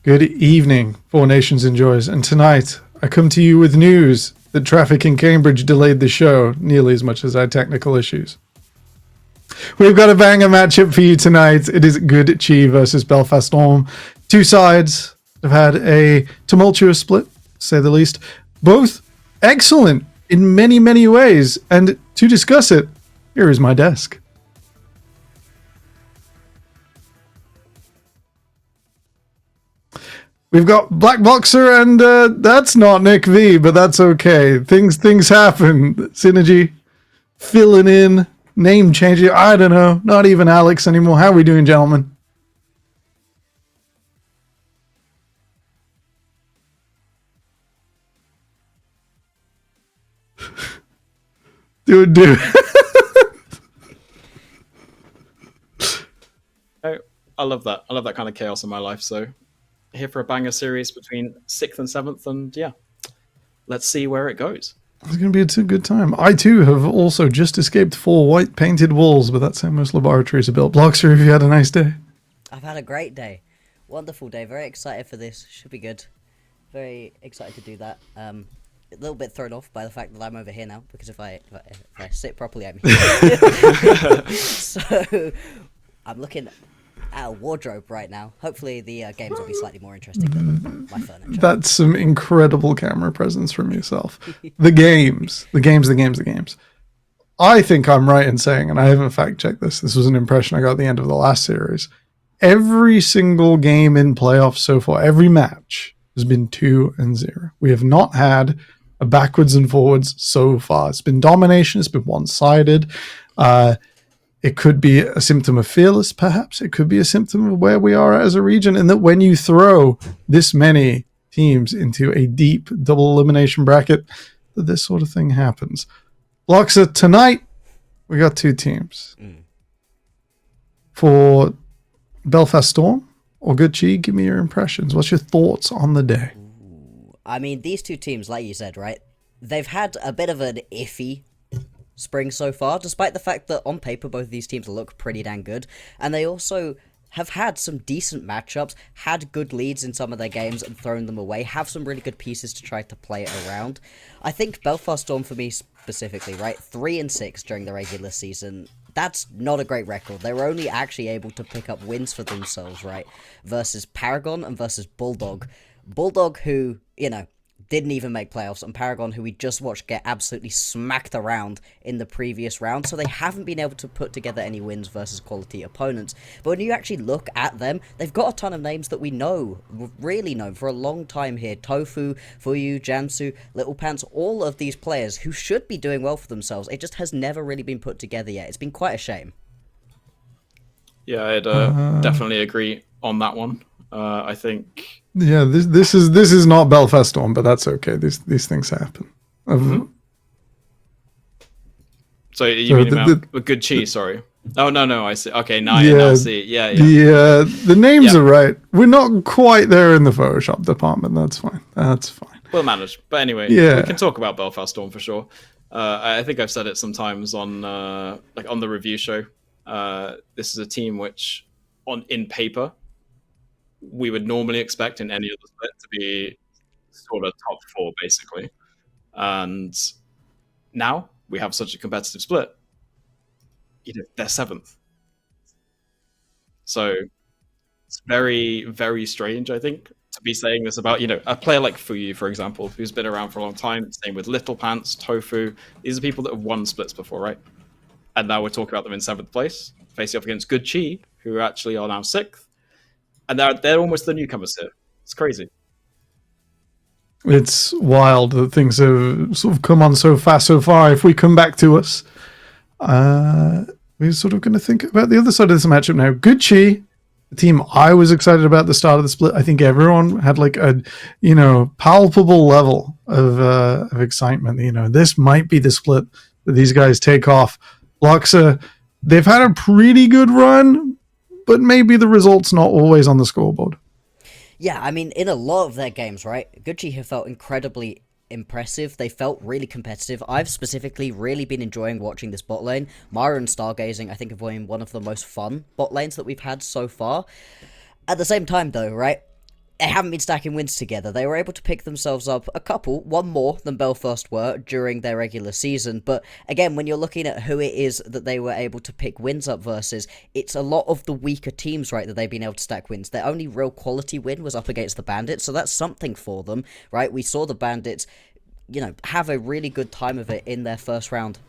Good evening, Four Nations Enjoys, and tonight I come to you with news that traffic in Cambridge delayed the show nearly as much as our technical issues. We've got a banger matchup for you tonight. It is Good Chi versus Belfast Storm. Two sides have had a tumultuous split, to say the least. Both excellent in many, many ways, and to discuss it, here is my desk. We've got Black Boxer, and that's not Nick V, but that's okay. Things happen. Synergy, filling in, name changing. I don't know. Not even Alex anymore. How are we doing, gentlemen? Do. I love that. I love that kind of chaos in my life. So here for a banger series between 6th and 7th, and yeah, let's see where it goes. It's going to be a good time. I too have also just escaped 4 white painted walls, but that's how most laboratories are built. Bloxer, have you had a nice day? I've had a great day. Wonderful day. Very excited for this. Should be good. Very excited to do that. A little bit thrown off by the fact that I'm over here now, because if I sit properly, I'm here. So I'm looking at a wardrobe right now. Hopefully the games will be slightly more interesting than my furniture. That's some incredible camera presence from yourself. The games. I think I'm right in saying, and I haven't fact checked this was an impression I got at the end of the last series, every single game in playoffs so far, every match has been 2-0. We have not had a backwards and forwards so far. It's been domination, it's been one-sided. It could be a symptom of fearless, perhaps. It could be a symptom of where we are as a region, and that when you throw this many teams into a deep double elimination bracket, that this sort of thing happens. Bloxa, tonight we got 2 teams. For Belfast Storm or Good Chi, give me your impressions. What's your thoughts on the day? I mean, these 2 teams, like you said, right? They've had a bit of an iffy spring so far, despite the fact that on paper both of these teams look pretty damn good, and they also have had some decent matchups, had good leads in some of their games and thrown them away, have some really good pieces to try to play it around. I think Belfast Storm for me specifically, right, 3-6 during the regular season, that's not a great record. They were only actually able to pick up wins for themselves, right, versus Paragon and versus Bulldog. Bulldog, who, you know, didn't even make playoffs, and Paragon, who we just watched get absolutely smacked around in the previous round, so they haven't been able to put together any wins versus quality opponents. But when you actually look at them, they've got a ton of names that we know, really know, for a long time here. Tofu, Fuyu, Jansu, Little Pants, all of these players who should be doing well for themselves. It just has never really been put together yet. It's been quite a shame. Yeah, I'd definitely agree on that one. I think... Yeah, this is not Belfast Storm, but that's okay. These things happen. So you mean about Good Chi? Sorry. Oh no, I see. Okay, now I now see. Yeah. The names are right. We're not quite there in the Photoshop department. That's fine. We'll manage. But anyway, we can talk about Belfast Storm for sure. I think I've said it sometimes on on the review show. This is a team which, in paper, we would normally expect in any other split to be sort of top 4, basically. And now we have such a competitive split. They're 7th. So it's very, very strange, I think, to be saying this about, a player like Fuyu, for example, who's been around for a long time. Same with Little Pants, Tofu. These are people that have won splits before, right? And now we're talking about them in 7th place, facing off against Good Chi, who actually are now 6th. And they're almost the newcomers here. It's crazy. It's wild that things have sort of come on so fast so far. If we come back to us, we're sort of going to think about the other side of this matchup now. Good Chi, the team I was excited about at the start of the split. I think everyone had like a, palpable level of excitement. This might be the split that these guys take off. Bloxa, they've had a pretty good run, but maybe the result's not always on the scoreboard. Yeah, I mean, in a lot of their games, right, Good Chi have felt incredibly impressive. They felt really competitive. I've specifically really been enjoying watching this bot lane. Mara and Stargazing, I think, have been one of the most fun bot lanes that we've had so far. At the same time, though, right, they haven't been stacking wins together. They were able to pick themselves up one more than Belfast were during their regular season. But again, when you're looking at who it is that they were able to pick wins up versus, it's a lot of the weaker teams, right, that they've been able to stack wins. Their only real quality win was up against the Bandits, so that's something for them, right? We saw the Bandits, have a really good time of it in their first round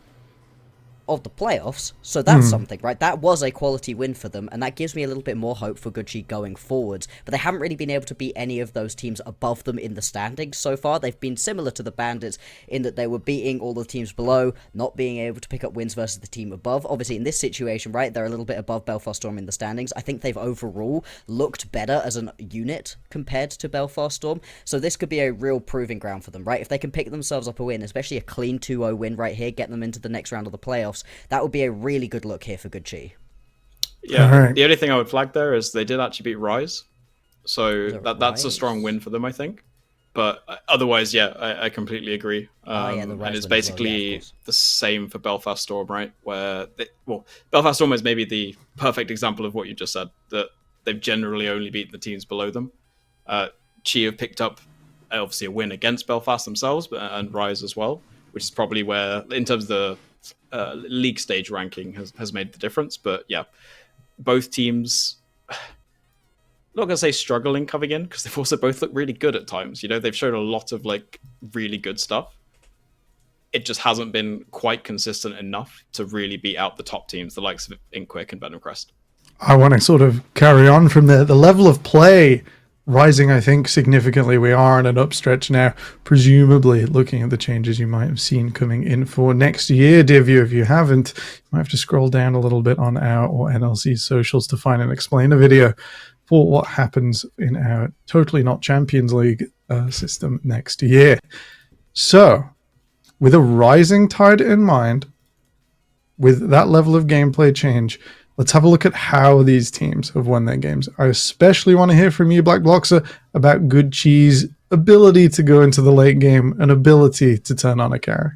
of the playoffs, so that's something, right? That was a quality win for them, and that gives me a little bit more hope for Good Chi going forwards. But they haven't really been able to beat any of those teams above them in the standings so far. They've been similar to the Bandits in that they were beating all the teams below, not being able to pick up wins versus the team above. Obviously, in this situation, right, they're a little bit above Belfast Storm in the standings. I think they've overall looked better as a unit compared to Belfast Storm, so this could be a real proving ground for them, right? If they can pick themselves up a win, especially a clean 2-0 win right here, get them into the next round of the playoffs, that would be a really good look here for Good Chi. Yeah, right. The only thing I would flag there is they did actually beat Rise, so that's a strong win for them, I think. But otherwise, I completely agree. And it's basically the same for Belfast Storm, right? Where Belfast Storm is maybe the perfect example of what you just said, that they've generally only beaten the teams below them. Chi have picked up obviously a win against Belfast themselves, and Rise as well, which is probably where, in terms of the league stage ranking, has made the difference. But yeah, both teams, I'm not gonna say struggling coming in, because they've also both looked really good at times. They've shown a lot of really good stuff. It just hasn't been quite consistent enough to really beat out the top teams, the likes of Inkquick and Venom Crest. I want to sort of carry on from there. The level of play rising, I think, significantly. We are on an upstretch now, presumably looking at the changes you might have seen coming in for next year. Dear viewer, if you haven't, you might have to scroll down a little bit on our or NLC's socials to find and explain a video for what happens in our totally not Champions League system next year. So, with a rising tide in mind, with that level of gameplay change, let's have a look at how these teams have won their games. I especially want to hear from you, Black Bloxer, about Good Cheese' ability to go into the late game and ability to turn on a carry.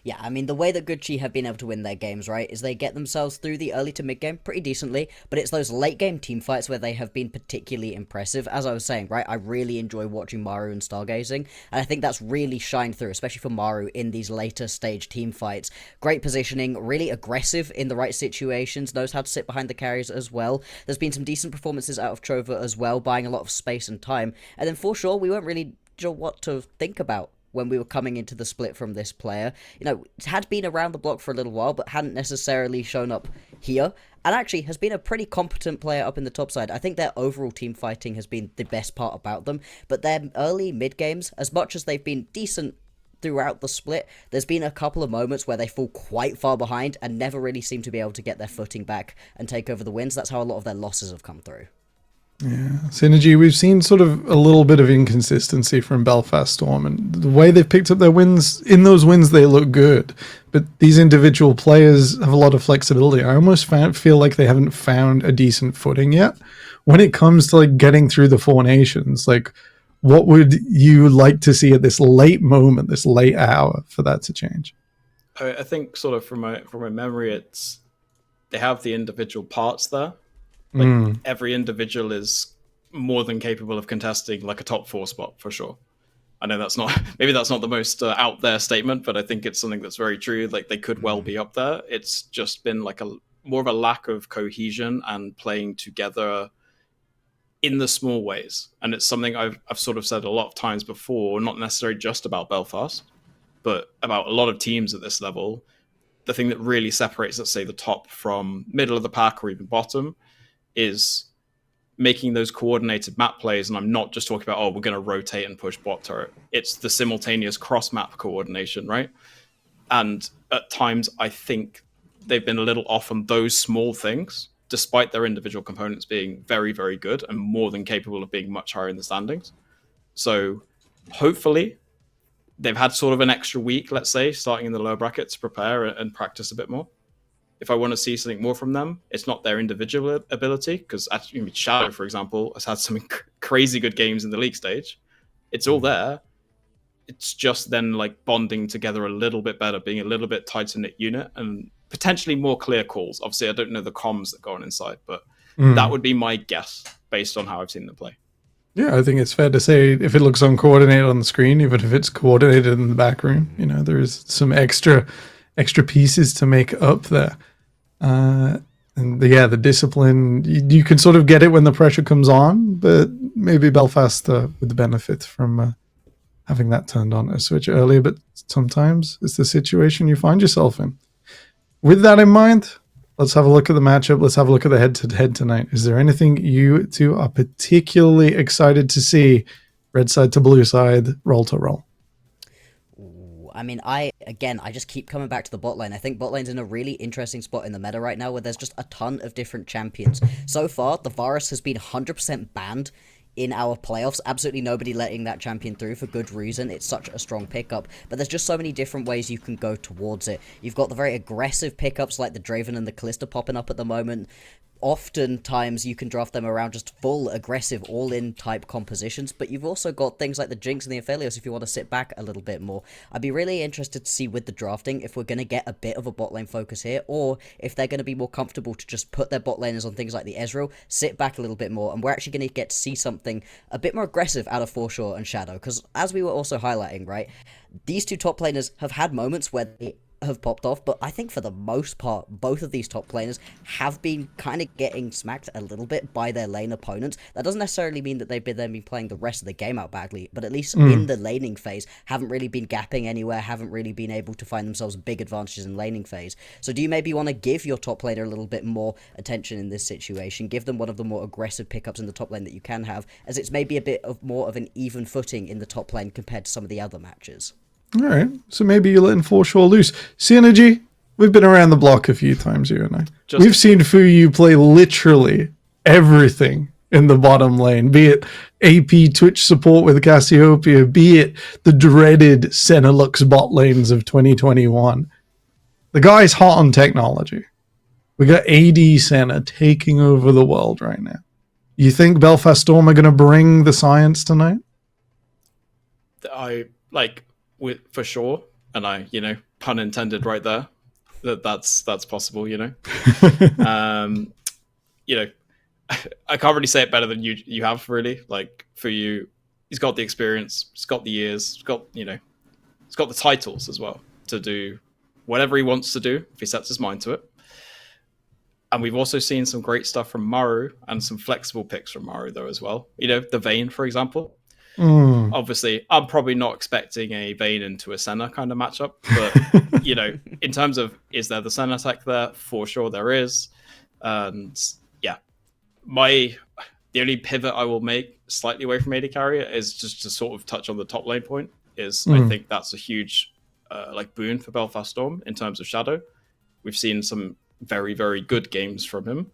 Yeah, I mean, the way that Gucci have been able to win their games, right, is they get themselves through the early to mid game pretty decently, but it's those late game team fights where they have been particularly impressive. As I was saying, right, I really enjoy watching Maru and Stargazing, and I think that's really shined through, especially for Maru in these later stage team fights. Great positioning, really aggressive in the right situations, knows how to sit behind the carries as well. There's been some decent performances out of Trova as well, buying a lot of space and time, and then for sure, we weren't really sure what to think about when we were coming into the split from this player. You know, it had been around the block for a little while, but hadn't necessarily shown up here, and actually has been a pretty competent player up in the top side. I think their overall team fighting has been the best part about them, but their early mid games, as much as they've been decent throughout the split, there's been a couple of moments where they fall quite far behind and never really seem to be able to get their footing back and take over the wins. That's how a lot of their losses have come through. Yeah, Synergy, we've seen sort of a little bit of inconsistency from Belfast Storm, and the way they've picked up their wins, in those wins they look good, but these individual players have a lot of flexibility. I almost feel like they haven't found a decent footing yet when it comes to like getting through the Four Nations. Like, what would you like to see at this late moment, this late hour, for that to change? I think sort of from my memory, it's they have the individual parts there. Like every individual is more than capable of contesting like a top 4 spot for sure. I know that's not maybe that's not the most out there statement, but I think it's something that's very true. Like they could well be up there. It's just been like a more of a lack of cohesion and playing together in the small ways. And it's something I've sort of said a lot of times before, not necessarily just about Belfast, but about a lot of teams at this level. The thing that really separates, let's say, the top from middle of the pack or even bottom is making those coordinated map plays. And I'm not just talking about, oh, we're going to rotate and push bot turret. It's the simultaneous cross-map coordination, right? And at times, I think they've been a little off on those small things, despite their individual components being very, very good and more than capable of being much higher in the standings. So hopefully they've had sort of an extra week, let's say, starting in the lower bracket to prepare and practice a bit more. If I want to see something more from them, it's not their individual ability, because Shadow, for example, has had some crazy good games in the league stage. It's all there. It's just then like bonding together a little bit better, being a little bit tighter knit unit, and potentially more clear calls. Obviously, I don't know the comms that go on inside, but that would be my guess based on how I've seen them play. Yeah, I think it's fair to say if it looks uncoordinated on the screen, even if it's coordinated in the back room, you know, there is some extra pieces to make up there. The discipline, you can sort of get it when the pressure comes on, but maybe Belfast with the benefit from having that turned on a switch earlier, but sometimes it's the situation you find yourself in. With that in mind, let's have a look at the matchup. Let's have a look at the head-to-head tonight. Is there anything you two are particularly excited to see, red side to blue side, roll to roll? I mean, I just keep coming back to the bot lane. I think bot lane's in a really interesting spot in the meta right now where there's just a ton of different champions. So far, the Varus has been 100% banned in our playoffs. Absolutely nobody letting that champion through for good reason. It's such a strong pickup, but there's just so many different ways you can go towards it. You've got the very aggressive pickups like the Draven and the Callista popping up at the moment. Oftentimes you can draft them around just full aggressive all-in type compositions, but you've also got things like the Jinx and the Aphelios if you want to sit back a little bit more. I'd be really interested to see with the drafting if we're going to get a bit of a bot lane focus here, or if they're going to be more comfortable to just put their bot laners on things like the Ezreal, sit back a little bit more, and we're actually going to get to see something a bit more aggressive out of Forshaw and Shadow, because as we were also highlighting, right, these two top laners have had moments where they have popped off, but I think for the most part, both of these top laners have been kind of getting smacked a little bit by their lane opponents. That doesn't necessarily mean that they've been playing the rest of the game out badly, but at least in the laning phase, haven't really been gapping anywhere, haven't really been able to find themselves big advantages in laning phase. So do you maybe want to give your top laner a little bit more attention in this situation, give them one of the more aggressive pickups in the top lane that you can have, as it's maybe a bit of more of an even footing in the top lane compared to some of the other matches? All right, so maybe you're letting Foreshore loose. Synergy, we've been around the block a few times, you and I. We've seen Fuyu play literally everything in the bottom lane, be it AP Twitch support with Cassiopeia, be it the dreaded Senelux bot lanes of 2021. The guy's hot on technology. We got AD Senna taking over the world right now. You think Belfast Storm are going to bring the science tonight? For sure, and pun intended right there, that's possible, I can't really say it better than you have, really. Like, for you, he's got the experience, he's got the years, he's got the titles as well to do whatever he wants to do if he sets his mind to it. And we've also seen some great stuff from Maru and some flexible picks from Maru though as well. The Vayne, for example. Obviously, I'm probably not expecting a Vayne into a Senna kind of matchup, but in terms of, is there the Senna tech there? For sure there is. And yeah, the only pivot I will make slightly away from AD Carrier is just to sort of touch on the top lane point. I think that's a huge boon for Belfast Storm in terms of Shadow. We've seen some very, very good games from him.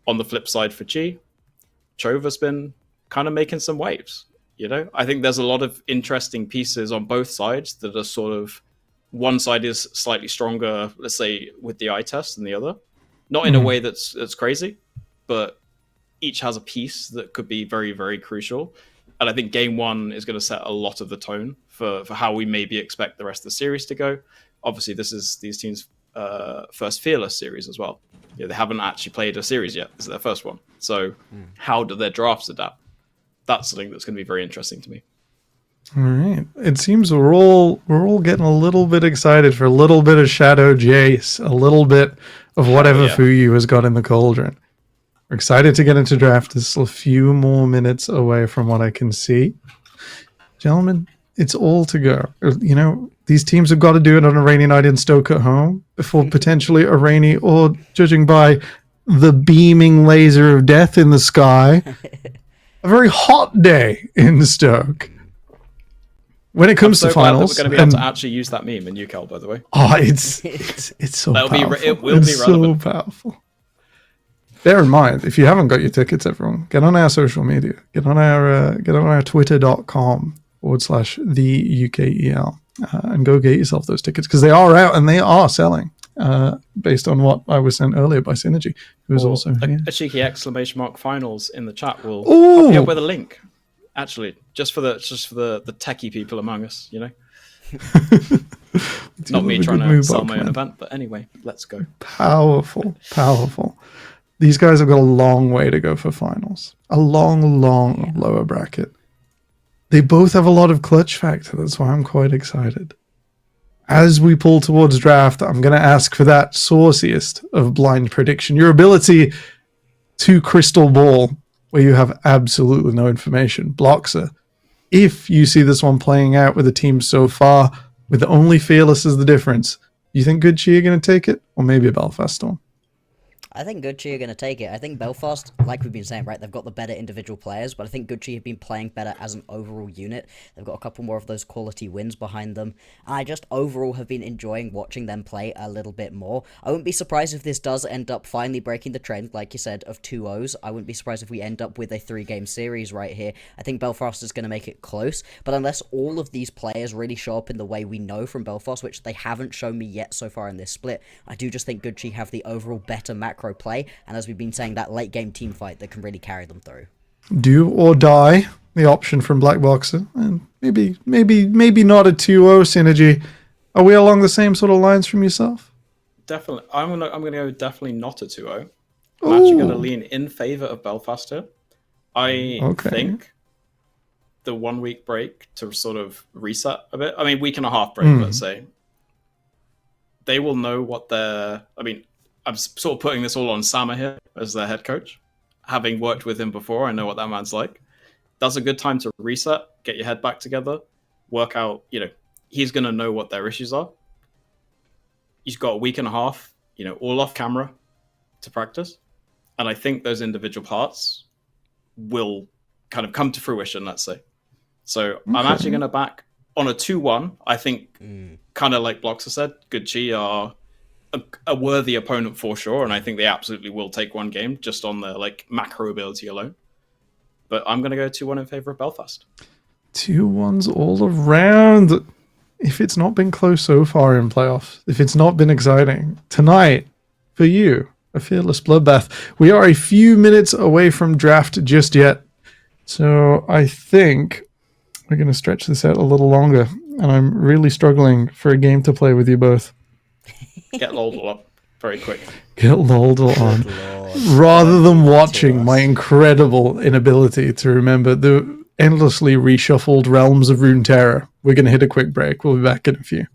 On the flip side for G, Chova's been kind of making some waves. I think there's a lot of interesting pieces on both sides that are sort of, one side is slightly stronger, let's say, with the eye test than the other. Not in a way that's crazy, but each has a piece that could be very, very crucial. And I think game one is going to set a lot of the tone for how we maybe expect the rest of the series to go. Obviously, this is these teams' first Fearless series as well. They haven't actually played a series yet. This is their first one. So how do their drafts adapt? That's something that's going to be very interesting to me. All right. It seems we're all getting a little bit excited for a little bit of Shadow Jace, a little bit of whatever Fuyu has got in the cauldron. We're excited to get into draft. This is a few more minutes away from what I can see. Gentlemen, it's all to go. These teams have got to do it on a rainy night in Stoke at home before potentially a rainy, or judging by the beaming laser of death in the sky, a very hot day in Stoke. When it comes to finals, we're going to be able to actually use that meme in UCal, by the way. Oh, it's so powerful. It will be relevant. So powerful. Bear in mind, if you haven't got your tickets, everyone, get on our social media. Get on our twitter.com/the UKEL and go get yourself those tickets, because they are out and they are selling. Based on what I was sent earlier by Synergy, who was also here. A cheeky exclamation mark finals in the chat will help you up with a link. Actually, just for the techie people among us, Not me trying to sell my own event, but anyway, let's go. Powerful. These guys have got a long way to go for finals. A long lower bracket. They both have a lot of clutch factor. That's why I'm quite excited. As we pull towards draft, I'm going to ask for that sauciest of blind prediction. Your ability to crystal ball, where you have absolutely no information. Bloxer, if you see this one playing out with the team so far, with only Fearless as the difference, you think Good Chi are going to take it? Or maybe a Belfast Storm? I think Good Chi are going to take it. I think Belfast, like we've been saying, right, they've got the better individual players, but I think Good Chi have been playing better as an overall unit. They've got a couple more of those quality wins behind them. And I just overall have been enjoying watching them play a little bit more. I wouldn't be surprised if this does end up finally breaking the trend, like you said, of 2-0s. I wouldn't be surprised if we end up with a 3-game series right here. I think Belfast is going to make it close, but unless all of these players really show up in the way we know from Belfast, which they haven't shown me yet so far in this split, I do just think Good Chi have the overall better macro play, and as we've been saying, that late game team fight that can really carry them through. Do or die, the option from Black Boxer, and maybe not a 2-0 Synergy. Are we along the same sort of lines from yourself? Definitely. I'm gonna go definitely not a 2-0. I'm actually gonna lean in favor of Belfast here. I think the 1 week break to sort of reset a bit. I mean, week and a half break, let's say. they will know what their. I mean, I'm sort of putting this all on Sama here as their head coach. Having worked with him before, I know what that man's like. That's a good time to reset, get your head back together, work out. He's going to know what their issues are. He's got a week and a half, all off camera to practice. And I think those individual parts will kind of come to fruition, let's say. So okay. I'm actually going to back on a 2-1. I think, kind of like Bloxer said, Good Chi are a worthy opponent for sure. And I think they absolutely will take one game just on the macro ability alone. But I'm going to go 2-1 in favor of Belfast. 2-1s all around. If it's not been close so far in playoffs, if it's not been exciting, tonight, for you, a fearless bloodbath. We are a few minutes away from draft just yet. So I think we're going to stretch this out a little longer. And I'm really struggling for a game to play with you both. Get Loldal up very quick. Get Loldal on. Rather than watching my incredible inability to remember the endlessly reshuffled realms of Runeterra, we're going to hit a quick break. We'll be back in a few.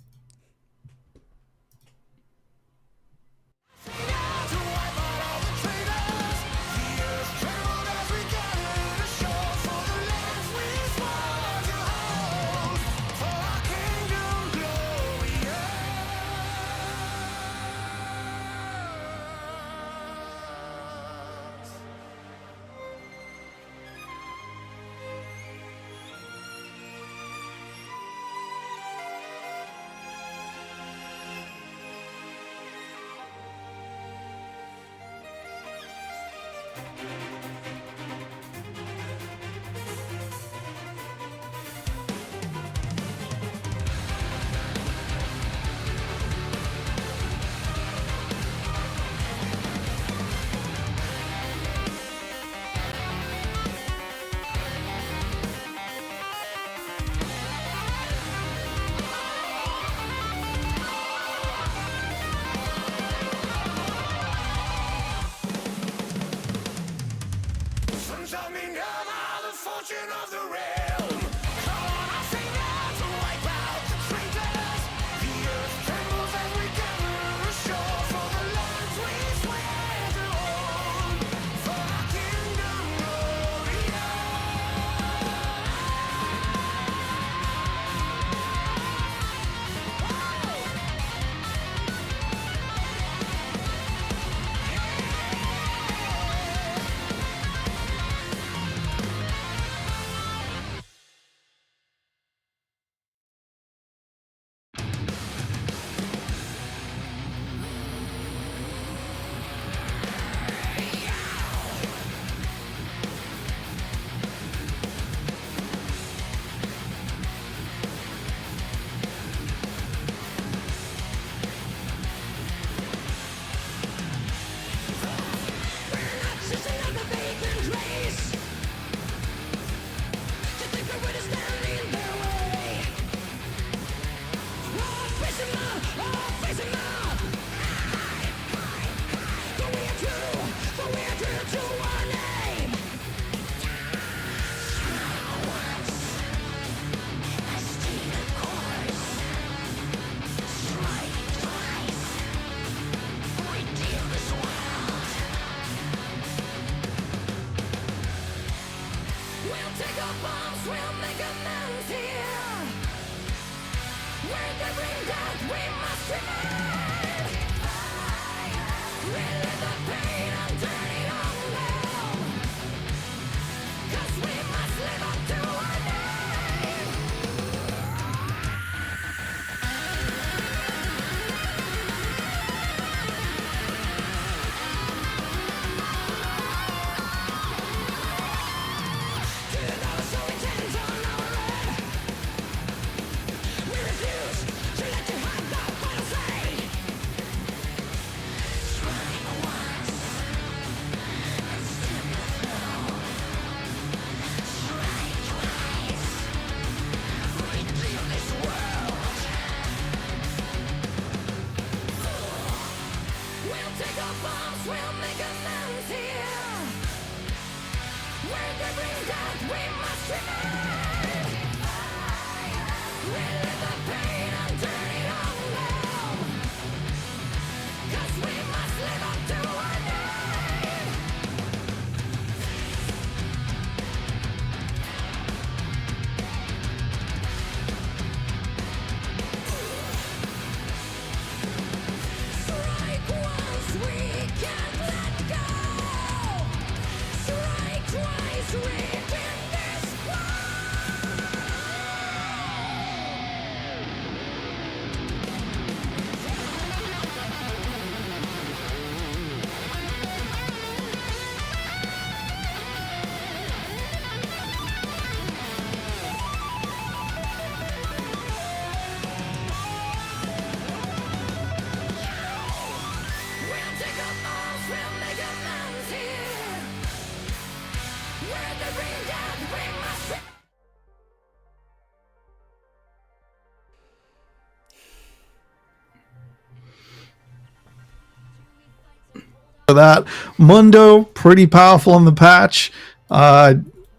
that. Mundo, pretty powerful on the patch.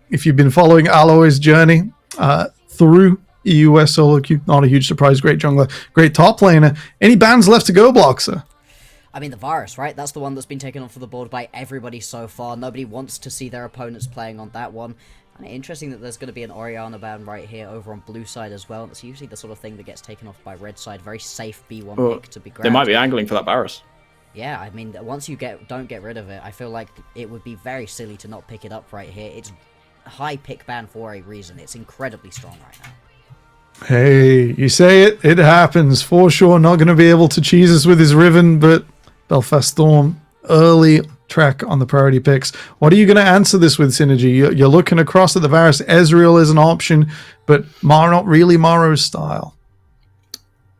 If you've been following Alloy's journey through EUS solo queue, not a huge surprise. Great jungler, great top laner. Any bans left to go, Bloxer? I mean, the Varus, right? That's the one that's been taken off of the board by everybody so far. Nobody wants to see their opponents playing on that one. And interesting that there's going to be an Orianna ban right here over on blue side as well. That's usually the sort of thing that gets taken off by red side. Very safe B1 pick to be grabbed. They might be angling for that Varus. Yeah, I mean, once you don't get rid of it, I feel like it would be very silly to not pick it up right here. It's high pick ban for a reason. It's incredibly strong right now. Hey, you say it, it happens. For sure, not going to be able to cheese us with his Riven, but Belfast Storm, early track on the priority picks. What are you going to answer this with, Synergy? You're looking across at the Varus. Ezreal is an option, but not really Morrow's style.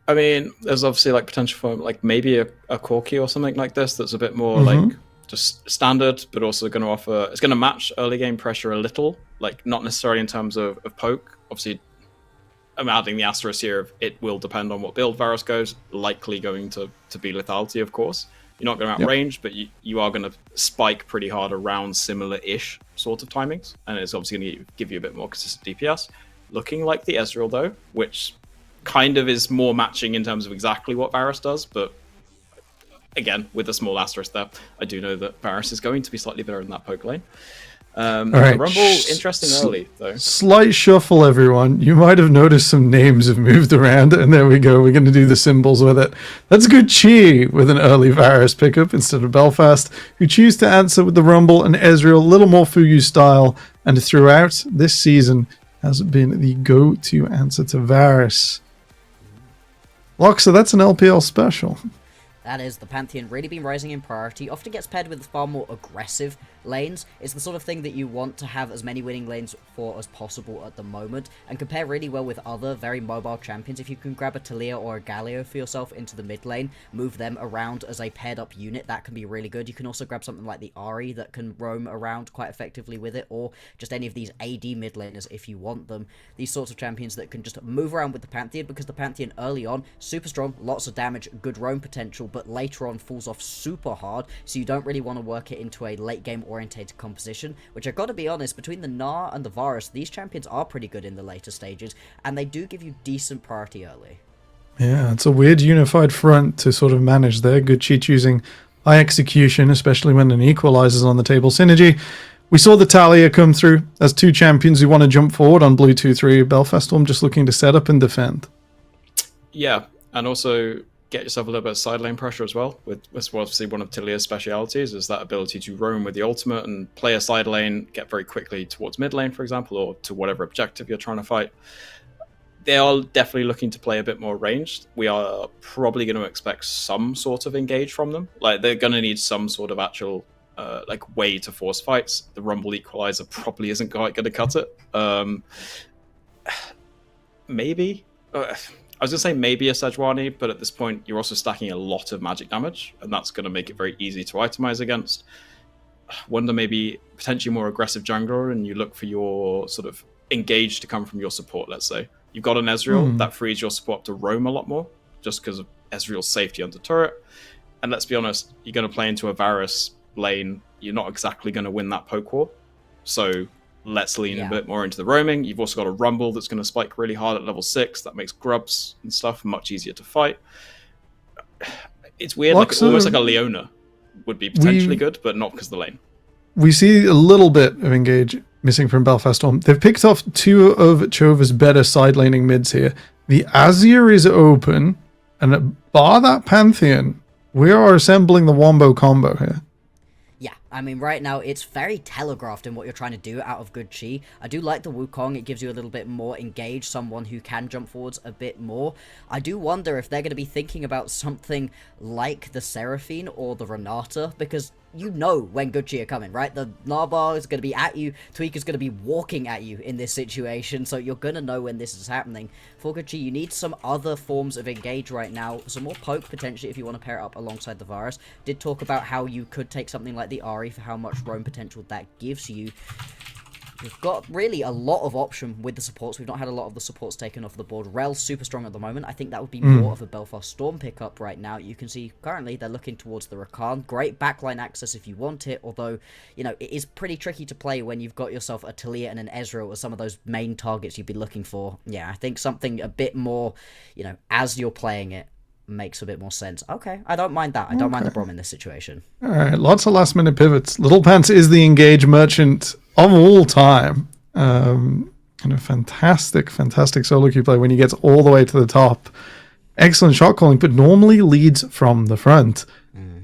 I mean, there's obviously like potential for like maybe a Corki or something like this that's a bit more like just standard, but also going to offer, it's going to match early game pressure a little, like not necessarily in terms of poke. Obviously, I'm adding the asterisk here of it will depend on what build Varus goes, likely going to be lethality, of course. You're not going to outrange, but you are going to spike pretty hard around similar-ish sort of timings, and it's obviously going to give you a bit more consistent DPS. Looking like the Ezreal, though, which kind of is more matching in terms of exactly what Varus does, but again, with a small asterisk there, I do know that Varus is going to be slightly better in that poke lane. All right. The Rumble, interesting early, though. Slight shuffle, everyone. You might have noticed some names have moved around, and there we go. We're going to do the symbols with it. That's good Chi with an early Varus pickup instead of Belfast, who choose to answer with the Rumble and Ezreal, a little more Fugu style, and throughout this season has been the go-to answer to Varus. Loxa, that's an LPL special. That is, the Pantheon really been rising in priority, often gets paired with far more aggressive lanes. It's the sort of thing that you want to have as many winning lanes for as possible at the moment, and compare really well with other very mobile champions. If you can grab a Talia or a Galio for yourself into the mid lane, move them around as a paired up unit, that can be really good. You can also grab something like the Ahri that can roam around quite effectively with it, or just any of these AD mid laners if you want them. These sorts of champions that can just move around with the Pantheon, because the Pantheon early on, super strong, lots of damage, good roam potential, but later on falls off super hard, so you don't really want to work it into a late game orientated composition, which I've got to be honest, between the Gnar and the Varus, these champions are pretty good in the later stages, and they do give you decent priority early. Yeah, it's a weird unified front to sort of manage there. Good cheat using high execution, especially when an equalizer's on the table. Synergy, we saw the Talia come through as two champions who want to jump forward on blue 2-3. Belfast Storm just looking to set up and defend. Yeah, and also get yourself a little bit of side lane pressure as well. That's obviously one of Talia's specialities, is that ability to roam with the ultimate and play a side lane, get very quickly towards mid lane, for example, or to whatever objective you're trying to fight. They are definitely looking to play a bit more ranged. We are probably going to expect some sort of engage from them. Like, they're going to need some sort of actual like way to force fights. The Rumble Equalizer probably isn't quite going to cut it. Maybe. I was going to say maybe a Sejuani, but at this point, you're also stacking a lot of magic damage, and that's going to make it very easy to itemize against. Wonder maybe potentially more aggressive jungler, and you look for your sort of engage to come from your support, let's say. You've got an Ezreal, that frees your support to roam a lot more, just because of Ezreal's safety under turret. And let's be honest, you're going to play into a Varus lane, you're not exactly going to win that poke war. So let's lean a bit more into the roaming. You've also got a Rumble that's going to spike really hard at level 6. That makes grubs and stuff much easier to fight. It's weird, like, almost like a Leona would be potentially good, but not because of the lane. We see a little bit of engage missing from Belfast Storm. They've picked off two of Chova's better side laning mids here. The Azir is open, and bar that Pantheon, we are assembling the Wombo combo here. Yeah, I mean, right now, it's very telegraphed in what you're trying to do out of good Chi. I do like the Wukong. It gives you a little bit more engaged, someone who can jump forwards a bit more. I do wonder if they're going to be thinking about something like the Seraphine or the Renata, because you know when good Chi are coming, right? The Narbar is going to be at you, Tweak is going to be walking at you in this situation, so you're going to know when this is happening. For good Chi, you need some other forms of engage right now, some more poke potentially if you want to pair it up alongside the Varus. Did talk about how you could take something like the Ahri for how much roam potential that gives you. We've got really a lot of option with the supports. We've not had a lot of the supports taken off the board. Rel's super strong at the moment. I think that would be more of a Belfast Storm pickup right now. You can see currently they're looking towards the Rakan. Great backline access if you want it, although, you know, it is pretty tricky to play when you've got yourself a Talia and an Ezreal as some of those main targets you'd be looking for. Yeah, I think something a bit more, you know, as you're playing it, makes a bit more sense. Okay, I don't mind that. I don't mind the Brom in this situation. All right, lots of last minute pivots. Little Pants is the engage merchant of all time. And a fantastic solo queue play when he gets all the way to the top. Excellent shot calling, but normally leads from the front.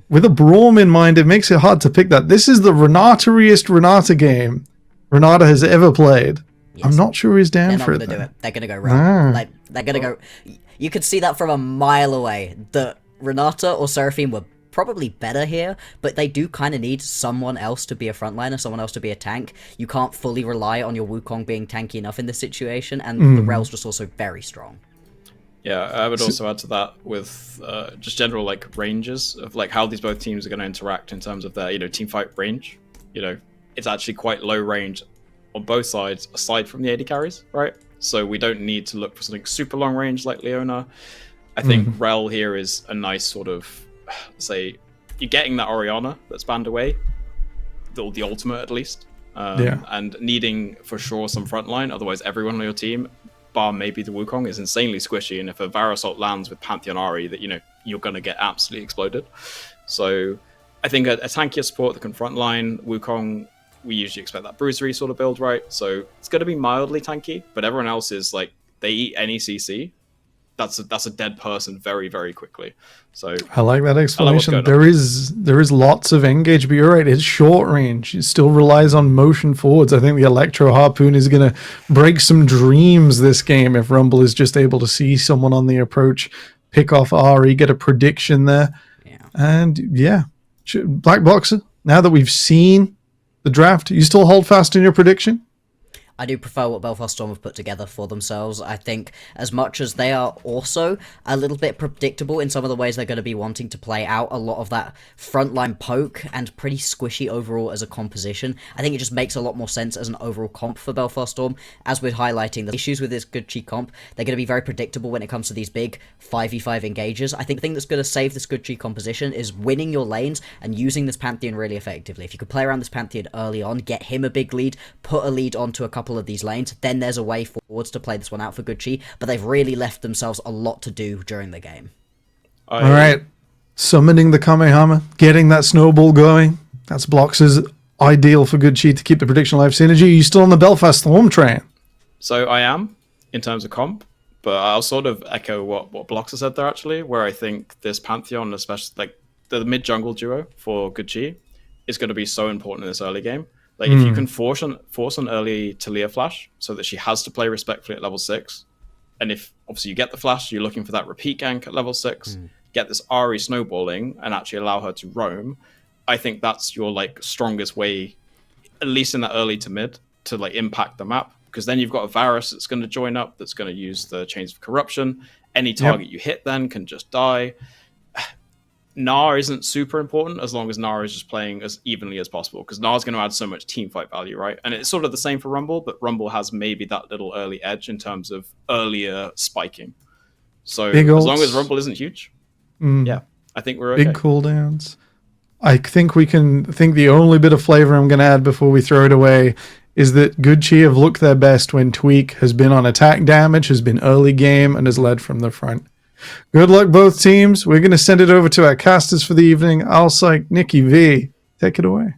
With a Braum in mind, it makes it hard to pick that. This is the Renata-riest Renata game Renata has ever played. Yes. I'm not sure he's down for it. They're not going to do it. They're going to go round. Like, they're going to go... You could see that from a mile away. That Renata or Seraphine were probably better here, but they do kind of need someone else to be a frontliner, someone else to be a tank. You can't fully rely on your Wukong being tanky enough in this situation, and the Rel's just also very strong. Yeah, I would also add to that with just general like ranges of like how these both teams are going to interact in terms of their, you know, team fight range. You know, it's actually quite low range on both sides, aside from the AD carries, right? So we don't need to look for something super long range like Leona. I think Rel here is a nice sort of, say, you're getting that Orianna that's banned away, the ultimate at least, and needing for sure some frontline. Otherwise, everyone on your team, bar maybe the Wukong, is insanely squishy. And if a Varasalt lands with Pantheon Ari, that, you know, you're going to get absolutely exploded. So I think a tankier support that can frontline Wukong, we usually expect that bruisery sort of build, right? So it's going to be mildly tanky, but everyone else is like, they eat any CC. That's a dead person very, very quickly. So I like that explanation. There is lots of engage, but you're right, it's short range. It still relies on motion forwards. I think the Electro Harpoon is going to break some dreams this game if Rumble is just able to see someone on the approach, pick off Ari, get a prediction there. Yeah. And yeah, Black Boxer, now that we've seen the draft, you still hold fast in your prediction? I do prefer what Belfast Storm have put together for themselves. I think as much as they are also a little bit predictable in some of the ways they're going to be wanting to play out a lot of that frontline poke and pretty squishy overall as a composition, I think it just makes a lot more sense as an overall comp for Belfast Storm. As we're highlighting the issues with this good chi comp, they're going to be very predictable when it comes to these big 5v5 engages. I think the thing that's going to save this good chi composition is winning your lanes and using this Pantheon really effectively. If you could play around this Pantheon early on, get him a big lead, put a lead onto a couple of these lanes, then there's a way forwards to play this one out for good chi, but they've really left themselves a lot to do during the game. All right, summoning the Kamehameha, getting that snowball going, that's Blox's ideal for good chi to keep the prediction live. Synergy, are you still on the Belfast Storm train? So I am, in terms of comp, but I'll sort of echo what Bloxer said there actually, where I think this Pantheon, especially like the mid-jungle duo for good chi, is going to be so important in this early game. Like, if you can force an early Talia flash so that she has to play respectfully at level 6, and if, obviously, you get the flash, you're looking for that repeat gank at level 6, get this Ari snowballing, and actually allow her to roam, I think that's your, like, strongest way, at least in that early to mid, to, like, impact the map. Because then you've got a Varus that's going to join up, that's going to use the Chains of Corruption. Any target you hit then can just die. Gnar isn't super important as long as Gnar is just playing as evenly as possible, because Gnar's going to add so much team fight value, right? And it's sort of the same for Rumble, but Rumble has maybe that little early edge in terms of earlier spiking. So as long as Rumble isn't huge, yeah, I think we're okay. Big cooldowns. I think the only bit of flavor I'm going to add before we throw it away is that good chi have looked their best when Tweak has been on attack damage, has been early game, and has led from the front. Good luck, both teams. We're going to send it over to our casters for the evening. I'll psych Nikki V. Take it away.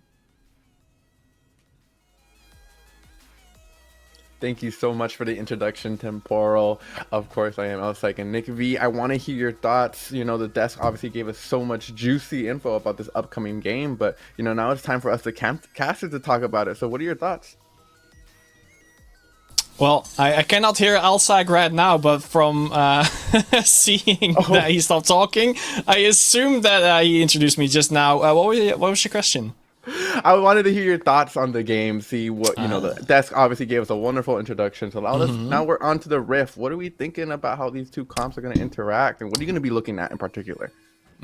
Thank you so much for the introduction, Temporal. Of course, I am Alpsych and Nick V. I want to hear your thoughts. You know, the desk obviously gave us so much juicy info about this upcoming game, but, you know, now it's time for us, the casters, to talk about it. So what are your thoughts? Well, I cannot hear Alsag right now, but from seeing that he stopped talking, I assume that he introduced me just now. What was your question? I wanted to hear your thoughts on the game, see what, you know, the desk obviously gave us a wonderful introduction. So now we're on to the riff. What are we thinking about how these two comps are going to interact, and what are you going to be looking at in particular?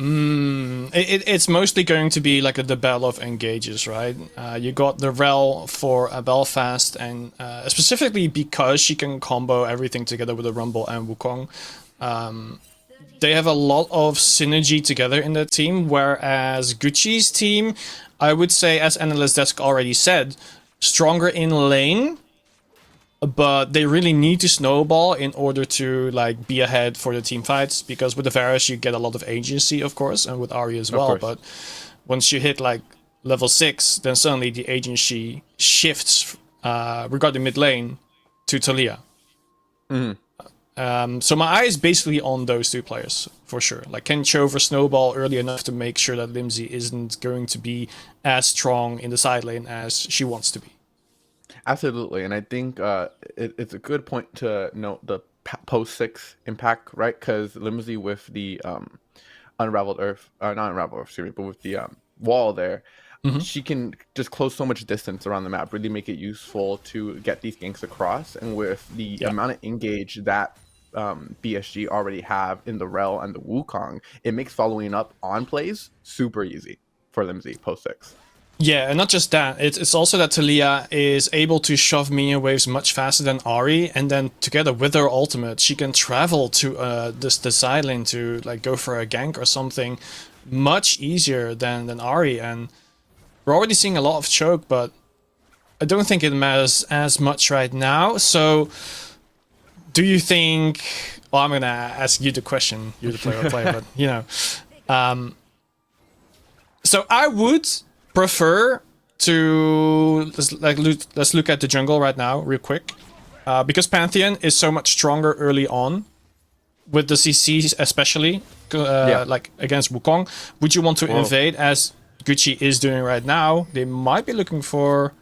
It's mostly going to be like the battle of engages, right? You got the Rel for Belfast, and specifically because she can combo everything together with the Rumble and Wukong. They have a lot of synergy together in that team, whereas Gucci's team, I would say, as Analyst Desk already said, stronger in lane, but they really need to snowball in order to like be ahead for the team fights, because with the Varus you get a lot of agency, of course, and with Ahri as well, but once you hit like level 6, then suddenly the agency shifts regarding mid lane to Taliyah. So my eye is basically on those two players, for sure. Like, can Chover snowball early enough to make sure that Limsey isn't going to be as strong in the side lane as she wants to be? Absolutely, and I think it's a good point to note the post 6 impact, right? Because Limsey with the Unraveled Earth, not Unraveled Earth, excuse me, but with the wall there, she can just close so much distance around the map, really make it useful to get these ganks across. And with the amount of engage that BSG already have in the Rel and the Wukong, it makes following up on plays super easy for Limsey post 6. Yeah, and not just that, it's also that Taliyah is able to shove minion waves much faster than Ahri, and then together with her ultimate, she can travel to the side lane to like go for a gank or something much easier than Ahri. And we're already seeing a lot of choke, but I don't think it matters as much right now. So, do you think... Well, I'm gonna ask you the question. You're the player, but you know. So I would prefer to let's look at the jungle right now real quick, because Pantheon is so much stronger early on with the CCs, especially like against Wukong. Would you want to invade as Gucci is doing right now? They might be looking for...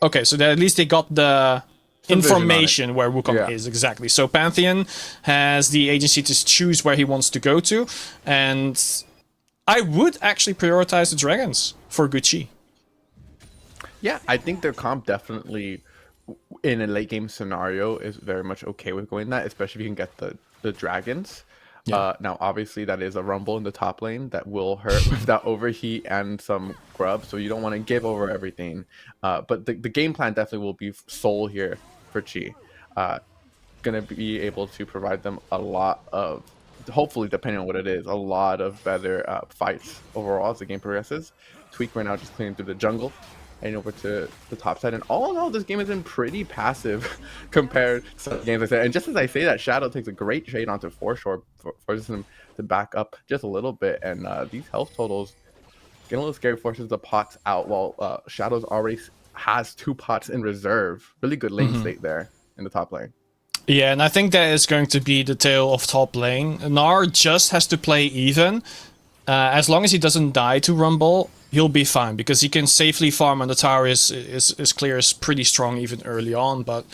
Okay, so at least they got the information where Wukong is, exactly. So Pantheon has the agency to choose where he wants to go to, and I would actually prioritize the dragons for Gucci. Yeah, I think their comp definitely, in a late game scenario, is very much okay with going that, especially if you can get the dragons. Now, obviously, that is a rumble in the top lane that will hurt with that overheat and some grub, so you don't want to give over everything. But the game plan definitely will be Soul here for Chi. Going to be able to provide them a lot of, hopefully, depending on what it is, a lot of better fights overall as the game progresses. Tweak right now just clearing through the jungle, heading over to the top side. And all in all, this game has been pretty passive compared to some games I said. And just as I say that, Shadow takes a great trade onto Foreshore, forces him to back up just a little bit. And these health totals getting a little scary, forces the pots out, while Shadow's already has 2 pots in reserve. Really good lane state there in the top lane. Yeah, and I think that is going to be the tale of top lane. Gnar just has to play even. As long as he doesn't die to Rumble, he'll be fine, because he can safely farm, and the tower is clear, is pretty strong even early on. But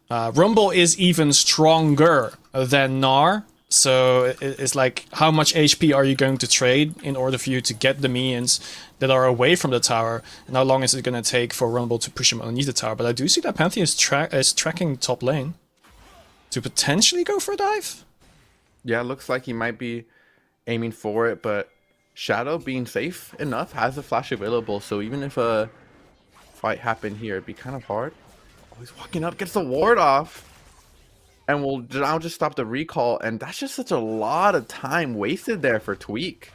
Rumble is even stronger than Gnar, so it's like, how much HP are you going to trade in order for you to get the minions that are away from the tower, and how long is it going to take for Rumble to push him underneath the tower? But I do see that Pantheon is tracking top lane to potentially go for a dive. Yeah, looks like he might be aiming for it, but Shadow, being safe enough, has the flash available, so even if a fight happened here, it'd be kind of hard. Oh, he's walking up, gets the ward off, and will now just stop the recall, and that's just such a lot of time wasted there for Tweak.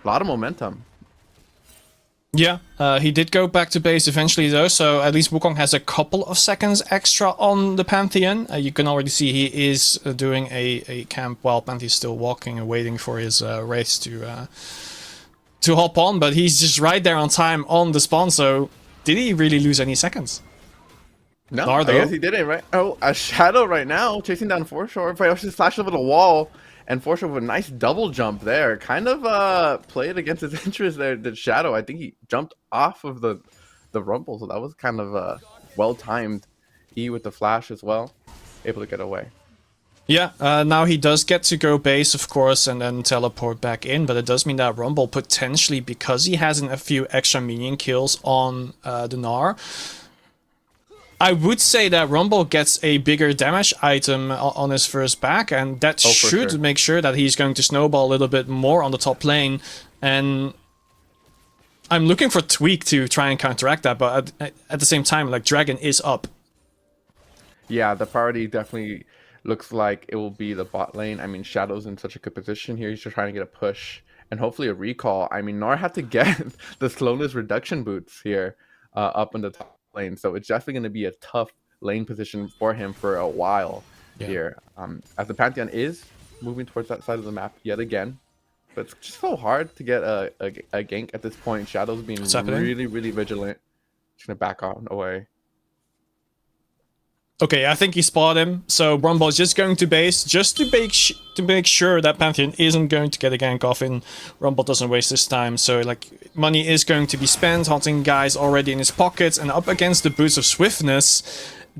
A lot of momentum. Yeah, he did go back to base eventually though, so at least Wukong has a couple of seconds extra on the Pantheon. You can already see he is doing a camp while Pantheon's still walking and waiting for his race to hop on, but he's just right there on time on the spawn, so did he really lose any seconds? No, I guess he didn't, right? Oh, a Shadow right now, chasing down Foreshore, but just flashed over the wall, and Foreshore with a nice double jump there. Kind of played against his interest there, the Shadow. I think he jumped off of the Rumble, so that was kind of well-timed. E with the flash as well, able to get away. Yeah, now he does get to go base, of course, and then teleport back in, but it does mean that Rumble, potentially, because he has a few extra minion kills on the Gnar, I would say that Rumble gets a bigger damage item on his first back, and that should make sure that he's going to snowball a little bit more on the top lane. And I'm looking for Tweak to try and counteract that, but at the same time, like, Dragon is up. Yeah, the priority definitely looks like it will be the bot lane. I mean, Shadow's in such a good position here. He's just trying to get a push and hopefully a recall. I mean, Gnar had to get the slowness reduction boots here up in the top lane, so it's definitely going to be a tough lane position for him for a while here. As the Pantheon is moving towards that side of the map yet again, but it's just so hard to get a gank at this point. Shadow's being really vigilant. Just gonna back on away. Okay, I think he spotted him, so Rumble is just going to base, just to make sure that Pantheon isn't going to get a gank off and Rumble doesn't waste his time. So, like, money is going to be spent, hunting guys already in his pockets, and up against the boots of swiftness,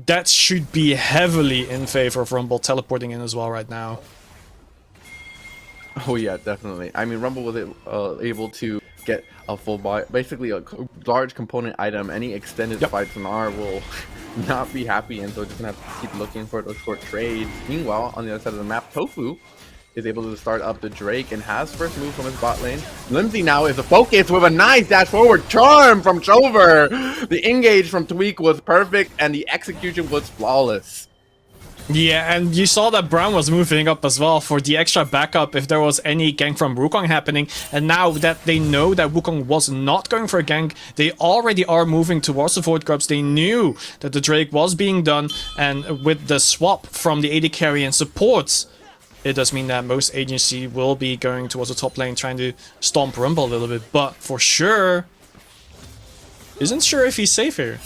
that should be heavily in favor of Rumble teleporting in as well right now. Oh yeah, definitely. I mean, Rumble was able to get a full buy, basically a large component item. Any extended fights in R will not be happy, and so just gonna have to keep looking for those short trades. Meanwhile, on the other side of the map, Tofu is able to start up the Drake and has first move from his bot lane. Lindsay now is a focus with a nice dash forward charm from Chover. The engage from Tweak was perfect, and the execution was flawless. Yeah, and you saw that Brown was moving up as well for the extra backup if there was any gank from Wukong happening. And now that they know that Wukong was not going for a gank, they already are moving towards the Void Grubs. They knew that the Drake was being done, and with the swap from the AD carry and supports, it does mean that most agency will be going towards the top lane trying to stomp Rumble a little bit. But for sure, isn't sure if he's safe here.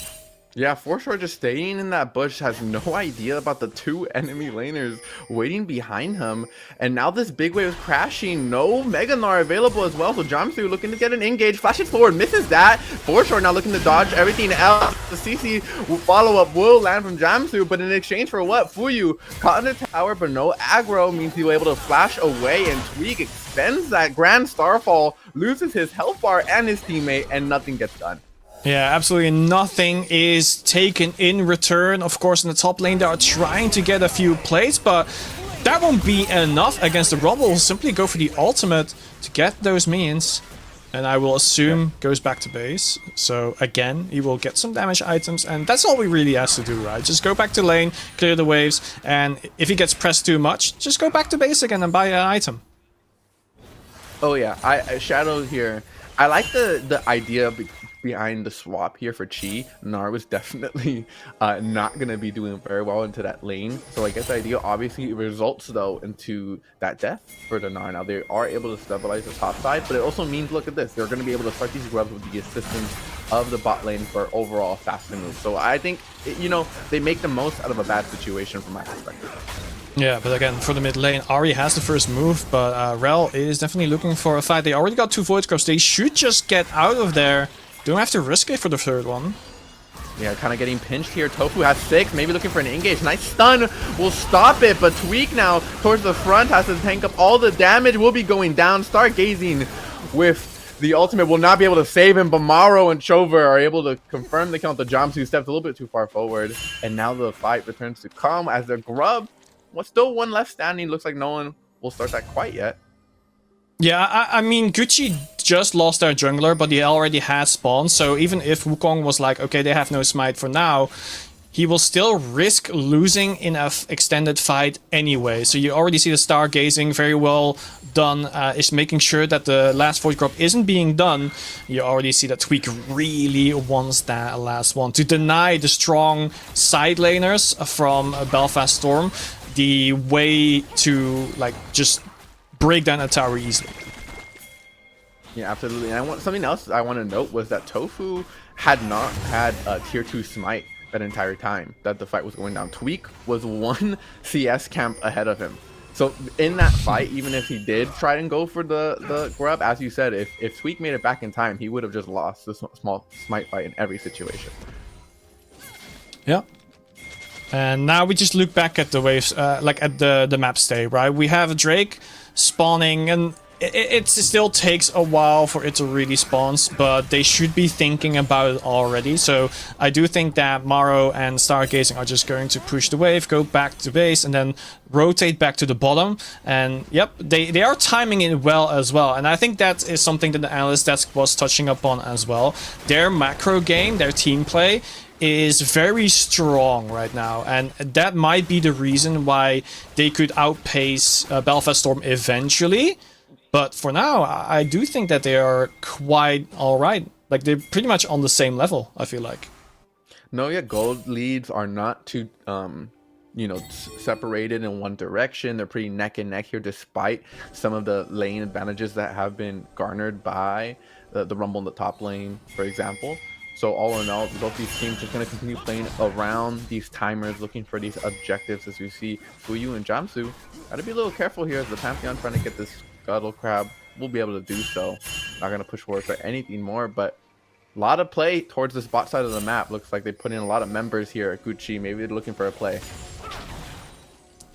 Yeah, for sure, just staying in that bush, has no idea about the two enemy laners waiting behind him. And now this big wave is crashing. No Mega Gnar available as well. So Jamsu looking to get an engage, flashes forward, misses that. For sure, now looking to dodge everything else. The CC follow-up will land from Jamsu, but in exchange for what? Fuyu caught in the tower, but no aggro means he was able to flash away, and Tweak extends that Grand Starfall, loses his health bar and his teammate, and nothing gets done. Yeah, absolutely nothing is taken in return. Of course, in the top lane, they are trying to get a few plays, but that won't be enough against the Rumble. Will simply go for the ultimate to get those minions. And I will assume goes back to base. So again, he will get some damage items, and that's all we really has to do, right? Just go back to lane, clear the waves, and if he gets pressed too much, just go back to base again and buy an item. Oh yeah, Shadow here. I like the idea behind the swap here for Chi. Gnar was definitely not going to be doing very well into that lane. So I guess the idea obviously results though into that death for the Gnar. Now they are able to stabilize the top side, but it also means, look at this, they're going to be able to start these grubs with the assistance of the bot lane for overall faster moves. So I think, you know, they make the most out of a bad situation from my perspective. Yeah, but again, for the mid lane, Ahri has the first move, but Rel is definitely looking for a fight. They already got 2 Void Grubs. They should just get out of there. Don't have to risk it for the third one. Yeah, kind of getting pinched here. Tofu has 6, maybe looking for an engage. Nice stun will stop it, but Tweak now towards the front has to tank up all the damage. Will be going down. Stargazing with the ultimate will not be able to save him, but Maro and Chover are able to confirm the kill. The Jamsu stepped a little bit too far forward, and now the fight returns to calm as the Grub, well, still one left standing. Looks like no one will start that quite yet. Yeah, I mean, Gucci just lost their jungler, but he already has spawned, so even if Wukong was like, okay, they have no smite for now, he will still risk losing in an extended fight anyway. So you already see the stargazing very well done, is making sure that the last Void Grub isn't being done. You already see that Tweak really wants that last one to deny the strong side laners from Belfast Storm the way to, like, just break down a tower easily. Yeah, absolutely. And something else I want to note was that Tofu had not had a tier 2 smite that entire time that the fight was going down. Tweak was 1 CS camp ahead of him. So in that fight, even if he did try and go for the grub, as you said, if Tweak made it back in time, he would have just lost the small smite fight in every situation. Yeah. And now we just look back at the waves, like at the map stay, right? We have a Drake spawning, and it still takes a while for it to really spawn, but they should be thinking about it already. So I do think that Maro and Stargazing are just going to push the wave, go back to base, and then rotate back to the bottom. And yep, they are timing it well as well. And I think that is something that the analyst desk was touching upon as well. Their macro game, their team play, is very strong right now, and that might be the reason why they could outpace Belfast Storm eventually. But for now, I do think that they are quite alright. Like, they're pretty much on the same level, I feel like. No, yeah, gold leads are not too, you know, separated in one direction. They're pretty neck and neck here, despite some of the lane advantages that have been garnered by the Rumble in the top lane, for example. So all in all, both these teams just going to continue playing around these timers, looking for these objectives, as we see Fuyu and Jamsu. Got to be a little careful here as the Pantheon trying to get this Scuttle Crab. Will be able to do so. Not going to push forward for anything more, but a lot of play towards this bot side of the map. Looks like they put in a lot of members here at Gucci. Maybe they're looking for a play.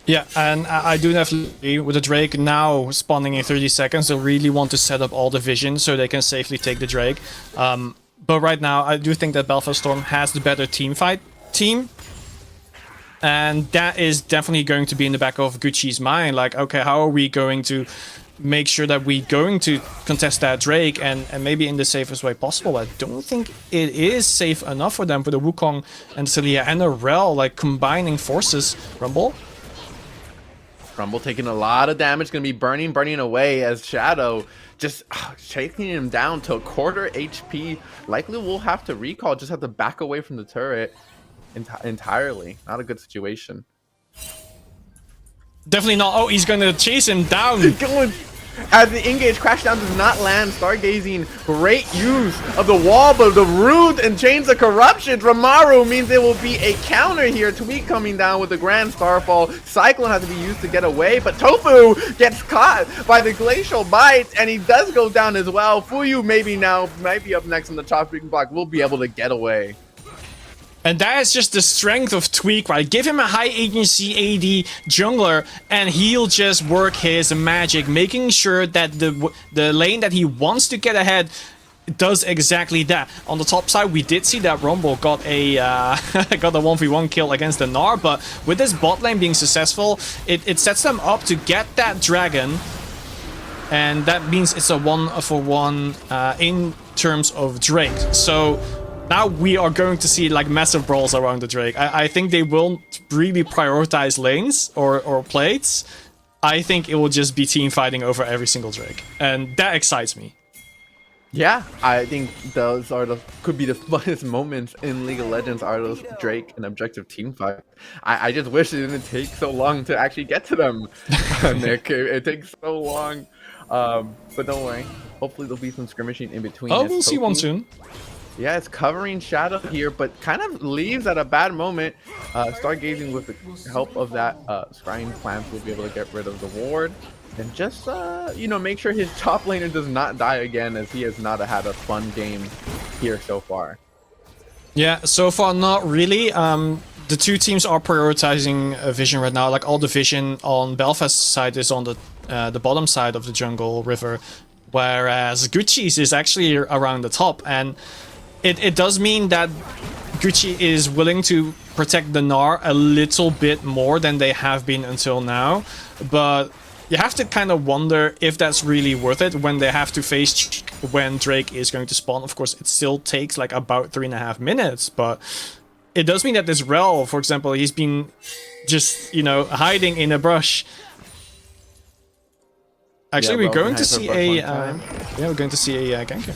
Yeah, and I do definitely agree with the Drake now spawning in 30 seconds. They really want to set up all the vision so they can safely take the Drake. But right now, I do think that Belfast Storm has the better team. And that is definitely going to be in the back of Gucci's mind. Like, okay, how are we going to make sure that we're going to contest that Drake and maybe in the safest way possible? I don't think it is safe enough for them, for the Wukong and Celia and the Rel, like, combining forces. Rumble taking a lot of damage, going to be burning away as Shadow just shaking him down to a quarter HP. Likely will have to recall, just have to back away from the turret entirely. Not a good situation. Definitely not. Oh, he's going to chase him down. Going as the engage crash down does not land. Stargazing, great use of the wall, but the root and chains of corruption from Maru means there will be a counter here. Tweak coming down with the grand starfall. Cyclone has to be used to get away, but Tofu gets caught by the glacial bite, and he does go down as well. Fuyu might be up next on the chopping block. Will be able to get away. And that is just the strength of Tweak, right? Give him a high agency AD jungler and he'll just work his magic, making sure that the lane that he wants to get ahead does exactly that. On the top side, we did see that Rumble got a got a 1v1 kill against the Gnar, but with this bot lane being successful, it sets them up to get that dragon. And that means it's a 1-for-1 in terms of Drake. So now we are going to see like massive brawls around the Drake. I think they won't really prioritize lanes or plates. I think it will just be team fighting over every single Drake. And that excites me. Yeah, I think those are could be the funnest moments in League of Legends, are those Drake and objective team fight. I just wish it didn't take so long to actually get to them, Nick. It takes so long. But don't worry. Hopefully there'll be some skirmishing in between. Oh, we'll see one soon. Yeah, it's covering Shadow here, but kind of leaves at a bad moment. Stargazing with the help of that scrying plant will be able to get rid of the ward. And just, you know, make sure his top laner does not die again, as he has not had a fun game here so far. Yeah, so far not really. The two teams are prioritizing vision right now. Like, all the vision on Belfast's side is on the bottom side of the jungle river, whereas Gucci's is actually around the top. And it does mean that Gucci is willing to protect the Gnar a little bit more than they have been until now. But you have to kind of wonder if that's really worth it when they have to face when Drake is going to spawn. Of course, it still takes like about 3.5 minutes, but it does mean that this Rel, for example, he's been just, you know, hiding in a brush. Actually, yeah, we're going to see a ganker.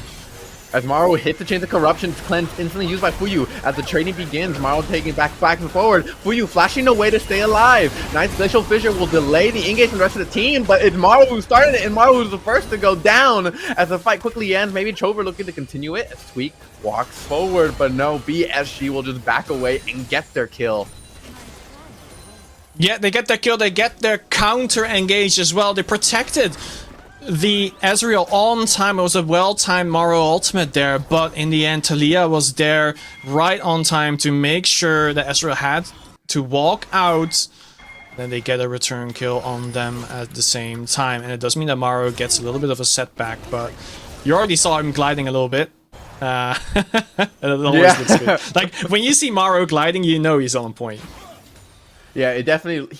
As Maro hits the Chains of Corruption, cleanse instantly used by Fuyu. As the trading begins, Maro taking back and forward. Fuyu flashing away to stay alive. Knight's Glacial Fissure will delay the engagement of the rest of the team, but it's Maro who started it, and Maro who's the first to go down. As the fight quickly ends, maybe Chover looking to continue it. As Tweak walks forward, but no, BSG will just back away and get their kill. Yeah, they get their kill, they get their counter engaged as well. They protected the Ezreal on time. It was a well-timed Maro ultimate there, but in the end, Talia was there right on time to make sure that Ezreal had to walk out then they get a return kill on them at the same time. And it does mean that Maro gets a little bit of a setback, but you already saw him gliding a little bit. It always looks good. Like, when you see Maro gliding, you know he's on point. Yeah, it definitely,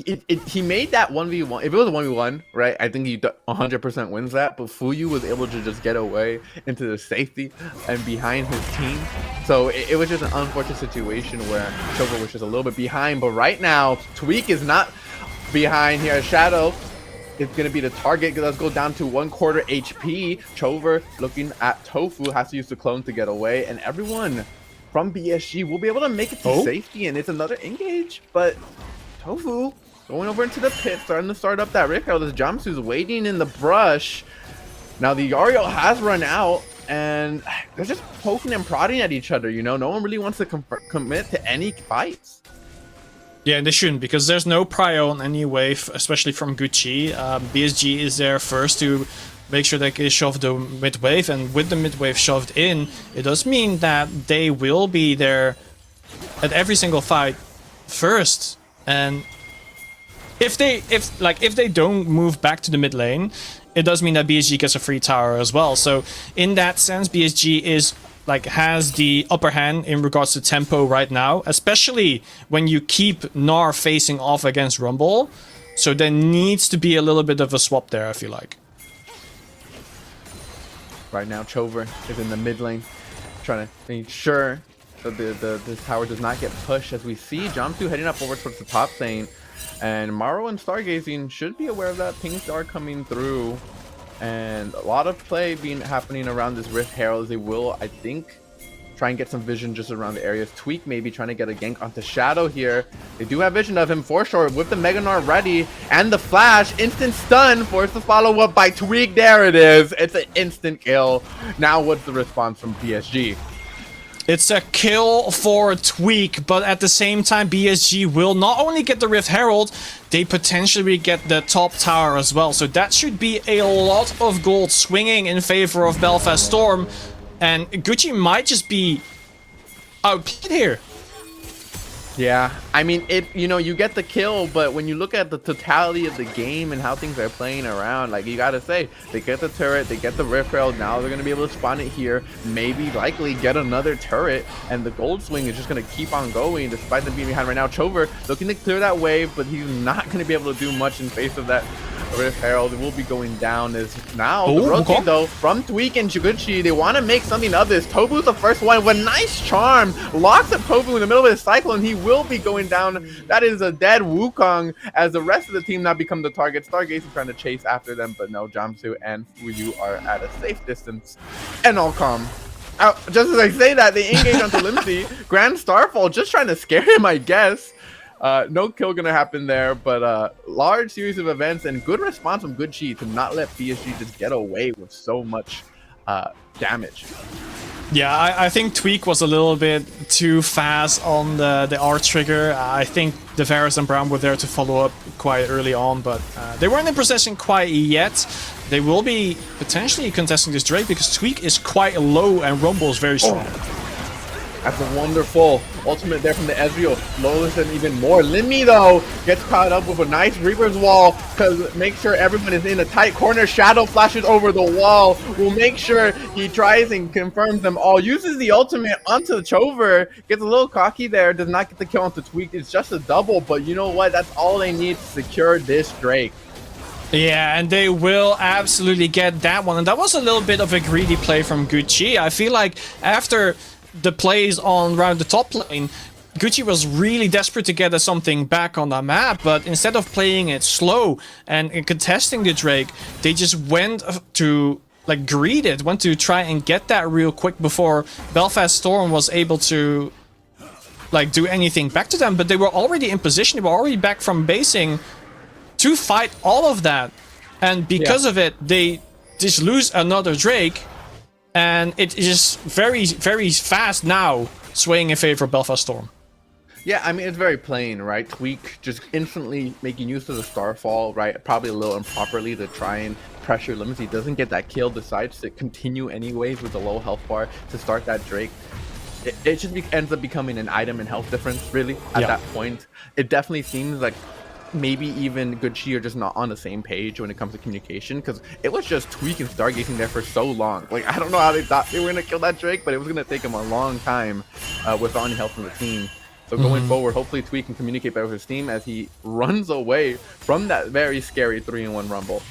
he made that 1v1. If it was a 1v1, right, I think he 100% wins that, but Fuyu was able to just get away into the safety and behind his team. So it was just an unfortunate situation where Chover was just a little bit behind, but right now, Tweak is not behind here. Shadow is going to be the target. Let's go down to 1/4 HP. Chover looking at Tofu, has to use the clone to get away, and everyone from BSG will be able to make it to safety, and it's another engage, but Tofu going over into the pit, starting to start up that Rick. This Jamsu's waiting in the brush. Now the Yariel has run out, and they're just poking and prodding at each other, you know? No one really wants to commit to any fights. Yeah, and they shouldn't, because there's no prio on any wave, especially from Gucci. BSG is there first to make sure they can shove the mid wave, and with the mid wave shoved in, it does mean that they will be there at every single fight first. And if they don't move back to the mid lane, it does mean that BSG gets a free tower as well. So in that sense, BSG is has the upper hand in regards to tempo right now, especially when you keep Gnar facing off against Rumble. So there needs to be a little bit of a swap there, I feel like. Right now, Chover is in the mid lane, trying to make sure that the tower does not get pushed, as we see Jamsu heading up over towards the top lane, and Maro and Stargazing should be aware of that ping star coming through, and a lot of play happening around this Rift Herald, as they will, I think, try and get some vision just around the areas. Tweak maybe trying to get a gank onto Shadow here. They do have vision of him for sure, with the Mega Gnar ready, and the flash, instant stun, forced to follow up by Tweak. There it is, it's an instant kill. Now what's the response from PSG? It's a kill for Tweak, but at the same time, BSG will not only get the Rift Herald, they potentially get the top tower as well. So that should be a lot of gold swinging in favor of Belfast Storm. And Gucci might just be outplayed here. Yeah, I mean, you get the kill, but when you look at the totality of the game and how things are playing around, like, you gotta say, they get the turret, they get the Rift Rail, now they're gonna be able to spawn it here, maybe, likely, get another turret, and the gold swing is just gonna keep on going, despite them being behind right now. Chover looking to clear that wave, but he's not gonna be able to do much in face of that Rift Herald. Will be going down. As now the rotate though from Tweak and Gucci, they want to make something of this. Tobu's the first one with a nice charm, locks up Tobu in the middle of his cycle, and he will be going down. That is a dead Wukong, as the rest of the team now become the target. Stargazing trying to chase after them, but no, Jamsu and Fuyu are at a safe distance, and all calm. Just as I say that, they engage onto Limsey. Grand Starfall just trying to scare him, I guess. No kill gonna happen there, but large series of events and good response from Gucci to not let PSG just get away with so much damage. Yeah, I think Tweak was a little bit too fast on the R trigger. I think the Varus and Brown were there to follow up quite early on, but they weren't in possession quite yet. They will be potentially contesting this Drake because Tweak is quite low and Rumble is very strong. That's a wonderful ultimate there from the Ezreal. Lowest and even more. Limmy, though, gets caught up with a nice Reaper's Wall, because make sure everyone is in a tight corner. Shadow flashes over the wall. Will make sure he tries and confirms them all. Uses the ultimate onto the Chover. Gets a little cocky there. Does not get the kill onto Tweak. It's just a double, but you know what? That's all they need to secure this Drake. Yeah, and they will absolutely get that one. And that was a little bit of a greedy play from Gucci. I feel like after the plays on around the top lane, Gucci was really desperate to get something back on the map, but instead of playing it slow and contesting the Drake, they just went to greed it, went to try and get that real quick before Belfast Storm was able to do anything back to them. But they were already in position, they were already back from basing to fight all of that, and because of it, they just lose another Drake. And it is very, very fast now, swaying in favor of Belfast Storm. Yeah, I mean, it's very plain, right? Tweak just instantly making use of the Starfall, right? Probably a little improperly to try and pressure limits. He doesn't get that kill, decides to continue anyways with the low health bar to start that Drake. It just ends up becoming an item in health difference, really, at that point. It definitely seems like maybe even Gucci are just not on the same page when it comes to communication, because it was just Tweak and Stargazing there for so long. Like, I don't know how they thought they were going to kill that Drake, but it was going to take them a long time without any help from the team. So going forward, hopefully Tweak can communicate better with his team as he runs away from that very scary 3-in-1 Rumble.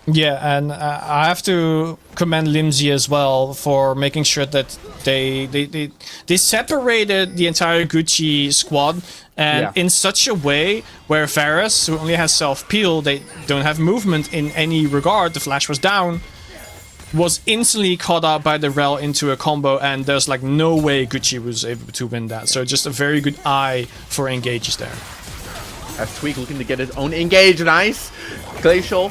Yeah, and I have to commend Limsey as well for making sure that they separated the entire Gucci squad, and in such a way where Varus, who only has self-peel, they don't have movement in any regard, the flash was down, was instantly caught out by the Rel into a combo, and there's like no way Gucci was able to win that. So just a very good eye for engages there. As Tweak looking to get his own engage, nice! Glacial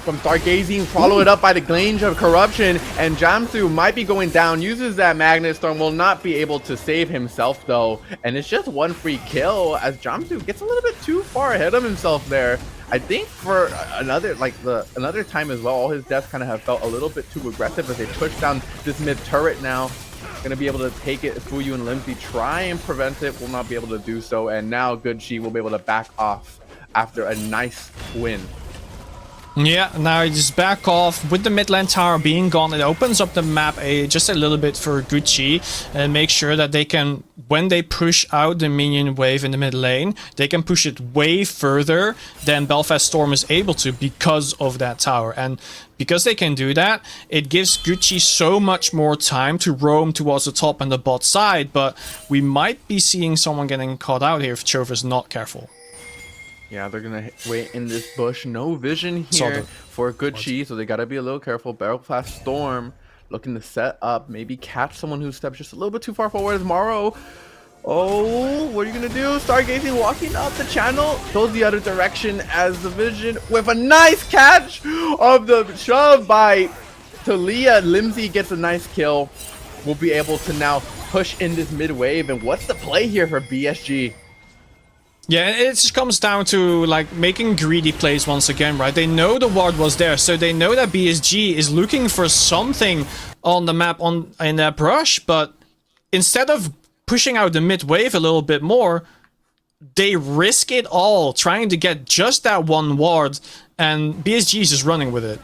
from Stargazing, follow it up by the Glange of Corruption, and Jamsu might be going down, uses that Magnet Storm, will not be able to save himself though, and it's just one free kill as Jamsu gets a little bit too far ahead of himself there. I think for another time as well, all his deaths kind of have felt a little bit too aggressive as they push down this mid turret now. Gonna be able to take it. Fuyu and Limsey try and prevent it, will not be able to do so, and now Gucci will be able to back off after a nice win. Yeah, now you just back off with the mid lane tower being gone. It opens up the map just a little bit for Gucci and make sure that they can, when they push out the minion wave in the mid lane, they can push it way further than Belfast Storm is able to because of that tower. And because they can do that, it gives Gucci so much more time to roam towards the top and the bot side, but we might be seeing someone getting caught out here if Chova is not careful. Yeah, they're gonna wait in this bush. No vision here for Gucci, so they gotta be a little careful. Belfast Storm looking to set up, maybe catch someone who steps just a little bit too far forward as Morrow. Oh, what are you gonna do? Stargazing walking up the channel, goes the other direction as the vision with a nice catch of the shove by Talia. Limsey gets a nice kill. We'll be able to now push in this mid wave. And what's the play here for BSG? Yeah, it just comes down to like making greedy plays once again, right? They know the ward was there, so they know that BSG is looking for something on the map in that brush, but instead of pushing out the mid wave a little bit more, they risk it all trying to get just that one ward, and BSG is just running with it.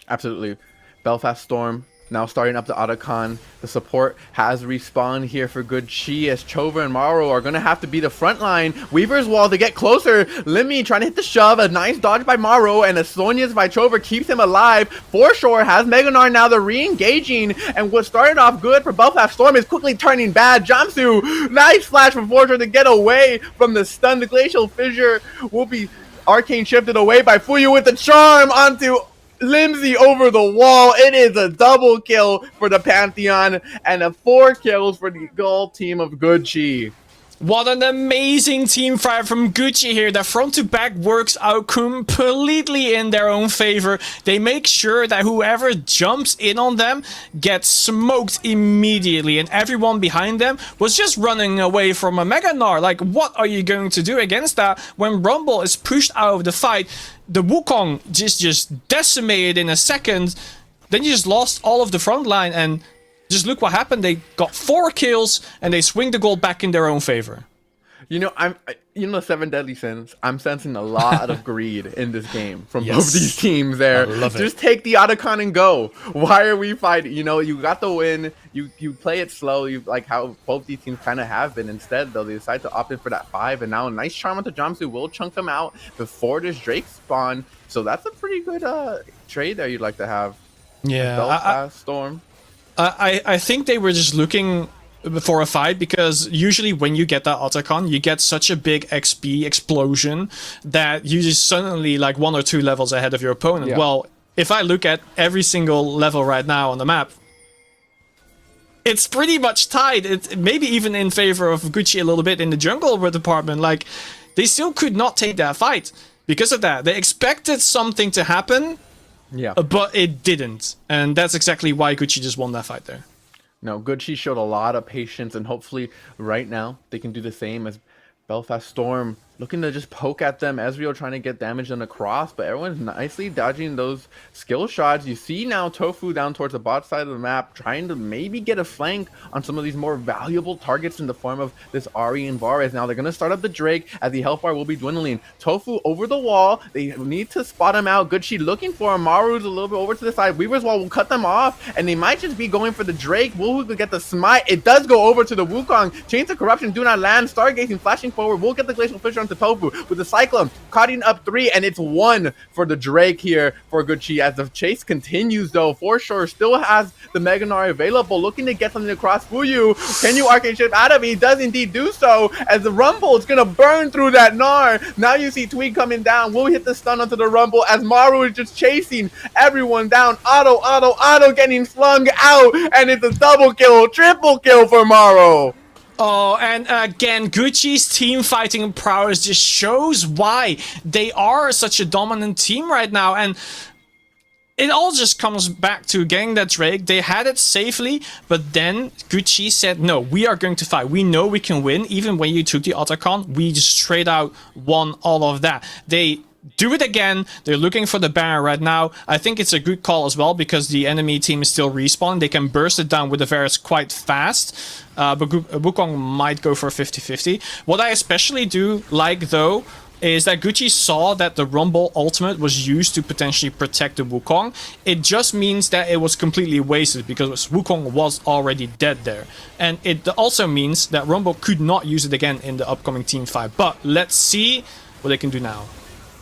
Absolutely. Belfast Storm now starting up the Otacon. The support has respawned here for Gucci as Chova and Morrow are going to have to be the front line. Weaver's Wall to get closer. Limmy trying to hit the shove. A nice dodge by Morrow, and a Sonya's by Chova keeps him alive. Foreshore has Meganar now. They're re-engaging, and what started off good for Belfast Storm is quickly turning bad. Jamsu, nice flash from Foreshore to get away from the stun. The Glacial Fissure will be arcane shifted away by Fuyu with the charm onto Limsey over the wall. It is a double kill for the Pantheon and a 4 kills for the gold team of Gucci. What an amazing team fight from Gucci here. Their front to back works out completely in their own favor. They make sure that whoever jumps in on them gets smoked immediately, and everyone behind them was just running away from a Meganar. Like, what are you going to do against that when Rumble is pushed out of the fight? The Wukong just decimated in a second. Then you just lost all of the front line, and just look what happened. They got 4 kills and they swing the gold back in their own favor. You know, the 7 deadly sins. I'm sensing a lot of greed in this game from both these teams there. I love it. Just take the Otacon and go. Why are we fighting? You know, you got the win. You play it slow. You like how both these teams kind of have been. Instead, though, they decide to opt in for that 5, and now a nice charm onto Jamsu will chunk them out before this Drake spawn. So that's a pretty good trade there you'd like to have. Yeah, Belfast Storm. I think they were just looking for a fight, because usually when you get that Otacon, you get such a big XP explosion that you just suddenly like 1 or 2 levels ahead of your opponent. Yeah. Well, if I look at every single level right now on the map, it's pretty much tied. It maybe even in favor of Gucci a little bit in the jungle department. Like, they still could not take that fight because of that. They expected something to happen. Yeah, but it didn't, and that's exactly why Gucci just won that fight there. No, Gucci showed a lot of patience, and hopefully right now they can do the same as Belfast Storm looking to just poke at them. Ezreal trying to get damage on the cross, but everyone's nicely dodging those skill shots. You see now Tofu down towards the bot side of the map, trying to maybe get a flank on some of these more valuable targets in the form of this Ahri and Varus. Now they're going to start up the Drake as the health bar will be dwindling. Tofu over the wall. They need to spot him out. Good Sheet looking for him. Maru's a little bit over to the side. Weaver's Wall will cut them off, and they might just be going for the Drake. Will get the smite. It does go over to the Wukong. Chains of Corruption do not land. Stargazing flashing forward. We'll get the Glacial Fissure onto Tofu with the Cyclone cutting up 3, and it's 1 for the Drake here for Gucci as the chase continues though. For sure still has the Mega Gnar available, looking to get something across Fuyu. Can you Arcane Shift out of it? He does indeed do so as the Rumble is gonna burn through that Gnar. Now you see Tweed coming down. Will hit the stun onto the Rumble as Maru is just chasing everyone down. Auto getting flung out, and it's a double kill, triple kill for Maru. Oh, and again, Gucci's team fighting prowess just shows why they are such a dominant team right now. And it all just comes back to getting that Drake. They had it safely, but then Gucci said, no, we are going to fight. We know we can win. Even when you took the Otacon, we just straight out won all of that. They do it again. They're looking for the Baron right now. I think it's a good call as well because the enemy team is still respawning. They can burst it down with the Varus quite fast. But Wukong might go for 50-50. What I especially do like though is that Gucci saw that the Rumble ultimate was used to potentially protect the Wukong. It just means that it was completely wasted because Wukong was already dead there. And it also means that Rumble could not use it again in the upcoming team fight. But let's see what they can do now.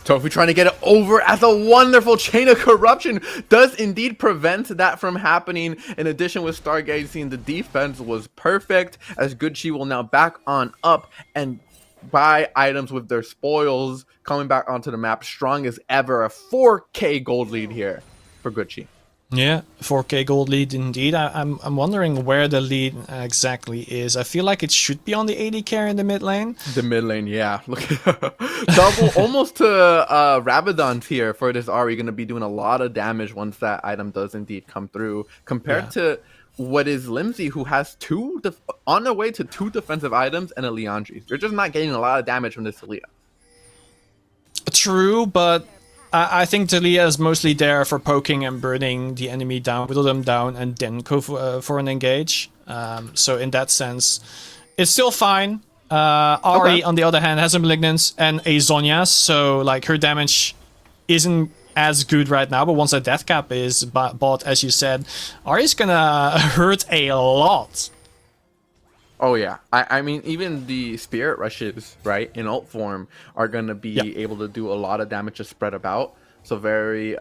Tofu trying to get it over as a wonderful Chain of Corruption does indeed prevent that from happening. In addition, with Stargazing, the defense was perfect as Gucci will now back on up and buy items with their spoils coming back onto the map. Strong as ever. A 4K gold lead here for Gucci. Yeah, 4K gold lead indeed. I'm wondering where the lead exactly is. I feel like it should be on the 80k in the mid lane. The mid lane, yeah. Look, double almost to Rabadon's here for this Ahri. Going to be doing a lot of damage once that item does indeed come through. Compared to what is Limsey, who has on their way to 2 defensive items and a Leandri. You're just not getting a lot of damage from this Talia. True, but I think Talia is mostly there for poking and burning the enemy down, whittle them down, and then go for an engage. So in that sense, it's still fine. Ahri, on the other hand, has a Malignance and a Zhonya, so like her damage isn't as good right now. But once a death cap is bought, as you said, Ahri's gonna hurt a lot. Oh yeah, I mean even the Spirit Rushes, right, in ult form are going to be able to do a lot of damage to spread about. So very,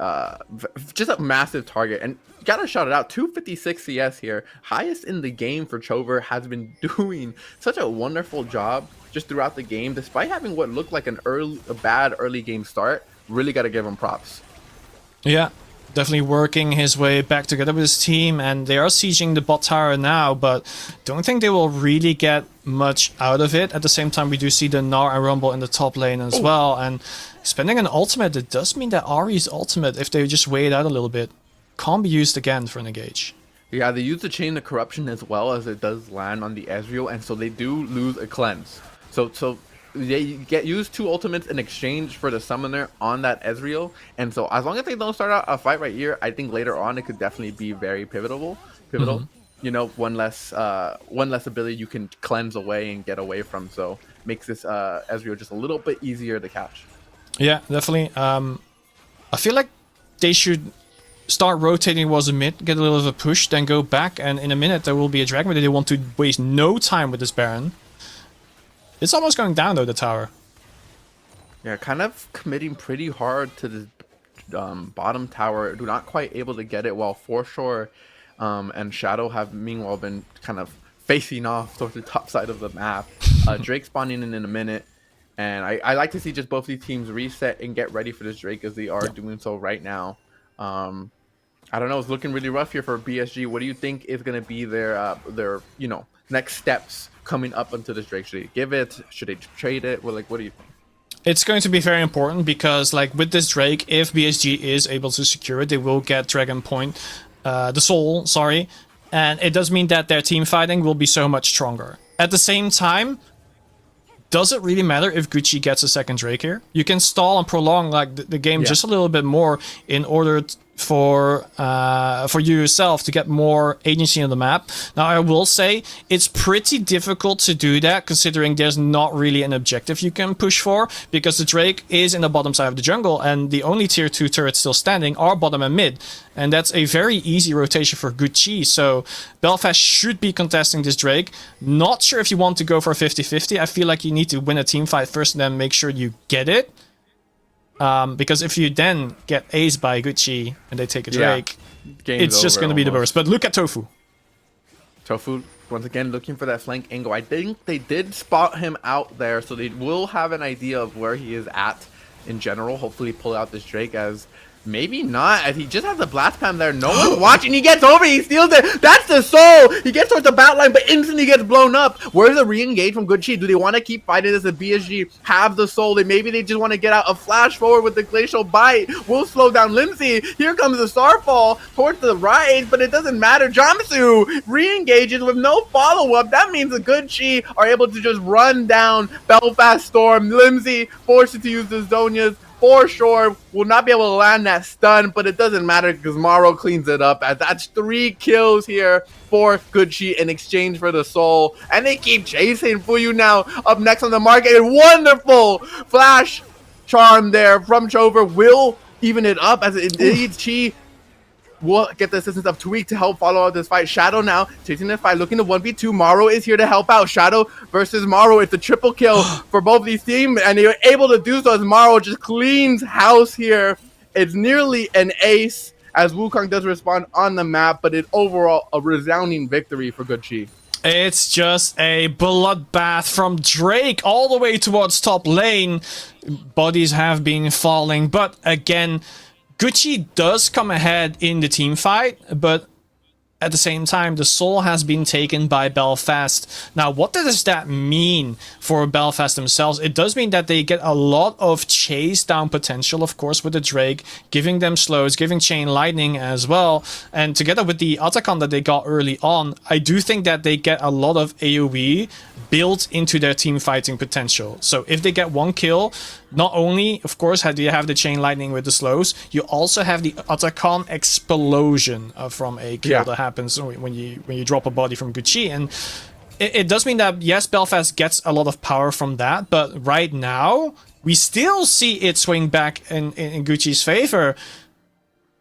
just a massive target. And gotta shout it out, 256 CS here. Highest in the game for Chover, has been doing such a wonderful job just throughout the game. Despite having what looked like a bad early game start, really got to give him props. Yeah. Definitely working his way back together with his team, and they are sieging the bot tower now, but don't think they will really get much out of it. At the same time, we do see the Gnar and Rumble in the top lane as well, and spending an ultimate, it does mean that Ahri's ultimate, if they just wait out a little bit, can't be used again for an engage. Yeah, they use the Chain of Corruption as well as it does land on the Ezreal, and so they do lose a cleanse. So they get used 2 ultimates in exchange for the summoner on that Ezreal, and so as long as they don't start out a fight right here, I think later on it could definitely be very pivotal. You know, one less ability you can cleanse away and get away from, so makes this Ezreal just a little bit easier to catch. Yeah, definitely. I feel like they should start rotating towards a mid, get a little of a push, then go back, and in a minute there will be a dragon, but they want to waste no time with this Baron. It's almost going down though, the tower. Yeah, kind of committing pretty hard to the bottom tower. Not quite able to get it, while Foreshore and Shadow have meanwhile been kind of facing off towards the top side of the map. Drake spawning in a minute. And I like to see just both these teams reset and get ready for this Drake as they are doing so right now. I don't know, it's looking really rough here for BSG. What do you think is going to be their next steps coming up into this Drake? Should they give it? Should they trade it? Well, like, what do you think? It's going to be very important because, like, with this Drake, if BSG is able to secure it, they will get Dragon Point, the Soul, sorry, and it does mean that their team fighting will be so much stronger. At the same time, does it really matter if Gucci gets a second Drake here? You can stall and prolong like the game just a little bit more in order for you yourself to get more agency on the map. Now, I will say it's pretty difficult to do that, considering there's not really an objective you can push for, because the Drake is in the bottom side of the jungle, and the only tier 2 turrets still standing are bottom and mid, and that's a very easy rotation for Gucci. So Belfast should be contesting this Drake. Not sure if you want to go for a 50-50. I feel like you need to win a team fight first and then make sure you get it. Because if you then get aced by Gucci and they take a Drake, it's just going to be the worst. But look at Tofu. Tofu, once again, looking for that flank angle. I think they did spot him out there, so they will have an idea of where he is at in general. Hopefully pull out this Drake, as maybe not, as he just has a blast pam there. No one's watching. He gets over, he steals it. That's the soul. He gets towards the bat line, but instantly gets blown up. Where's the re-engage from Gucci? Do they want to keep fighting as a BSG have the soul? Maybe they just want to get out a flash forward with the glacial bite. Will slow down Limsey. Here comes the Starfall towards the right, but it doesn't matter. Jamsu re-engages with no follow-up. That means the Gucci are able to just run down Belfast Storm. Limsey forced to use the Zonias. For sure, will not be able to land that stun, but it doesn't matter because Maro cleans it up, as that's 3 kills here for Gucci in exchange for the soul. And they keep chasing for you now. Up next on the market, a wonderful flash charm there from Chover will even it up, as it needs Chi. Will get the assistance of Tweak to help follow out this fight. Shadow now chasing the fight, looking to 1v2. Maro is here to help out. Shadow versus Maro. It's a triple kill for both these teams, and they're able to do so as Maro just cleans house here. It's nearly an ace, as Wukong does respond on the map, but it's overall a resounding victory for Gucci. It's just a bloodbath from Drake all the way towards top lane. Bodies have been falling, but again, Gucci does come ahead in the team fight, but at the same time, the soul has been taken by Belfast. Now, what does that mean for Belfast themselves? It does mean that they get a lot of chase down potential, of course, with the Drake, giving them slows, giving Chain Lightning as well. And together with the Atacon that they got early on, I do think that they get a lot of AoE built into their team fighting potential. So if they get 1 kill, not only, of course, do you have the Chain Lightning with the slows, you also have the Atacon explosion from a kill that happens when you drop a body from Gucci. And it does mean that, yes, Belfast gets a lot of power from that, but right now, we still see it swing back in Gucci's favor.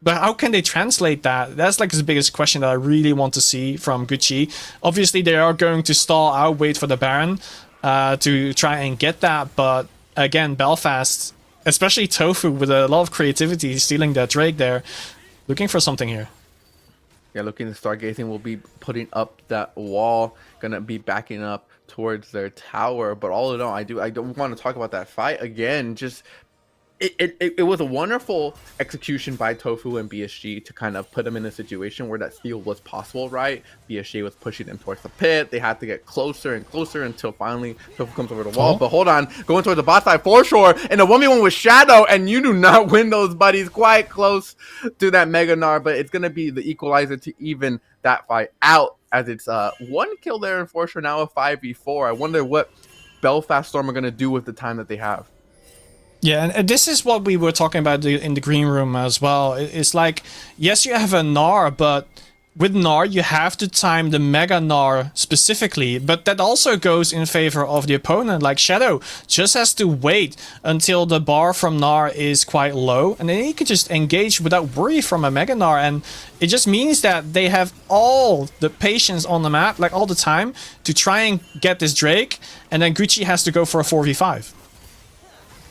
But how can they translate that? That's like the biggest question that I really want to see from Gucci. Obviously, they are going to stall out, wait for the Baron to try and get that. But again, Belfast, especially Tofu, with a lot of creativity, stealing that Drake there, looking for something here. Yeah, looking at Stargazing will be putting up that wall, gonna be backing up towards their tower. But all in all, I don't want to talk about that fight again. Just it was a wonderful execution by Tofu and BSG to kind of put them in a situation where that steal was possible, right? BSG was pushing them towards the pit. They had to get closer and closer until finally Tofu comes over the wall. But hold on, going towards the bot side for sure, and a 1v1 with Shadow, and you do not win those buddies. Quite close to that Mega Gnar, but it's gonna be the equalizer to even that fight out, as it's 1 kill there in for sure, now a 5v4. I wonder what Belfast Storm are gonna do with the time that they have. Yeah, and this is what we were talking about in the green room as well. It's like, yes, you have a Gnar, but with Gnar, you have to time the Mega Gnar specifically, but that also goes in favor of the opponent. Like Shadow just has to wait until the bar from Gnar is quite low, and then he can just engage without worry from a Mega Gnar, and it just means that they have all the patience on the map, like all the time, to try and get this Drake, and then Gucci has to go for a 4v5.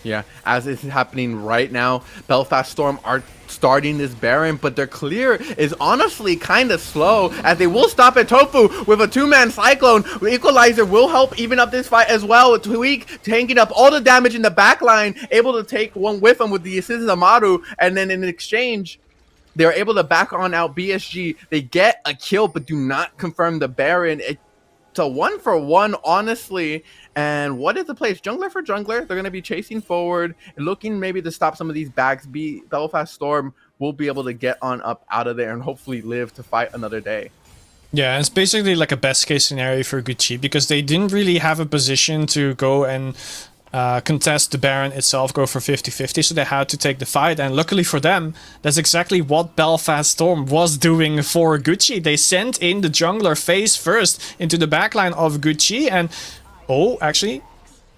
Yeah, as is happening right now, Belfast Storm are starting this Baron, but their clear is honestly kind of slow, as they will stop at Tofu with a 2-man Cyclone. Equalizer will help even up this fight as well. Tweak tanking up all the damage in the back line, able to take one with him with the assist of Maru, and then in exchange, they're able to back on out BSG. They get a kill, but do not confirm the Baron. It's a 1-for-1, honestly. And what is the place? Jungler for jungler. They're going to be chasing forward and looking maybe to stop some of these bags. Belfast Storm will be able to get on up out of there and hopefully live to fight another day. Yeah, it's basically like a best case scenario for Gucci because they didn't really have a position to go and contest the Baron itself, go for 50-50, so they had to take the fight. And luckily for them, that's exactly what Belfast Storm was doing for Gucci. They sent in the jungler face first into the backline of Gucci, and actually,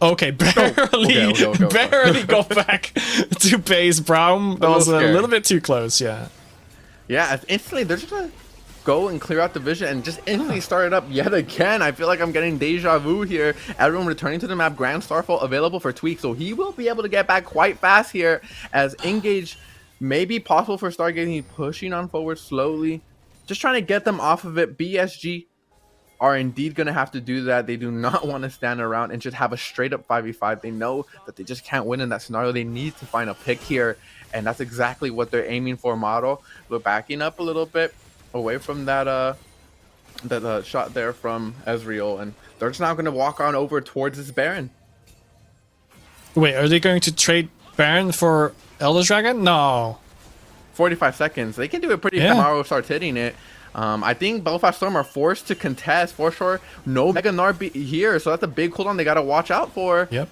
okay, barely got back to base. Brown, that was a little bit too close. Yeah, instantly they're just gonna go and clear out the vision and just instantly start it up yet again. I feel like I'm getting deja vu here. Everyone returning to the map. Grand Starfall available for Tweak, so he will be able to get back quite fast here as engage may be possible for Stargazing, pushing on forward slowly, just trying to get them off of it. BSG are indeed going to have to do that. They do not want to stand around and just have a straight up 5v5. They know that they just can't win in that scenario. They need to find a pick here, and that's exactly what they're aiming for. Model, we're backing up a little bit away from that shot there from Ezreal, and they're just now going to walk on over towards this Baron. Wait, are they going to trade Baron for Elder Dragon? No. 45 seconds. They can do it pretty fast. Tomorrow starts hitting it. I think Belfast Storm are forced to contest for sure. No Mega Gnar here, so that's a big cooldown they got to watch out for. Yep.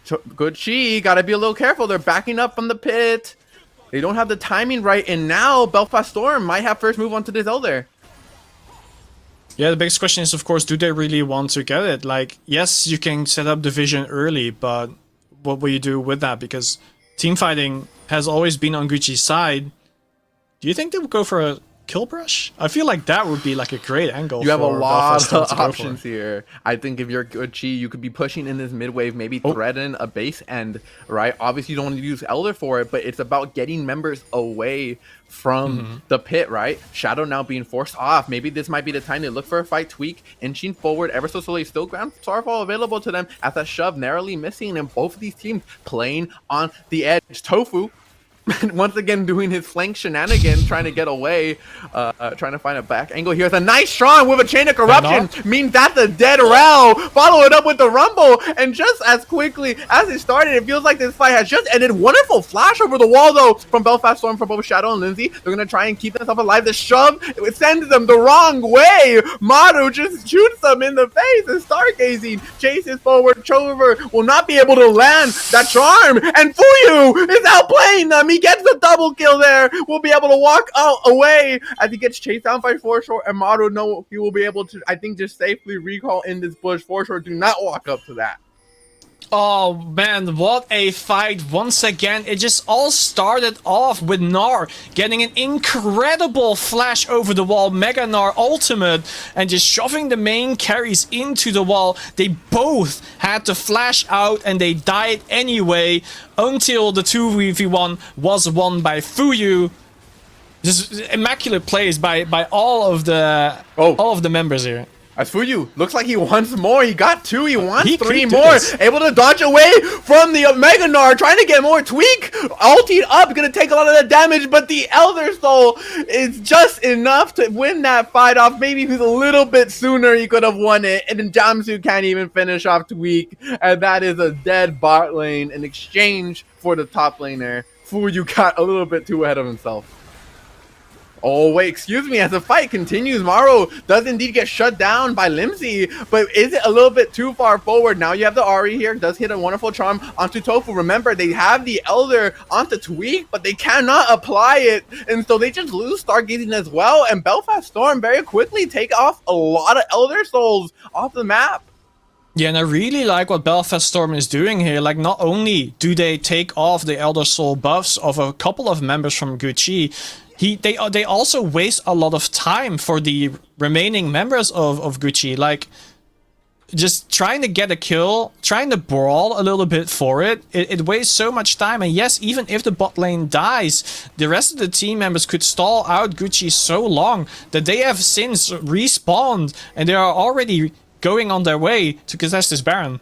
So, Gucci, got to be a little careful. They're backing up from the pit. They don't have the timing right, and now Belfast Storm might have first move onto this Elder. Yeah, the biggest question is, of course, do they really want to get it? Like, yes, you can set up the vision early, but what will you do with that? Because team fighting has always been on Gucci's side. Do you think they would go for a kill brush? I feel like that would be like a great angle. You have a lot of options here. I think if you're Gucci, you could be pushing in this mid wave, maybe threaten a base end, right? Obviously, you don't want to use Elder for it, but it's about getting members away from the pit, right? Shadow now being forced off. Maybe this might be the time they look for a fight. Tweak inching forward ever so slowly. Still Grand Starfall available to them as that shove narrowly missing, and both of these teams playing on the edge. Tofu once again doing his flank shenanigans, trying to get away, trying to find a back angle here. It's a nice strong with a chain of corruption, means that's a dead Rel. Follow it up with the rumble, and just as quickly as it started, it feels like this fight has just ended. Wonderful flash over the wall though from Belfast Storm, from both Shadow and Lindsay. They're gonna try and keep themselves alive. The shove, it sends them the wrong way. Maru just shoots them in the face, and Stargazing chases forward. Chover will not be able to land that charm, and Fuyu is outplaying them. He gets the double kill there. Will be able to walk away as he gets chased down by Foreshore, and Maru know he will be able to, I think, just safely recall in this bush. Foreshore, do not walk up to that. Oh man, what a fight once again. It just all started off with Gnar getting an incredible flash over the wall, Mega Gnar ultimate, and just shoving the main carries into the wall. They both had to flash out and they died anyway until the 2v1 was won by Fuyu. Just immaculate plays by all of the members here. As Fuyu looks like he wants more. He got two. He wants three more. Able to dodge away from the Mega Gnar. Trying to get more. Tweak ultied up. Going to take a lot of the damage. But the Elder Soul is just enough to win that fight off. Maybe if he was a little bit sooner, he could have won it. And then Jamsu can't even finish off Tweak. And that is a dead bot lane in exchange for the top laner. Fuyu got a little bit too ahead of himself. Oh, wait, excuse me. As the fight continues, Maru does indeed get shut down by Limsey, but is it a little bit too far forward? Now you have the Ahri here, does hit a wonderful charm onto Tofu. Remember, they have the Elder onto Tweak, but they cannot apply it, and so they just lose Stargazing as well, and Belfast Storm very quickly take off a lot of Elder Souls off the map. Yeah, and I really like what Belfast Storm is doing here. Like, not only do they take off the Elder Soul buffs of a couple of members from Gucci, they also waste a lot of time for the remaining members of Gucci. Like, just trying to get a kill, trying to brawl a little bit for it. It wastes so much time. And yes, even if the bot lane dies, the rest of the team members could stall out Gucci so long that they have since respawned and they are already going on their way to contest this Baron.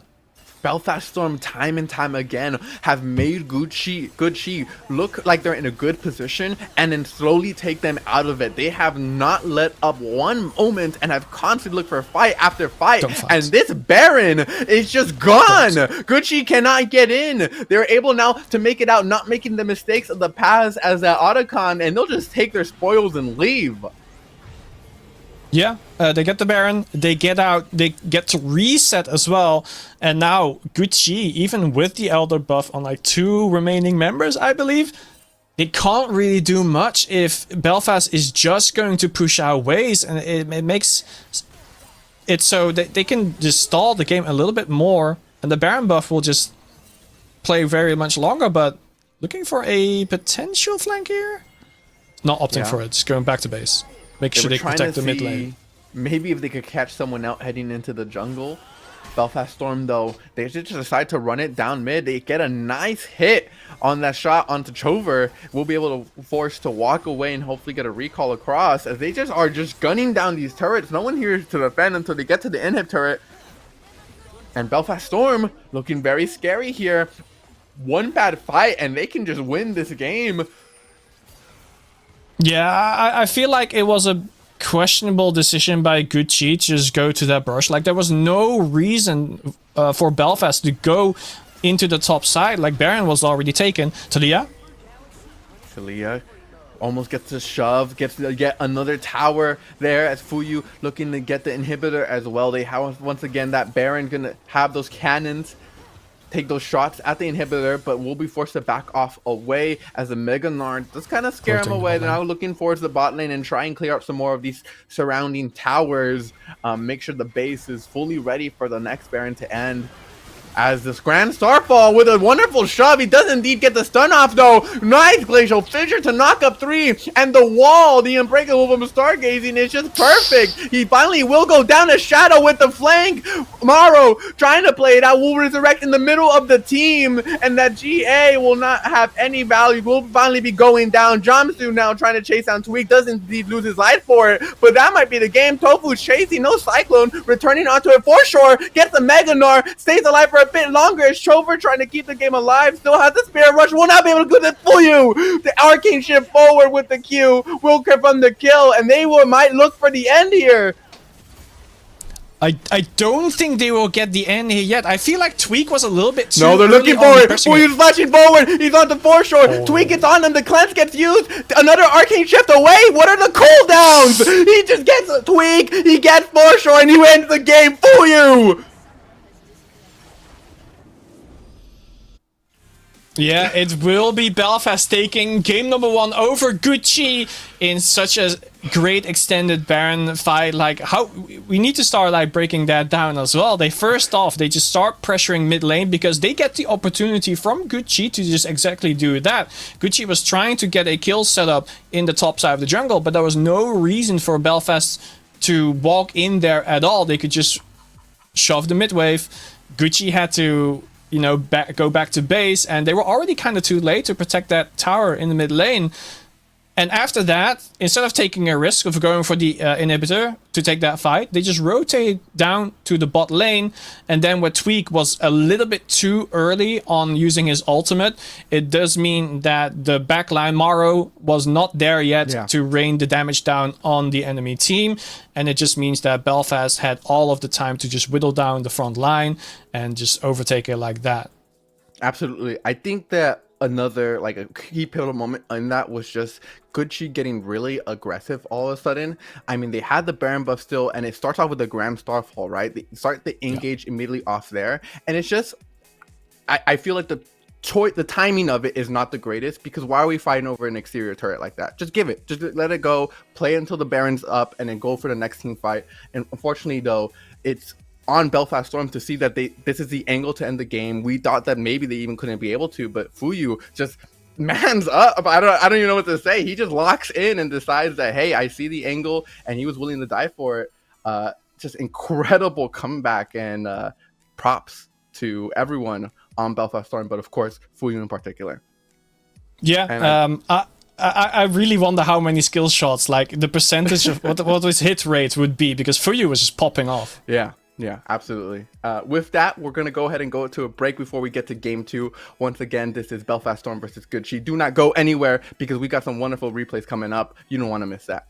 Belfast Storm time and time again have made Gucci look like they're in a good position and then slowly take them out of it. They have not let up one moment and have constantly looked for fight after fight. And this Baron is just gone. Gucci cannot get in. They're able now to make it out, not making the mistakes of the past as that Otacon, and they'll just take their spoils and leave. Yeah, they get the Baron, they get out, they get to reset as well, and now Gucci, even with the Elder buff on like 2 remaining members, I believe, they can't really do much if Belfast is just going to push out waves, and it makes it so that they can just stall the game a little bit more, and the Baron buff will just play very much longer, but looking for a potential flank here? Not opting for it, just going back to base. Make sure they protect the mid lane. Maybe if they could catch someone out heading into the jungle. Belfast Storm, though, they just decide to run it down mid. They get a nice hit on that shot onto Chover. We'll be able to force to walk away and hopefully get a recall across, as they just are just gunning down these turrets. No one here to defend until they get to the inhib turret. And Belfast Storm looking very scary here. One bad fight and they can just win this game. Yeah, I feel like it was a questionable decision by Gucci to just go to that brush. Like, there was no reason for Belfast to go into the top side. Like, Baron was already taken. Talia almost gets a shove, gets to get another tower there as Fuyu looking to get the inhibitor as well. They have, once again, that Baron gonna have those cannons, take those shots at the inhibitor, but will be forced to back off away as the Mega Nard does kind of scare him away. They're now looking towards the bot lane and try and clear up some more of these surrounding towers. Make sure the base is fully ready for the next Baron to end. As this Grand Starfall with a wonderful shove, he does indeed get the stun off though. Nice Glacial Fissure to knock up 3, and the wall, the Unbreakable from Stargazing is just perfect. He finally will go down a shadow with the flank. Maro trying to play it out, will resurrect in the middle of the team, and that GA will not have any value, will finally be going down. Jamsu now trying to chase down Tweak, does indeed lose his life for it, but that might be the game. Tofu's chasing, no Cyclone, returning onto it for sure, gets the Meganar, stays alive for a bit longer as Chover trying to keep the game alive, still has the Spirit Rush, will not be able to do this for you. The Arcane shift forward with the Q will confirm the kill, and they might look for the end here. I don't think they will get the end here yet. I feel like Tweak was a little bit too No, they're looking for it. He's flashing forward. He's on the foreshore. Tweak gets on him. The cleanse gets used. Another arcane shift away. What are the cooldowns? He just gets a Tweak. He gets foreshore and he ends the game for you. Yeah, it will be Belfast taking game number 1 over Gucci in such a great extended Baron fight. Like, how we need to start like breaking that down as well. They first off, they just start pressuring mid lane because they get the opportunity from Gucci to just exactly do that. Gucci was trying to get a kill set up in the top side of the jungle, but there was no reason for Belfast to walk in there at all. They could just shove the mid wave. Gucci had to, you know, go back to base, and they were already kind of too late to protect that tower in the mid lane. And after that, instead of taking a risk of going for the inhibitor to take that fight, they just rotate down to the bot lane. And then where Tweak was a little bit too early on using his ultimate, it does mean that the backline Maro was not there yet to rain the damage down on the enemy team. And it just means that Belfast had all of the time to just whittle down the front line and just overtake it like that. Absolutely. I think that another like a key pivotal moment in that was just Gucci getting really aggressive all of a sudden. I mean, they had the Baron buff still, and it starts off with the Grand Starfall, right? They start the engage immediately off there, and it's just I feel like the timing of it is not the greatest, because why are we fighting over an exterior turret like that? Just give it, just let it go, play until the Baron's up, and then go for the next team fight. And unfortunately though, it's on Belfast Storm to see that this is the angle to end the game. We thought that maybe they even couldn't be able to, but Fuyu just man's up. I don't even know what to say. He just locks in and decides that, hey, I see the angle, and he was willing to die for it. Just incredible comeback, and props to everyone on Belfast Storm, but of course Fuyu in particular. Yeah, I really wonder how many skill shots, like the percentage of what his hit rate would be, because Fuyu was just popping off. Yeah, absolutely. With that, we're going to go ahead and go to a break before we get to game 2. Once again, this is Belfast Storm versus Gucci. Do not go anywhere, because we got some wonderful replays coming up. You don't want to miss that.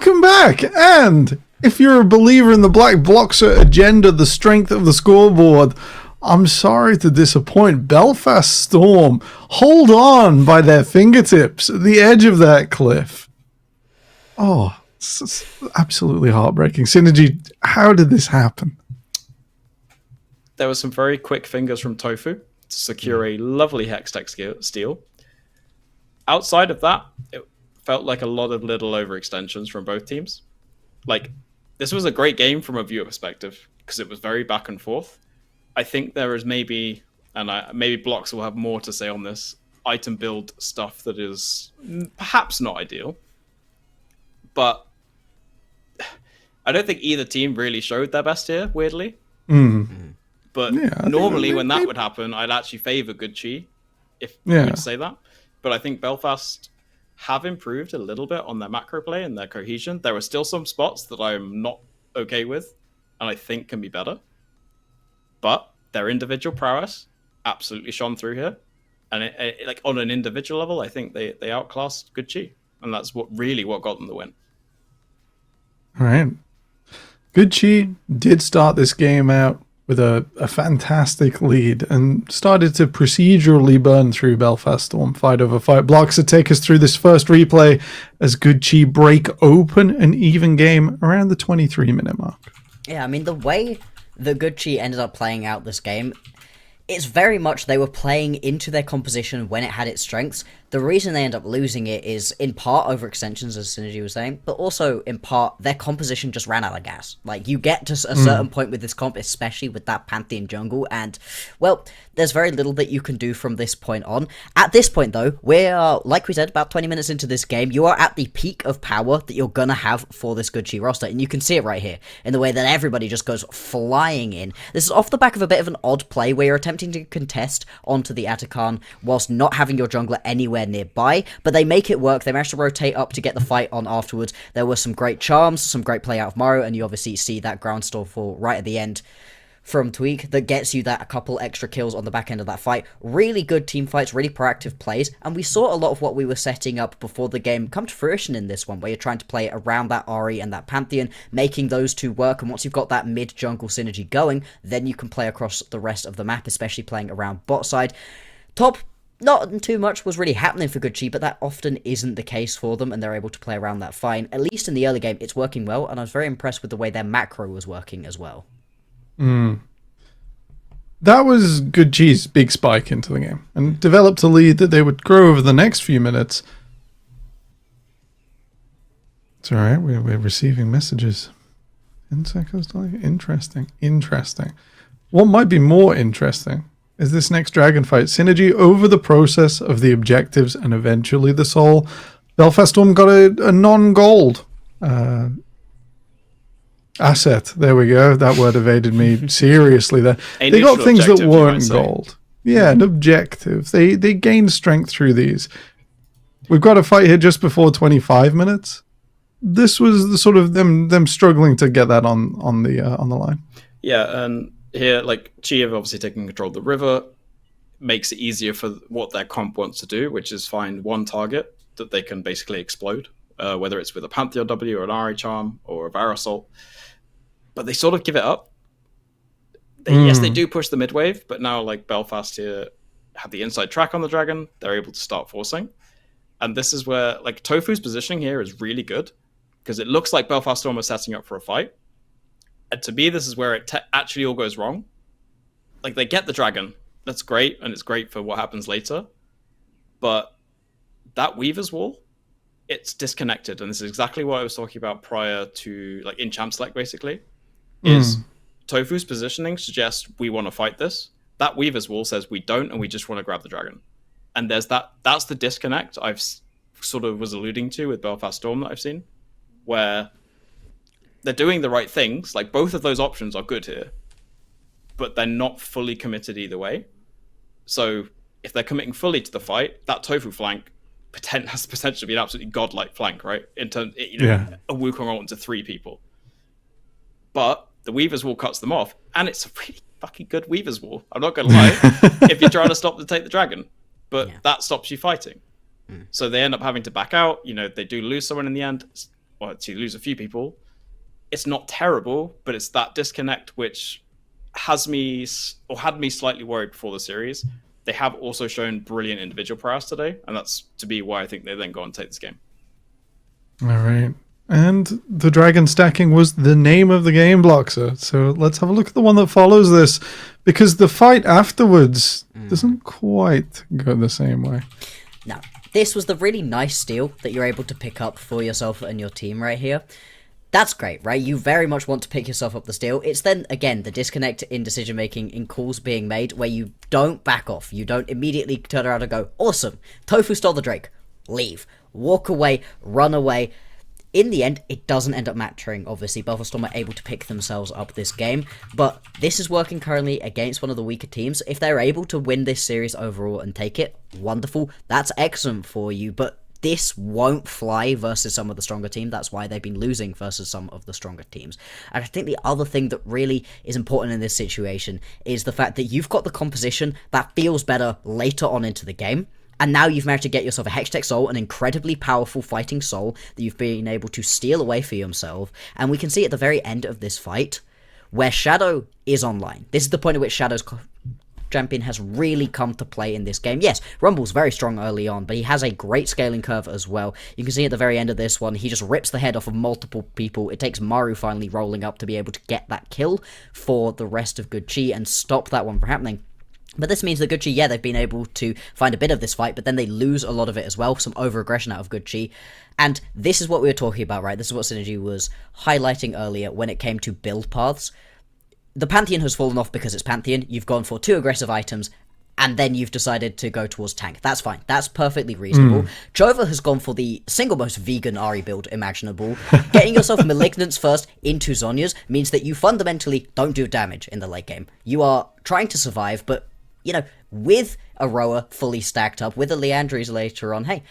welcome back. And if you're a believer in the Black Bloxer agenda, the strength of the scoreboard, I'm sorry to disappoint. Belfast Storm hold on by their fingertips at the edge of that cliff. Oh, it's absolutely heartbreaking. Synergy, how did this happen? There were some very quick fingers from Tofu to secure a lovely Hextech steal. Outside of that, it felt like a lot of little overextensions from both teams. Like, this was a great game from a viewer perspective because it was very back and forth. I think there is maybe, and maybe Blocks will have more to say on this, item build stuff that is perhaps not ideal. But I don't think either team really showed their best here, weirdly. But normally when that would happen, I'd actually favour Good Chi, if you would say that. But I think Belfast have improved a little bit on their macro play and their cohesion. There are still some spots that I'm not okay with, and I think can be better. But their individual prowess absolutely shone through here. And it, like on an individual level, I think they outclassed Good Chi. And that's what got them the win. All right. Good Chi did start this game out with a fantastic lead and started to procedurally burn through Belfast Storm fight over fight. Blocks to take us through this first replay as Good Chi break open an even game around the 23-minute mark. Yeah, I mean, the way the Good Chi ended up playing out this game, it's very much they were playing into their composition when it had its strengths. The reason they end up losing it is in part overextensions, as Synergy was saying, but also in part their composition just ran out of gas. Like, you get to a certain point with this comp, especially with that Pantheon jungle, and, well, there's very little that you can do from this point on. At this point, though, we're, like we said, about 20 minutes into this game, you are at the peak of power that you're gonna have for this Good Chi roster, and you can see it right here, in the way that everybody just goes flying in. This is off the back of a bit of an odd play, where you're attempting to contest onto the Atakan, whilst not having your jungler anywhere nearby, but they make it work. They manage to rotate up to get the fight on afterwards. There were some great charms, some great play out of Mario, and you obviously see that ground store fall right at the end from Tweak that gets you that a couple extra kills on the back end of that fight. Really good team fights, really proactive plays, and we saw a lot of what we were setting up before the game come to fruition in this one, where you're trying to play around that Ahri and that Pantheon, making those two work, and once you've got that mid-jungle synergy going, then you can play across the rest of the map, especially playing around bot side. Top, not too much was really happening for Good Chi, but that often isn't the case for them, and they're able to play around that fine. At least in the early game, it's working well, and I was very impressed with the way their macro was working as well. That was Good Chi's big spike into the game, and developed a lead that they would grow over the next few minutes. It's alright, we're receiving messages. Interesting. What might be more interesting is this next dragon fight. Synergy over the process of the objectives and eventually the soul. Belfast Storm got a non-gold asset. There we go. That word evaded me seriously there. They got things that weren't gold. Yeah, an objective. They gained strength through these. We've got a fight here just before 25 minutes. This was the sort of them struggling to get that on the line. Yeah, and here, like, Chi have obviously taken control of the river, makes it easier for what their comp wants to do, which is find one target that they can basically explode, whether it's with a Pantheon W or an Ahri Charm or a Varasol. But they sort of give it up. Yes, they do push the mid wave, but now, like, Belfast here have the inside track on the dragon. They're able to start forcing. And this is where, like, Tofu's positioning here is really good, because it looks like Belfast Storm are setting up for a fight. And to me, this is where it actually all goes wrong. Like, they get the dragon. That's great, and it's great for what happens later. But that Weaver's Wall, it's disconnected. And this is exactly what I was talking about prior to, like, in Champ Select, basically. Is Tofu's positioning suggests we want to fight this. That Weaver's Wall says we don't, and we just want to grab the dragon. And that's the disconnect I've sort of was alluding to with Belfast Storm that I've seen, where they're doing the right things. Like, both of those options are good here, but they're not fully committed either way. So if they're committing fully to the fight, that Tofu flank has potentially be an absolutely godlike flank, right? In terms, a Wukong ult into 3 people. But the Weaver's Wall cuts them off, and it's a really fucking good Weaver's Wall. I'm not going to lie. If you're trying to stop to take the dragon, but that stops you fighting. So they end up having to back out. They do lose someone in the end. or to lose a few people, it's not terrible, but it's that disconnect which had me slightly worried before the series. They have also shown brilliant individual prowess today, and that's to be why I think they then go and take this game. All right. And the dragon stacking was the name of the game, Bloxer. So let's have a look at the one that follows this, because the fight afterwards doesn't quite go the same way. Now, this was the really nice steal that you're able to pick up for yourself and your team right here. That's great, right? You very much want to pick yourself up the steal. It's then, again, the disconnect in decision-making, in calls being made, where you don't back off. You don't immediately turn around and go, awesome, Tofu stole the Drake. Leave. Walk away, run away. In the end, it doesn't end up mattering, obviously. Belfast Storm are able to pick themselves up this game, but this is working currently against one of the weaker teams. If they're able to win this series overall and take it, wonderful. That's excellent for you, but this won't fly versus some of the stronger teams. That's why they've been losing versus some of the stronger teams. And I think the other thing that really is important in this situation is the fact that you've got the composition that feels better later on into the game. And now you've managed to get yourself a Hextech Soul, an incredibly powerful fighting soul that you've been able to steal away for yourself. And we can see at the very end of this fight where Shadow is online. This is the point at which Shadow's champion has really come to play in this game. Yes, Rumble's very strong early on, but he has a great scaling curve as well. You can see at the very end of this one, he just rips the head off of multiple people. It takes Maru finally rolling up to be able to get that kill for the rest of Good Chi and stop that one from happening. But this means that Good Chi, yeah, they've been able to find a bit of this fight, but then they lose a lot of it as well, some over-aggression out of Good Chi. And this is what we were talking about, right? This is what Synergy was highlighting earlier when it came to build paths. The Pantheon has fallen off because it's Pantheon. You've gone for 2 aggressive items, and then you've decided to go towards tank. That's fine. That's perfectly reasonable. Chova has gone for the single most vegan Ahri build imaginable. Getting yourself Malignance first into Zhonya's means that you fundamentally don't do damage in the late game. You are trying to survive, but you know, with a Roa fully stacked up, with a Leandries later on, hey,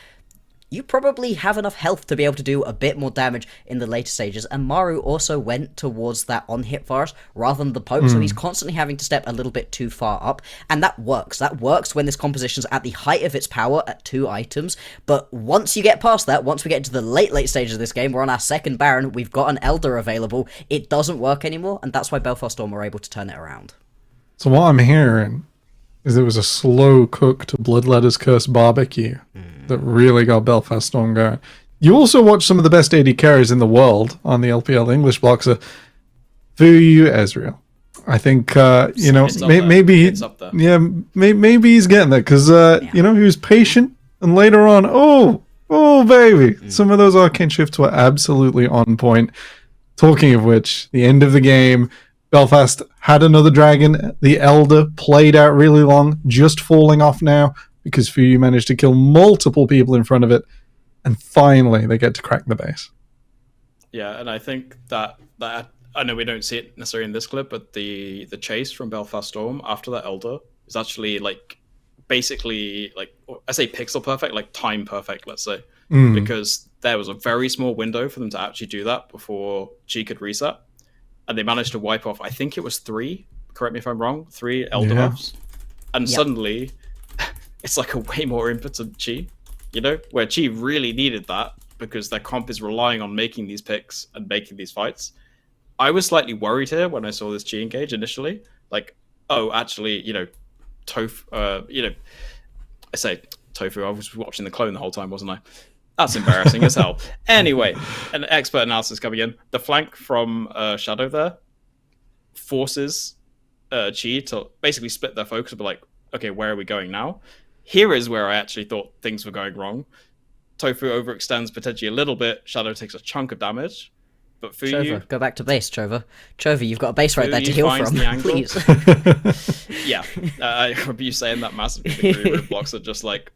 you probably have enough health to be able to do a bit more damage in the later stages. And Maru also went towards that on-hit forest rather than the poke, so he's constantly having to step a little bit too far up. And that works. That works when this composition's at the height of its power at 2 items. But once you get past that, once we get into the late stages of this game, we're on our second Baron, we've got an Elder available, it doesn't work anymore, and that's why Belfast Storm were able to turn it around. So what I'm hearing is it was a slow-cooked Bloodletter's Curse barbecue that really got Belfast Storm going. You also watched some of the best AD carries in the world on the LPL English Bloxer. Fuyu Ezreal. I think, maybe he's getting there, because, he was patient, and later on, oh, baby, some of those arcane shifts were absolutely on point. Talking of which, the end of the game, Belfast had another dragon. The Elder played out really long, just falling off now because Fuyu managed to kill multiple people in front of it. And finally, they get to crack the base. Yeah, and I think that I know we don't see it necessarily in this clip, but the chase from Belfast Storm after that Elder is actually basically I say pixel perfect, like time perfect, let's say, because there was a very small window for them to actually do that before G could reset. And they managed to wipe off, I think it was 3, correct me if I'm wrong, 3 Elder buffs. And suddenly, it's like a way more impotent Chi, where Chi really needed that because their comp is relying on making these picks and making these fights. I was slightly worried here when I saw this Chi engage initially. Tofu, I say Tofu, I was watching the clone the whole time, wasn't I? That's embarrassing as hell. Anyway, an expert analysis coming in. The flank from Shadow there forces Chi to basically split their focus and be like, okay, where are we going now? Here is where I actually thought things were going wrong. Tofu overextends potentially a little bit. Shadow takes a chunk of damage. But Fuyu... Chova, go back to base, Chova. Chova, you've got a base right there to heal from. Please. Yeah. I remember you saying that massively. Blocks are just like,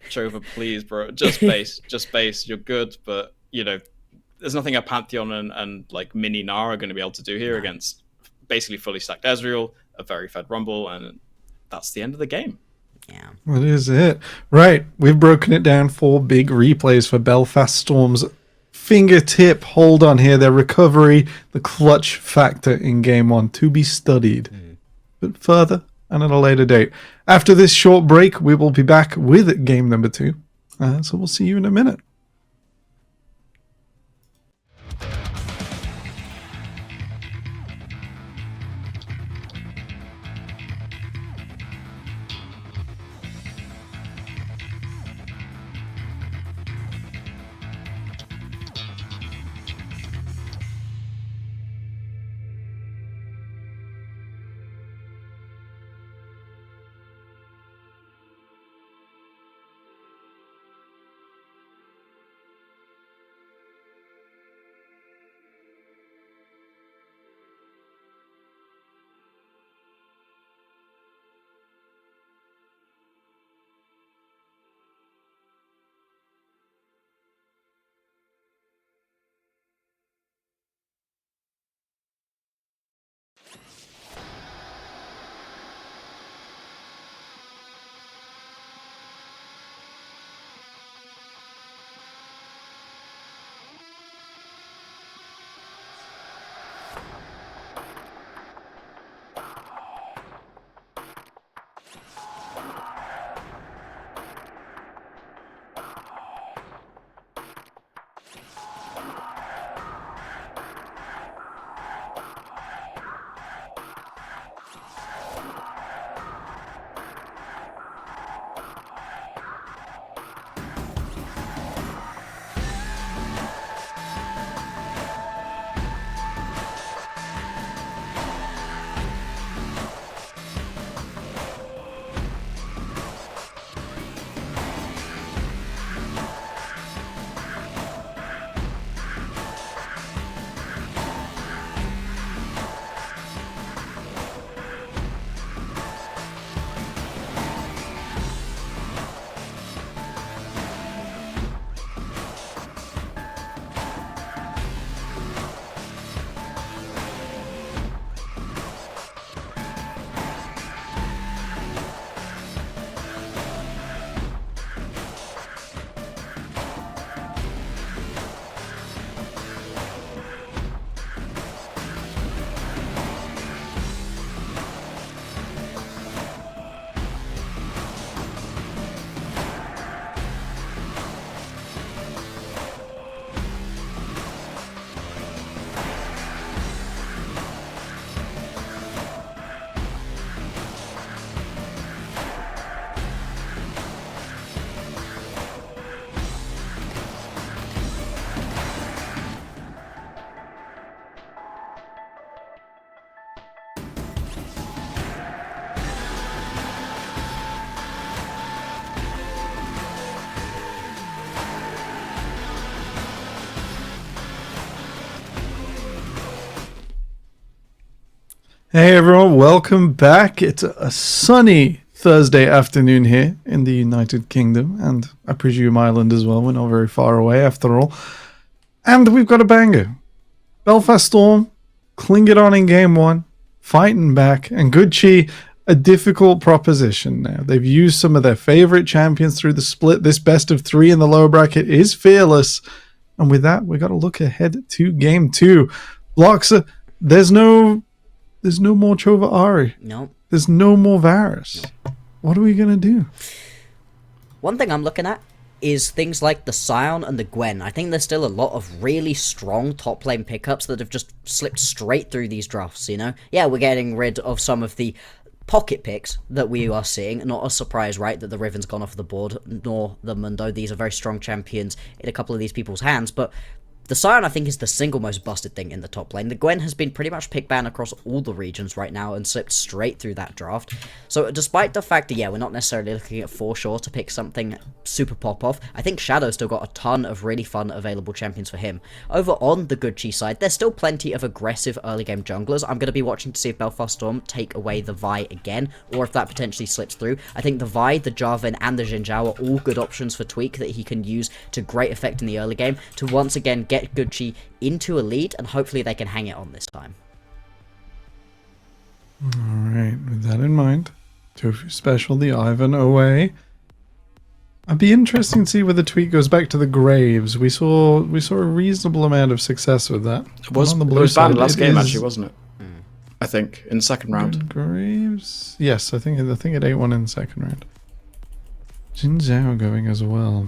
Chova, please, bro. Just base. You're good, but, there's nothing a Pantheon and mini Gnar are going to be able to do here against basically fully stacked Ezreal, a very fed Rumble, and that's the end of the game. Yeah. What is it? Right. We've broken it down 4 big replays for Belfast Storm's fingertip hold on here, their recovery, the clutch factor in game 1 to be studied, but further and at a later date. After this short break, we will be back with game number 2, so we'll see you in a minute. Hey everyone, welcome back. It's a sunny Thursday afternoon here in the United Kingdom, and I presume Ireland as well. We're not very far away after all. And we've got a banger. Belfast Storm, cling it on in game one, fighting back, and Good Chi, a difficult proposition now. They've used some of their favorite champions through the split. This best of three in the lower bracket is fearless. And with that, we got to look ahead to game two. Bloxer, there's no more Chova Ari. No. There's no more Varus. No. What are we going to do? One thing I'm looking at is things like the Scion and the Gwen. I think there's still a lot of really strong top lane pickups that have just slipped straight through these drafts, you know? Yeah, we're getting rid of some of the pocket picks that we are seeing. Not a surprise, right, that the Riven's gone off the board, nor the Mundo. These are very strong champions in a couple of these people's hands, but the Scion, I think, is the single most busted thing in the top lane. The Gwen has been pretty much pick ban across all the regions right now and slipped straight through that draft. So despite the fact that, yeah, we're not necessarily looking at For Sure to pick something super pop-off, I think Shadow's still got a ton of really fun available champions for him. Over on the Good Chi side, there's still plenty of aggressive early game junglers. I'm going to be watching to see if Belfast Storm take away the Vi again, or if that potentially slips through. I think the Vi, the Jarvan, and the Xin Zhao are all good options for Tweak that he can use to great effect in the early game to once again get Good Chi into a lead, and hopefully they can hang it on this time. Alright, with that in mind, Tofu Special, the Ivan away. It'd be interesting to see whether Tweak goes back to the Graves. We saw a reasonable amount of success with that. It was banned last game, actually, wasn't it? I think, in the second round. Graves? Yes, I think it 8-1 in the second round. Xin Zhao going as well.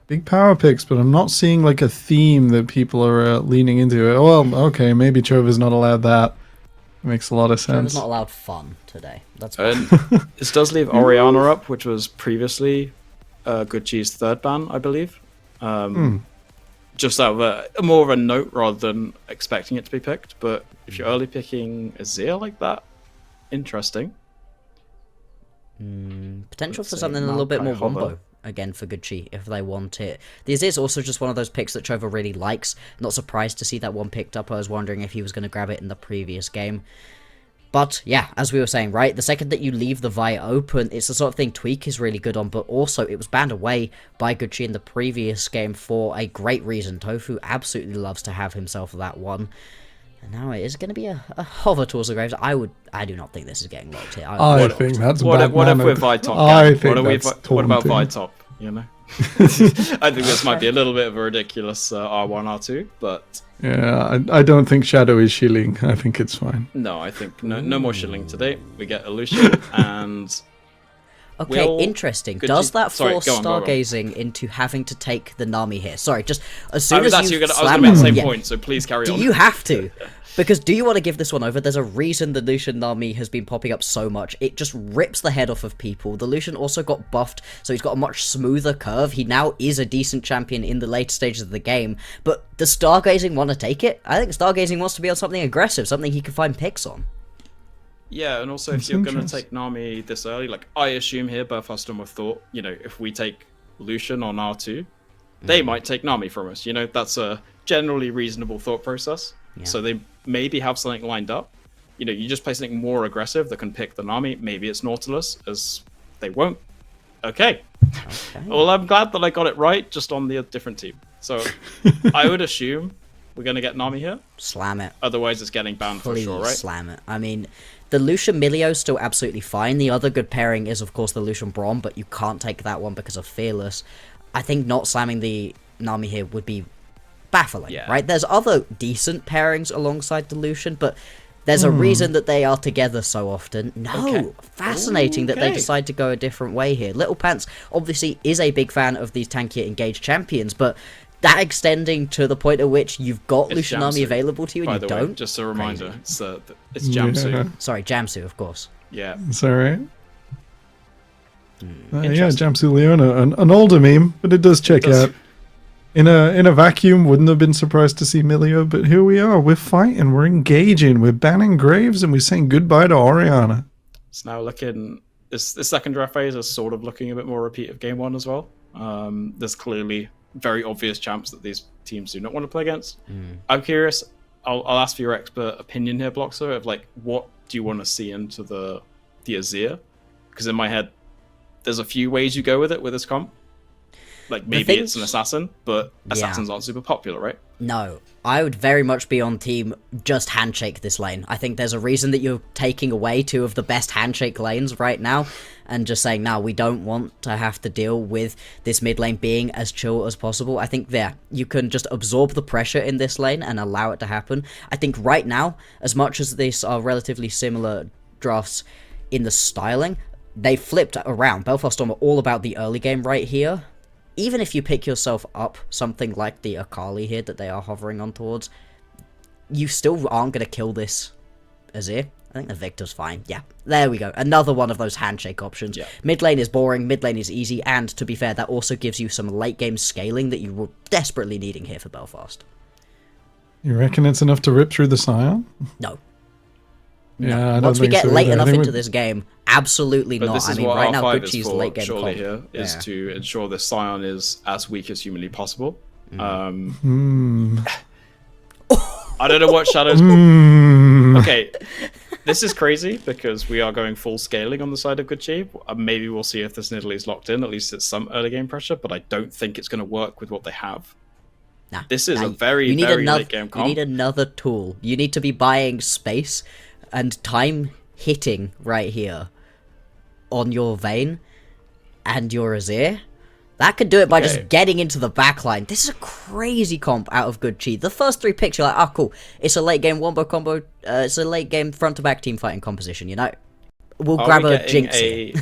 Big power picks, but I'm not seeing like a theme that people are leaning into. Well, okay, maybe Chova's not allowed that. It makes a lot of sense. Chova's not allowed fun today. That's this does leave Orianna up, which was previously Good Chi's third ban, I believe. Just out of more of a note rather than expecting it to be picked. But if you're early picking Azir like that, interesting. Potential for something a little bit more wombo again for Good Chi if they want it. This is also just one of those picks that Chova really likes. Not surprised to see that one picked up. I was wondering if he was going to grab it in the previous game. But yeah, as we were saying, right, the second that you leave the Vi open, it's the sort of thing Tweak is really good on, but also it was banned away by Good Chi in the previous game for a great reason. Tofu absolutely loves to have himself that one. And now it is going to be a hover towards the Graves. I do not think this is getting locked here. I think that's what if we're Vi-top? What about Vi-top? You know, I think this might be a little bit of a ridiculous R1, R2, but yeah, I don't think Shadow is shilling. I think it's fine. No, I think no more shilling today. We get Illusion and. Okay, interesting. Does that force Stargazing into having to take the Nami here? Sorry, just as soon as you slam the same point, so please carry on. Do you have to? Because do you want to give this one over? There's a reason the Lucian Nami has been popping up so much. It just rips the head off of people. The Lucian also got buffed, so he's got a much smoother curve. He now is a decent champion in the later stages of the game. But does Stargazing want to take it? I think Stargazing wants to be on something aggressive, something he can find picks on. Yeah, and also if you're going to take Nami this early, like I assume here, Belfast Storm have thought, you know, if we take Lucian on R2, they might take Nami from us. You know, that's a generally reasonable thought process. Yeah. So they maybe have something lined up. You know, you just play something more aggressive that can pick the Nami. Maybe it's Nautilus, as they won't. Okay. Well, I'm glad that I got it right, just on the different team. So I would assume we're going to get Nami here. Slam it. Otherwise, it's getting banned for sure, right? Slam it. I mean, the Lucian Milio is still absolutely fine. The other good pairing is, of course, the Lucian Braum, but you can't take that one because of Fearless. I think not slamming the Nami here would be baffling, right? There's other decent pairings alongside the Lucian, but there's a reason that they are together so often. Fascinating that they decide to go a different way here. Little Pants obviously is a big fan of these tankier engaged champions, but that extending to the point at which you've got Lucian Nami available to you and you don't. Way, just a reminder, it's Jamsu. Yeah. Sorry, Jamsu, of course. Yeah. It's alright. Yeah, Jamsu Leona, an older meme, but it does check out. In a vacuum, wouldn't have been surprised to see Milio, but here we are. We're fighting, we're engaging, we're banning Graves, and we're saying goodbye to Orianna. It's now looking. This second draft phase is sort of looking a bit more repeat of game one as well. There's clearly very obvious champs that these teams do not want to play against. I'm curious. I'll ask for your expert opinion here, Bloxer, of like what do you want to see into the Azir? Because in my head, there's a few ways you go with it with this comp. Like maybe it's an assassin, but assassins aren't super popular, right? No, I would very much be on team just handshake this lane. I think there's a reason that you're taking away two of the best handshake lanes right now and just saying, no, we don't want to have to deal with this mid lane being as chill as possible. I think you can just absorb the pressure in this lane and allow it to happen. I think right now, as much as these are relatively similar drafts in the styling, they flipped around. Belfast Storm are all about the early game right here. Even if you pick yourself up something like the Akali here that they are hovering on towards, you still aren't going to kill this Azir. I think the Victor's fine. Yeah, there we go. Another one of those handshake options. Yeah. Mid lane is boring, mid lane is easy, and to be fair, that also gives you some late game scaling that you were desperately needing here for Belfast. You reckon it's enough to rip through the Scion? No. Yeah, once we get late enough into this game, absolutely not. I mean, right now, Gucci's late game surely here is to ensure the Scion is as weak as humanly possible. I don't know what Shadow's... Okay, this is crazy because we are going full scaling on the side of Gucci. Maybe we'll see if this Nidalee is locked in. At least it's some early game pressure, but I don't think it's going to work with what they have. Nah, this is a very late game comp. You need another tool. You need to be buying space and time hitting right here on your Vayne and your Azir. That could do it by just getting into the backline. This is a crazy comp out of Good Chi. The first three picks, you're like, oh, cool. It's a late game wombo combo. It's a late game front to back team fighting composition, you know? We'll grab a Jinx here.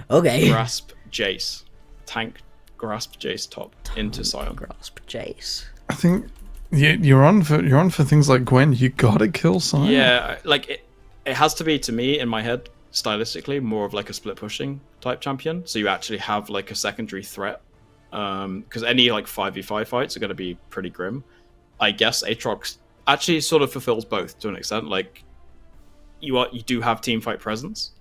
Okay. Grasp Jace. Tank Grasp Jace top into Scion. Grasp Jace. I think you're on for things like Gwen. You gotta kill Scion. Yeah, like it has to be, to me, in my head, stylistically, more of like a split pushing type champion. So you actually have like a secondary threat. Because any like 5v5 fights are going to be pretty grim. I guess Aatrox actually sort of fulfills both to an extent. Like you do have team fight presence.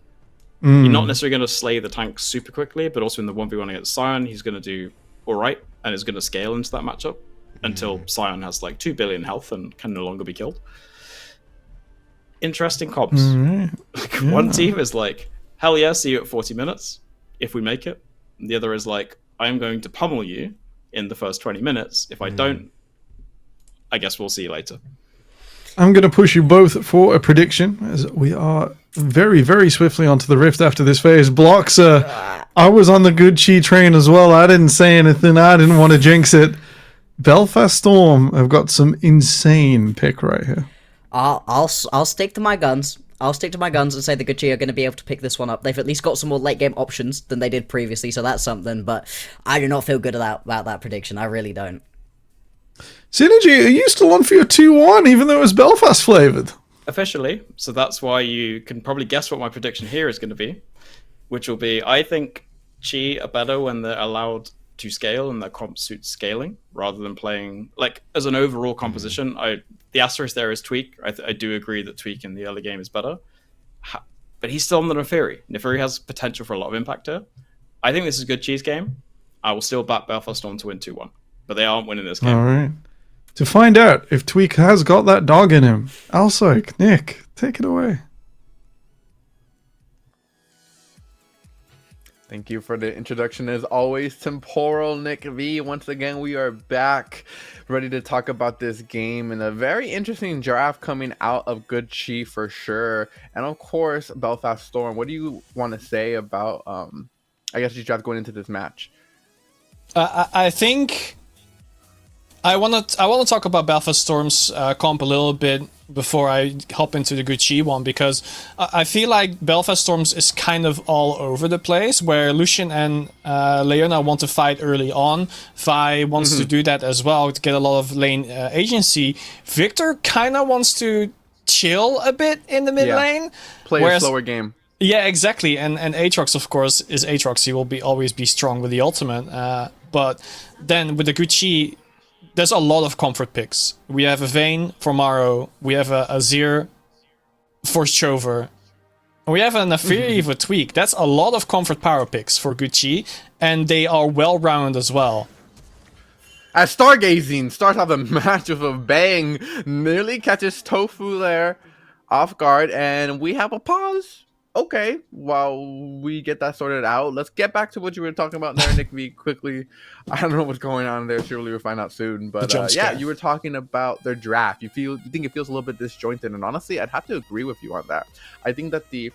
You're not necessarily going to slay the tank super quickly, but also in the 1v1 against Scion, he's going to do alright and is going to scale into that matchup until Scion has like 2 billion health and can no longer be killed. Interesting comps. One team is like, hell yeah, see you at 40 minutes if we make it. And the other is like, I'm going to pummel you in the first 20 minutes. If I don't, I guess we'll see you later. I'm going to push you both for a prediction, as we are very, very swiftly onto the Rift after this phase. Bloxer, I was on the Good Chi train as well. I didn't say anything. I didn't want to jinx it. Belfast Storm have got some insane pick right here. I'll stick to my guns. I'll stick to my guns and say the Gucci are going to be able to pick this one up. They've at least got some more late game options than they did previously, so that's something. But I do not feel good about that prediction. I really don't. Synergy, are you still on for your 2-1, even though it was Belfast flavoured? Officially, so that's why you can probably guess what my prediction here is going to be, which will be, I think Chi are better when they're allowed to scale and their comp suits scaling, rather than playing, like, as an overall composition. The asterisk there is Tweak. I do agree that Tweak in the early game is better, but he's still on the Neferi. Neferi has potential for a lot of impact here. I think this is a good cheese game. I will still back Belfast Storm to win 2-1, but they aren't winning this game. All right. To find out if Tweak has got that dog in him, Alsoik, Nick, take it away. Thank you for the introduction. As always, Temporal, Nick V. Once again, we are back, ready to talk about this game and a very interesting draft coming out of Good Chi for sure. And of course, Belfast Storm. What do you want to say about, I guess, you draft going into this match? I think I want to talk about Belfast Storm's comp a little bit before I hop into the Gucci one, because I feel like Belfast Storms is kind of all over the place, where Lucian and Leona want to fight early on. Vi wants to do that as well to get a lot of lane agency. Victor kind of wants to chill a bit in the mid lane. Play a slower game. Yeah, exactly. And Aatrox, of course, is Aatrox. He will always be strong with the ultimate. But then with the Gucci, there's a lot of comfort picks. We have a Vayne for Maro. We have a Azir for Chover. We have a Neferi for Tweak. That's a lot of comfort power picks for Gucci, and they are well-rounded as well. As Stargazing starts off the match with a bang, nearly catches Tofu there off guard, and we have a pause. Okay, while we get that sorted out, let's get back to what you were talking about there, Nick V, quickly. I don't know what's going on there. Surely we'll find out soon. But yeah, you were talking about their draft. You think it feels a little bit disjointed, and honestly, I'd have to agree with you on that. I think that the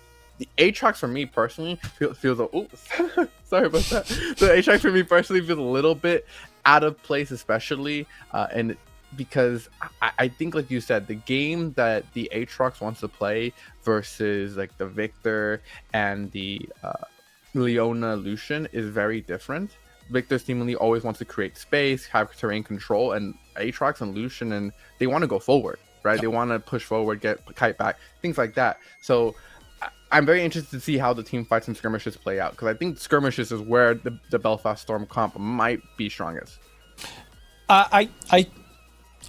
Aatrox for me personally feels sorry about that. The Aatrox for me personally feels a little bit out of place, especially and because I think, like you said, the game that the Aatrox wants to play versus like the Victor and the Leona Lucian is very different. Victor seemingly always wants to create space, have terrain control, and Aatrox and Lucian, and they want to go forward, right? Yep. They want to push forward, get kite back, things like that. So I'm very interested to see how the team fights and skirmishes play out, because I think skirmishes is where the Belfast Storm comp might be strongest. I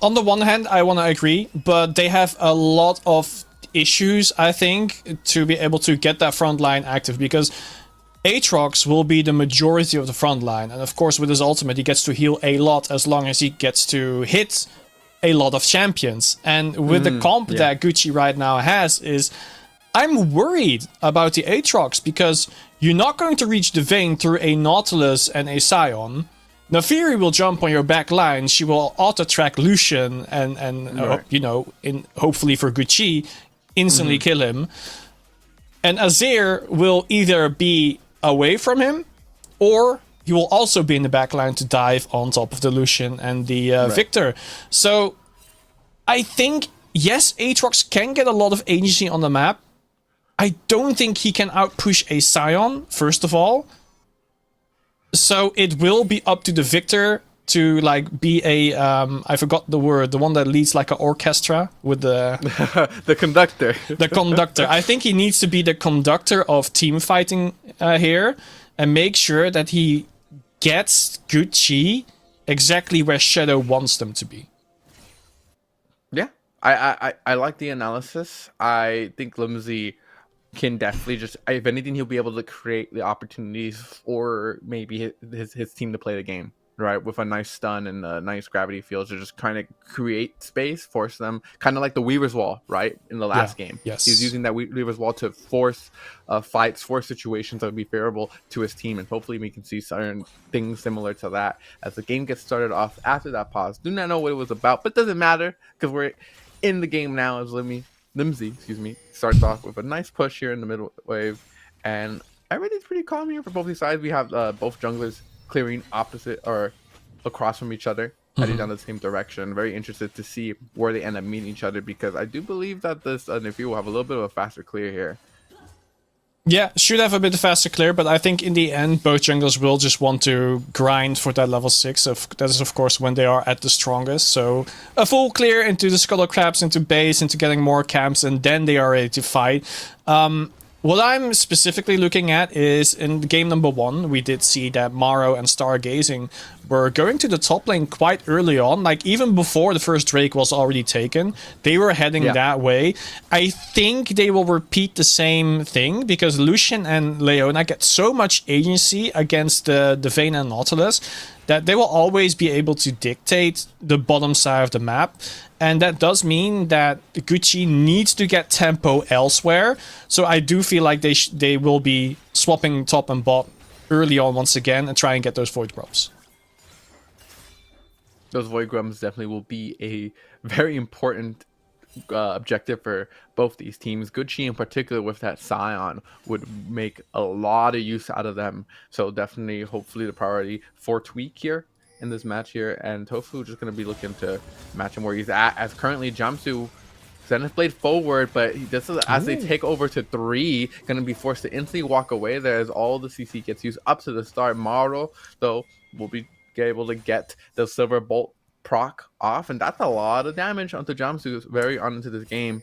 on the one hand, I want to agree, but they have a lot of issues, I think, to be able to get that front line active, because Aatrox will be the majority of the front line, and of course with his ultimate he gets to heal a lot as long as he gets to hit a lot of champions. And with the comp that Gucci right now has, is I'm worried about the Aatrox, because you're not going to reach the Vayne through a Nautilus and a Scion. Naafiri will jump on your back line. She will auto-track Lucian and right. you know, hopefully for Gucci, instantly kill him. And Azir will either be away from him, or he will also be in the back line to dive on top of the Lucian and the Victor. So I think, yes, Aatrox can get a lot of agency on the map. I don't think he can outpush a Scion, first of all. So it will be up to the Victor to like be a I forgot the word, the one that leads like an orchestra with the the conductor. The conductor. I think he needs to be the conductor of team fighting here, and make sure that he gets Gucci exactly where Shadow wants them to be. Yeah, I like the analysis. I think Limsey can definitely just, if anything, he'll be able to create the opportunities for maybe his team to play the game, right? With a nice stun and a nice gravity field to just kind of create space, force them, kind of like the Weaver's Wall, right? In the last game. Yes. He's using that Weaver's Wall to force fights, force situations that would be favorable to his team. And hopefully we can see certain things similar to that as the game gets started off after that pause. Do not know what it was about, but doesn't matter because we're in the game now as Limsey, starts off with a nice push here in the middle wave, and everything's pretty calm here for both these sides. We have both junglers clearing opposite or across from each other, heading down the same direction. Very interested to see where they end up meeting each other, because I do believe that this Nifty will have a little bit of a faster clear here. Yeah, should have a bit faster clear, but I think in the end both junglers will just want to grind for that level 6. That is of course when they are at the strongest. So a full clear into the Scuttle Crabs, into base, into getting more camps, and then they are ready to fight. What I'm specifically looking at is in game number 1, we did see that Maro and Stargazing were going to the top lane quite early on, like even before the first Drake was already taken. They were heading that way. I think they will repeat the same thing, because Lucian and Leona get so much agency against the Vayne and Nautilus that they will always be able to dictate the bottom side of the map. And that does mean that Gucci needs to get tempo elsewhere. So I do feel like they will be swapping top and bot early on once again and try and get those Void Grubs. Those Void Grubs definitely will be a very important objective for both these teams. Gucci in particular with that Scion would make a lot of use out of them. So definitely, hopefully the priority for Tweak here in this match here, and Tofu just going to be looking to match him where he's at, as currently Jamsu Zenith Blade forward, but this is as they take over to 3, going to be forced to instantly walk away there as all the CC gets used up to the start. Maro, though, will be able to get the Silver Bolt proc off, and that's a lot of damage onto Jamsu very on into this game.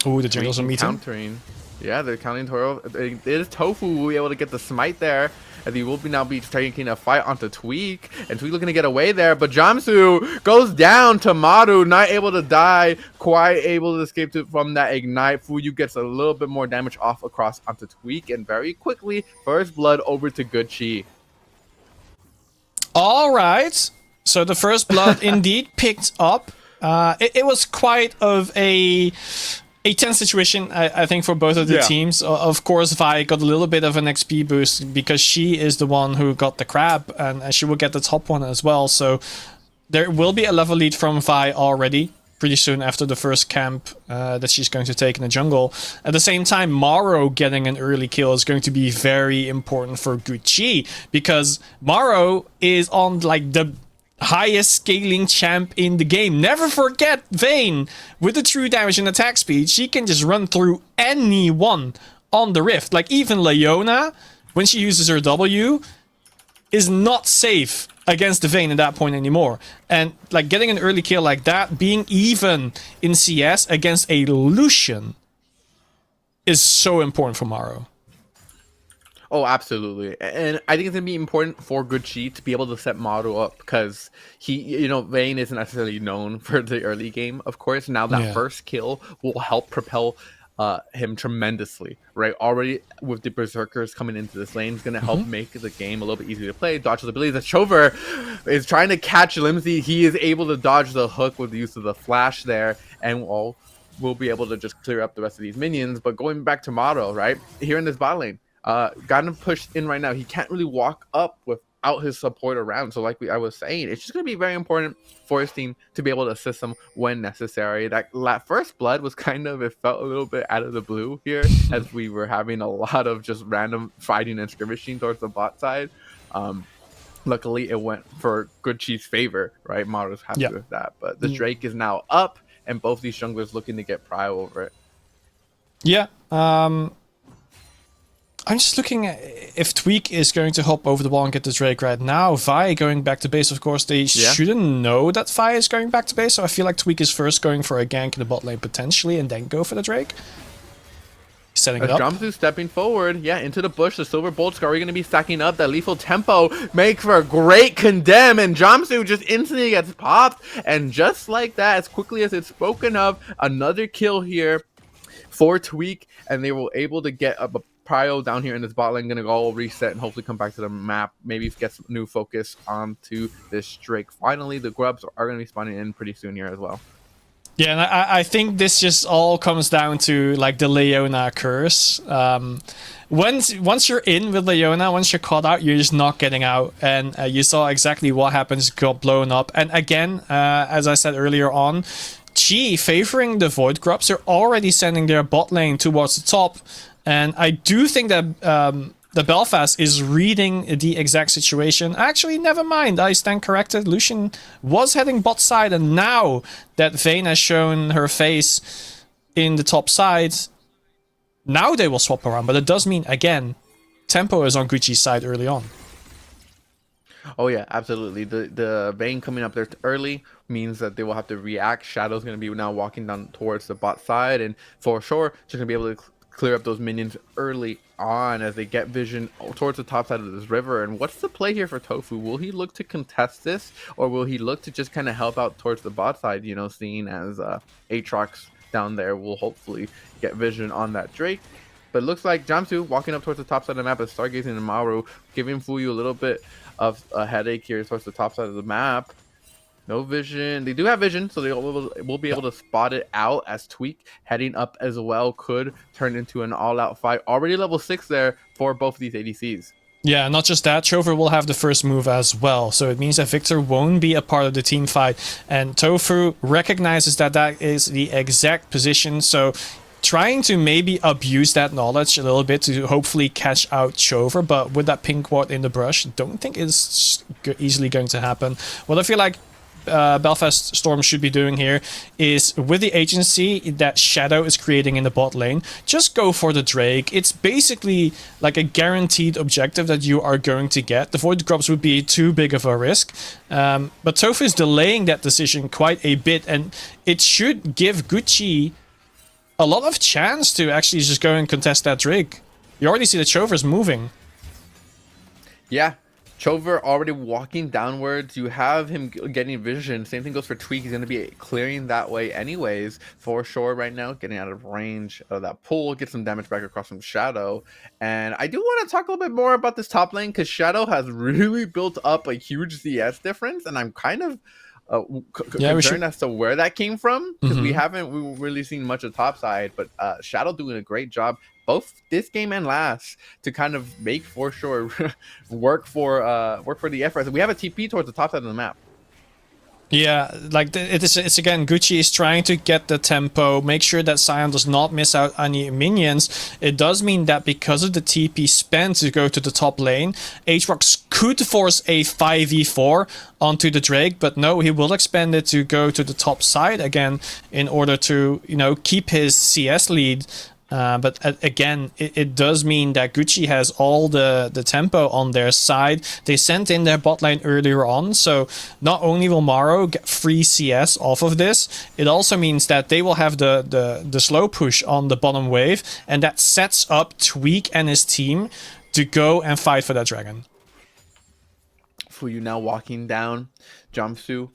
Oh, the jungles are meeting. Countering. Yeah, they're counting Toro. It is Tofu who will be able to get the smite there, as he will be now be taking a fight onto Tweak, and Tweak looking to get away there, but Jamsu goes down to Maru, not able to die, quite able to escape from that ignite. Fuyu gets a little bit more damage off across onto Tweak, and very quickly, first blood over to Gucci. All right. So the first blood indeed picked up. It was quite of a tense situation, I think, for both of the teams. Of course, Vi got a little bit of an XP boost because she is the one who got the crab, and she will get the top one as well. So there will be a level lead from Vi already pretty soon after the first camp that she's going to take in the jungle. At the same time, Maro getting an early kill is going to be very important for Gucci, because Maro is on like the highest scaling champ in the game. Never forget Vayne, with the true damage and attack speed, she can just run through anyone on the Rift. Like even Leona, when she uses her W, is not safe against the Vayne at that point anymore. And like getting an early kill like that, being even in CS against a Lucian, is so important for Maro. Oh, absolutely. And I think it's going to be important for Gucci to be able to set Maro up, because he, you know, Vayne isn't necessarily known for the early game, of course. Now that first kill will help propel him tremendously, right? Already with the Berserkers coming into this lane, is going to help make the game a little bit easier to play. Dodge the abilities. That Chover is trying to catch Limsey. He is able to dodge the hook with the use of the flash there, and we'll be able to just clear up the rest of these minions. But going back to Maro, right? Here in this bot lane, got him pushed in right now. He can't really walk up without his support around. So like I was saying, it's just going to be very important for his team to be able to assist him when necessary. That first blood was kind of, it felt a little bit out of the blue here, as we were having a lot of just random fighting and skirmishing towards the bot side. Luckily, it went for Gucci's favor, right? Maro's happy with that. But the Drake is now up, and both these junglers looking to get prio over it. Yeah. I'm just looking at if Tweak is going to hop over the wall and get the Drake right now. Vi going back to base, of course, they shouldn't know that Vi is going back to base, so I feel like Tweak is first going for a gank in the bot lane potentially, and then go for the Drake. He's setting it up. Jumsu stepping forward, into the bush. The Silver Bolts are going to be stacking up. That lethal tempo makes for a great condemn, and Jumsu just instantly gets popped. And just like that, as quickly as it's spoken of, another kill here for Tweak, and they were able to get a prio down here in this bot lane. Gonna go reset and hopefully come back to the map. Maybe get some new focus onto this Drake. Finally, the grubs are gonna be spawning in pretty soon here as well. Yeah, and I think this just all comes down to like the Leona curse. Once you're in with Leona, once you're caught out, you're just not getting out. And you saw exactly what happens, got blown up. And again, as I said earlier on, Chi favoring the Void Grubs. They're already sending their bot lane towards the top. And I do think that the Belfast is reading the exact situation. Actually, never mind. I stand corrected. Lucian was heading bot side, and now that Vayne has shown her face in the top side, now they will swap around. But it does mean, again, tempo is on Gucci's side early on. Oh yeah, absolutely. The Vayne coming up there early means that they will have to react. Shadow's going to be now walking down towards the bot side, and for sure, she's going to be able to clear up those minions early on as they get vision towards the top side of this river. And what's the play here for Tofu? Will he look to contest this, or will he look to just kind of help out towards the bot side, you know, seeing as Aatrox down there will hopefully get vision on that Drake. But it looks like Jumsu walking up towards the top side of the map as Stargazing and Maru, giving Fuyu a little bit of a headache here towards the top side of the map. No vision. They do have vision, so they will be able to spot it out as Tweak heading up as well could turn into an all-out fight. Already level 6 there for both of these ADCs. Yeah, not just that, Chover will have the first move as well. So it means that Victor won't be a part of the team fight. And Tofu recognizes that that is the exact position. So trying to maybe abuse that knowledge a little bit to hopefully catch out Chover. But with that pink ward in the brush, don't think it's easily going to happen. What I feel like Belfast Storm should be doing here is, with the agency that Shadow is creating in the bot lane, just go for the Drake. It's basically like a guaranteed objective that you are going to get. The Void Grubs would be too big of a risk, but Tofu is delaying that decision quite a bit, and it should give Gucci a lot of chance to actually just go and contest that Drake. You already see the Chover's moving. Yeah. Chover already walking downwards. You have him getting vision. Same thing goes for Tweak. He's going to be clearing that way anyways, for sure right now. Getting out of range of that pull. Get some damage back across from Shadow. And I do want to talk a little bit more about this top lane, because Shadow has really built up a huge CS difference. And I'm kind of concerned as to where that came from, because we haven't really seen much of top side. But Shadow doing a great job both this game and last to kind of make for sure work for the effort. We have a TP towards the top side of the map. Yeah, like it's again, Gucci is trying to get the tempo, make sure that Sion does not miss out any minions. It does mean that because of the TP spent to go to the top lane, Aatrox could force a 5v4 onto the Drake, but no, he will expend it to go to the top side again in order to, you know, keep his CS lead. But again, it does mean that Gucci has all the tempo on their side. They sent in their bot lane earlier on, so not only will Maro get free CS off of this, it also means that they will have the slow push on the bottom wave, and that sets up Tweak and his team to go and fight for that dragon. Fuyu now walking down, Jamsu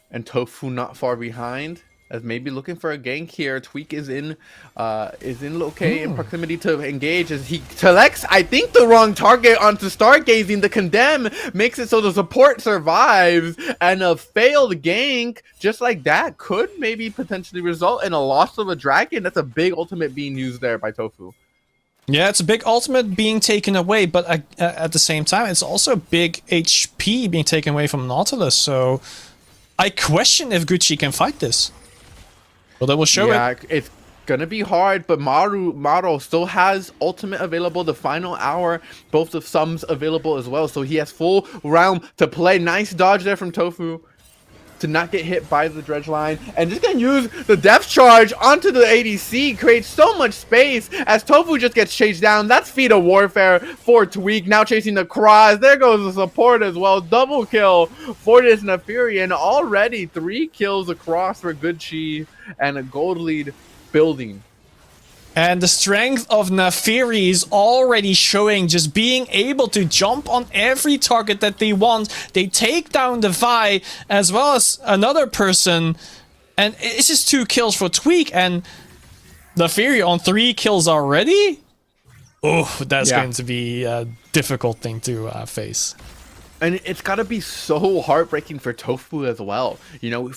and Tofu not far behind, as maybe looking for a gank here. Tweak is in in proximity to engage, as he selects, I think, the wrong target onto Stargazing. The condemn makes it so the support survives, and a failed gank just like that could maybe potentially result in a loss of a dragon. That's a big ultimate being used there by Tofu. Yeah, it's a big ultimate being taken away, but at the same time, it's also big HP being taken away from Nautilus. So I question if Gucci can fight this. Well, that will show it. Yeah, it's gonna be hard, but Maro still has ultimate available, the final hour, both of Sums available as well, so he has full realm to play. Nice dodge there from Tofu to not get hit by the dredge line, and just gonna use the depth charge onto the ADC, creates so much space as Tofu just gets chased down. That's feat of warfare for Tweak, now chasing the cross. There goes the support as well. Double kill for this Nefarian. Already 3 kills across for Gucci, and a gold lead building. And the strength of Nefiri is already showing, just being able to jump on every target that they want. They take down the Vi as well as another person. And it's just 2 kills for Tweak, and Nefiri on 3 kills already? Oh, that's going to be a difficult thing to face. And it's got to be so heartbreaking for Tofu as well. You know,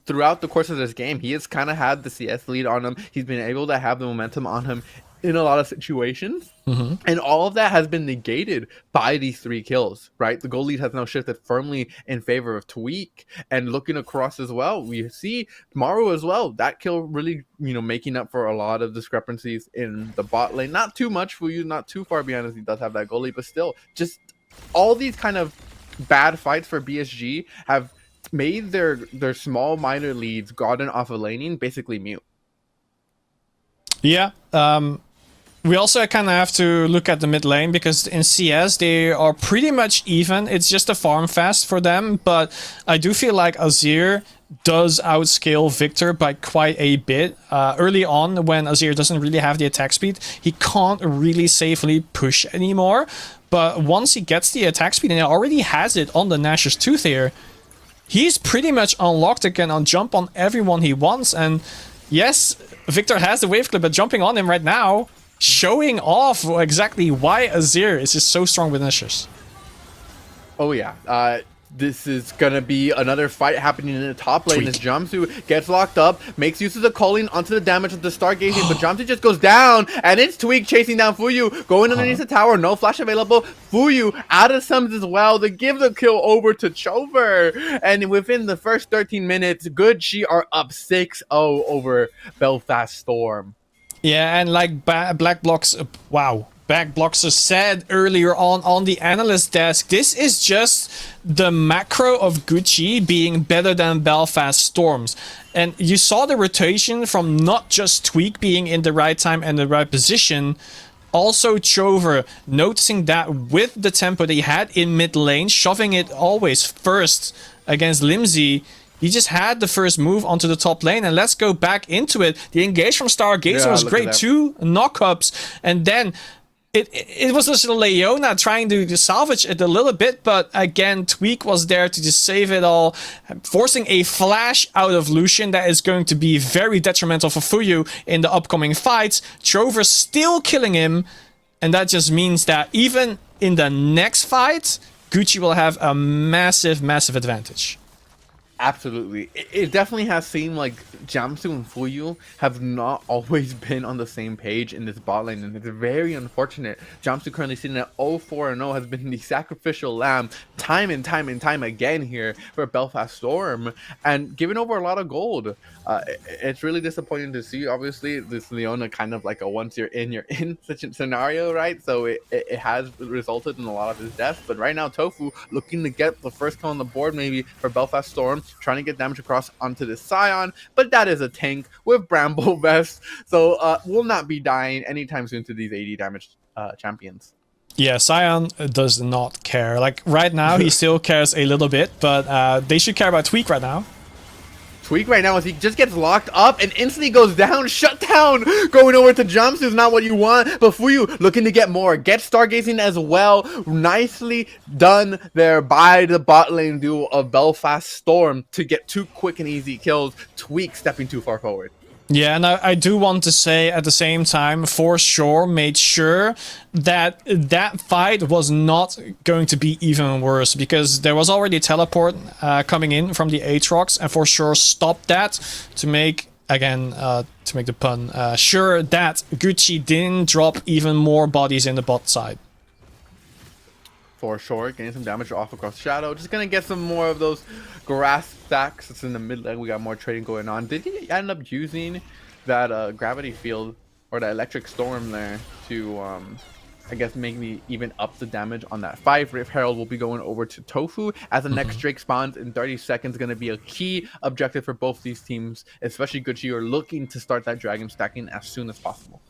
throughout the course of this game, he has kind of had the CS lead on him. He's been able to have the momentum on him in a lot of situations. And all of that has been negated by these 3 kills, right? The goal lead has now shifted firmly in favor of Tweak. And looking across as well, we see Maru as well. That kill really, you know, making up for a lot of discrepancies in the bot lane. Not too much for you, not too far behind, as he does have that goal lead, but still, just all these kind of bad fights for BSG have made their small minor leads gotten off of laning basically mute. Yeah, we also kind of have to look at the mid lane, because in CS they are pretty much even. It's just a farm fest for them, but I do feel like Azir does outscale Victor by quite a bit. Early on, when Azir doesn't really have the attack speed, he can't really safely push anymore. But once he gets the attack speed, and he already has it on the Nash's Tooth here, he's pretty much unlocked again on jump on everyone he wants. And yes, Victor has the wave clip, but jumping on him right now, showing off exactly why Azir is just so strong with Nash's. Oh yeah, this is gonna be another fight happening in the top lane. As Jamsu gets locked up, makes use of the calling onto the damage of the Stargazing, but Jamsu just goes down, and it's Tweak chasing down Fuyu, going underneath the tower. No flash available. Fuyu out of Sums as well to give the kill over to Chover, and within the first 13 minutes, Gucci are up 6-0 over Belfast Storm. Yeah, and like Black Blocks, wow. Back Bloxer said earlier on the analyst desk, this is just the macro of Gucci being better than Belfast Storms. And you saw the rotation from not just Tweak being in the right time and the right position, also Chover noticing that with the tempo that he had in mid lane, shoving it always first against Limsey. He just had the first move onto the top lane, and let's go back into it. The engage from Stargazer was great too, knock-ups, and then it was just Leona trying to salvage it a little bit, but again, Tweak was there to just save it all, forcing a flash out of Lucian that is going to be very detrimental for Fuyu in the upcoming fights. Trover still killing him, and that just means that even in the next fight, Gucci will have a massive, massive advantage. Absolutely. It definitely has seemed like Jamsu and Fuyu have not always been on the same page in this bot lane, and it's very unfortunate. Jamsu currently sitting at 0-4-0, has been the sacrificial lamb time and time again here for Belfast Storm, and giving over a lot of gold. It's really disappointing to see. Obviously, this Leona kind of like a once you're in such a scenario, right? So it has resulted in a lot of his deaths, but right now Tofu looking to get the first kill on the board maybe for Belfast Storm, trying to get damage across onto the Scion, but that is a tank with Bramble Vest, so will not be dying anytime soon to these 80 damage champions. Yeah, Scion does not care. Like, right now, he still cares a little bit, but they should care about Tweak right now. Tweak right now as he just gets locked up and instantly goes down, shut down, going over to Jamsu is not what you want, but Fuyu looking to get more, get stargazing as well. Nicely done there by the bot lane duo of Belfast Storm to get 2 quick and easy kills. Tweak stepping too far forward. Yeah, and I do want to say at the same time, For Sure made sure that that fight was not going to be even worse, because there was already a teleport coming in from the Aatrox, and For Sure stopped that to make, again, to make the pun, sure that Gucci didn't drop even more bodies in the bot side. For sure, getting some damage off across Shadow. Just gonna get some more of those grass stacks. It's in the mid lane. We got more trading going on. Did he end up using that gravity field or that electric storm there to, I guess, maybe even up the damage on that 5? Rift Herald will be going over to Tofu as the next Drake spawns in 30 seconds. Going to be a key objective for both these teams, especially Gucci, who are looking to start that dragon stacking as soon as possible.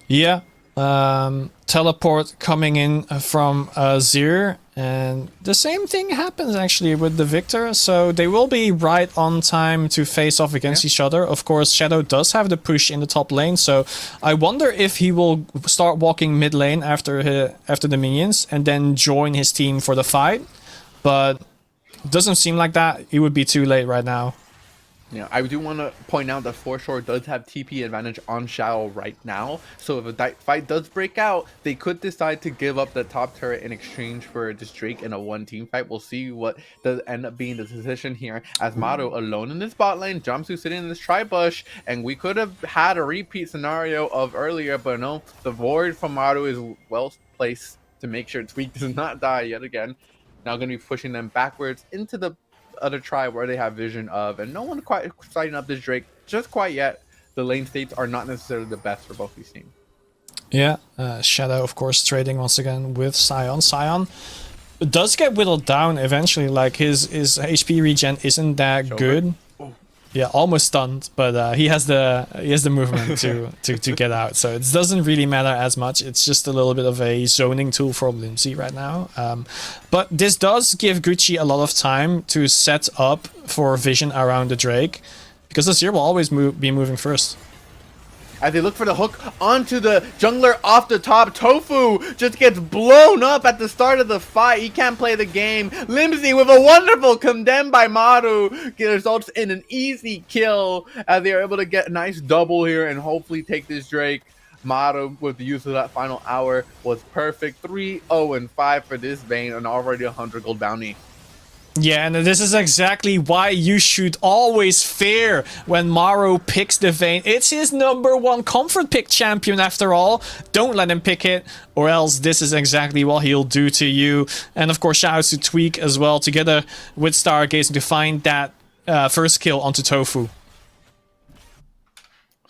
Yeah. Teleport coming in from Zir, and the same thing happens actually with the Victor, so they will be right on time to face off against each other. Of course, Shadow does have the push in the top lane, so I wonder if he will start walking mid lane after the minions and then join his team for the fight, but it doesn't seem like that. It would be too late right now. Yeah, I do want to point out that For Sure does have TP advantage on Shadow right now. So if a fight does break out, they could decide to give up the top turret in exchange for this Drake in a one-team fight. We'll see what does end up being the decision here. As Maru alone in this bot lane, Jamsu sitting in this tri-bush, and we could have had a repeat scenario of earlier, but no, the Void from Maru is well placed to make sure Tweak does not die yet again. Now going to be pushing them backwards into the other tribe where they have vision of, and no one quite sighting up this Drake just quite yet. The lane states are not necessarily the best for both these teams. Yeah, Shadow of course trading once again with Scion. Scion does get whittled down eventually, like his HP regen isn't that good. Yeah, almost stunned, but he has the movement to get out, so it doesn't really matter as much. It's just a little bit of a zoning tool for Limsey right now. But this does give Gucci a lot of time to set up for vision around the Drake, because this year will always be moving first. As they look for the hook onto the jungler off the top, Tofu just gets blown up at the start of the fight. He can't play the game. Limsey with a wonderful condemned by Maru results in an easy kill as they are able to get a nice double here and hopefully take this Drake. Maru with the use of that final hour was perfect. 3-0-5 for this Vayne and already 100 gold bounty. Yeah, and this is exactly why you should always fear when Maru picks the Vayne. It's his #1 comfort pick champion after all. Don't let him pick it, or else this is exactly what he'll do to you. And of course, shout out to Tweak as well, together with Stargazing to find that first kill onto Tofu.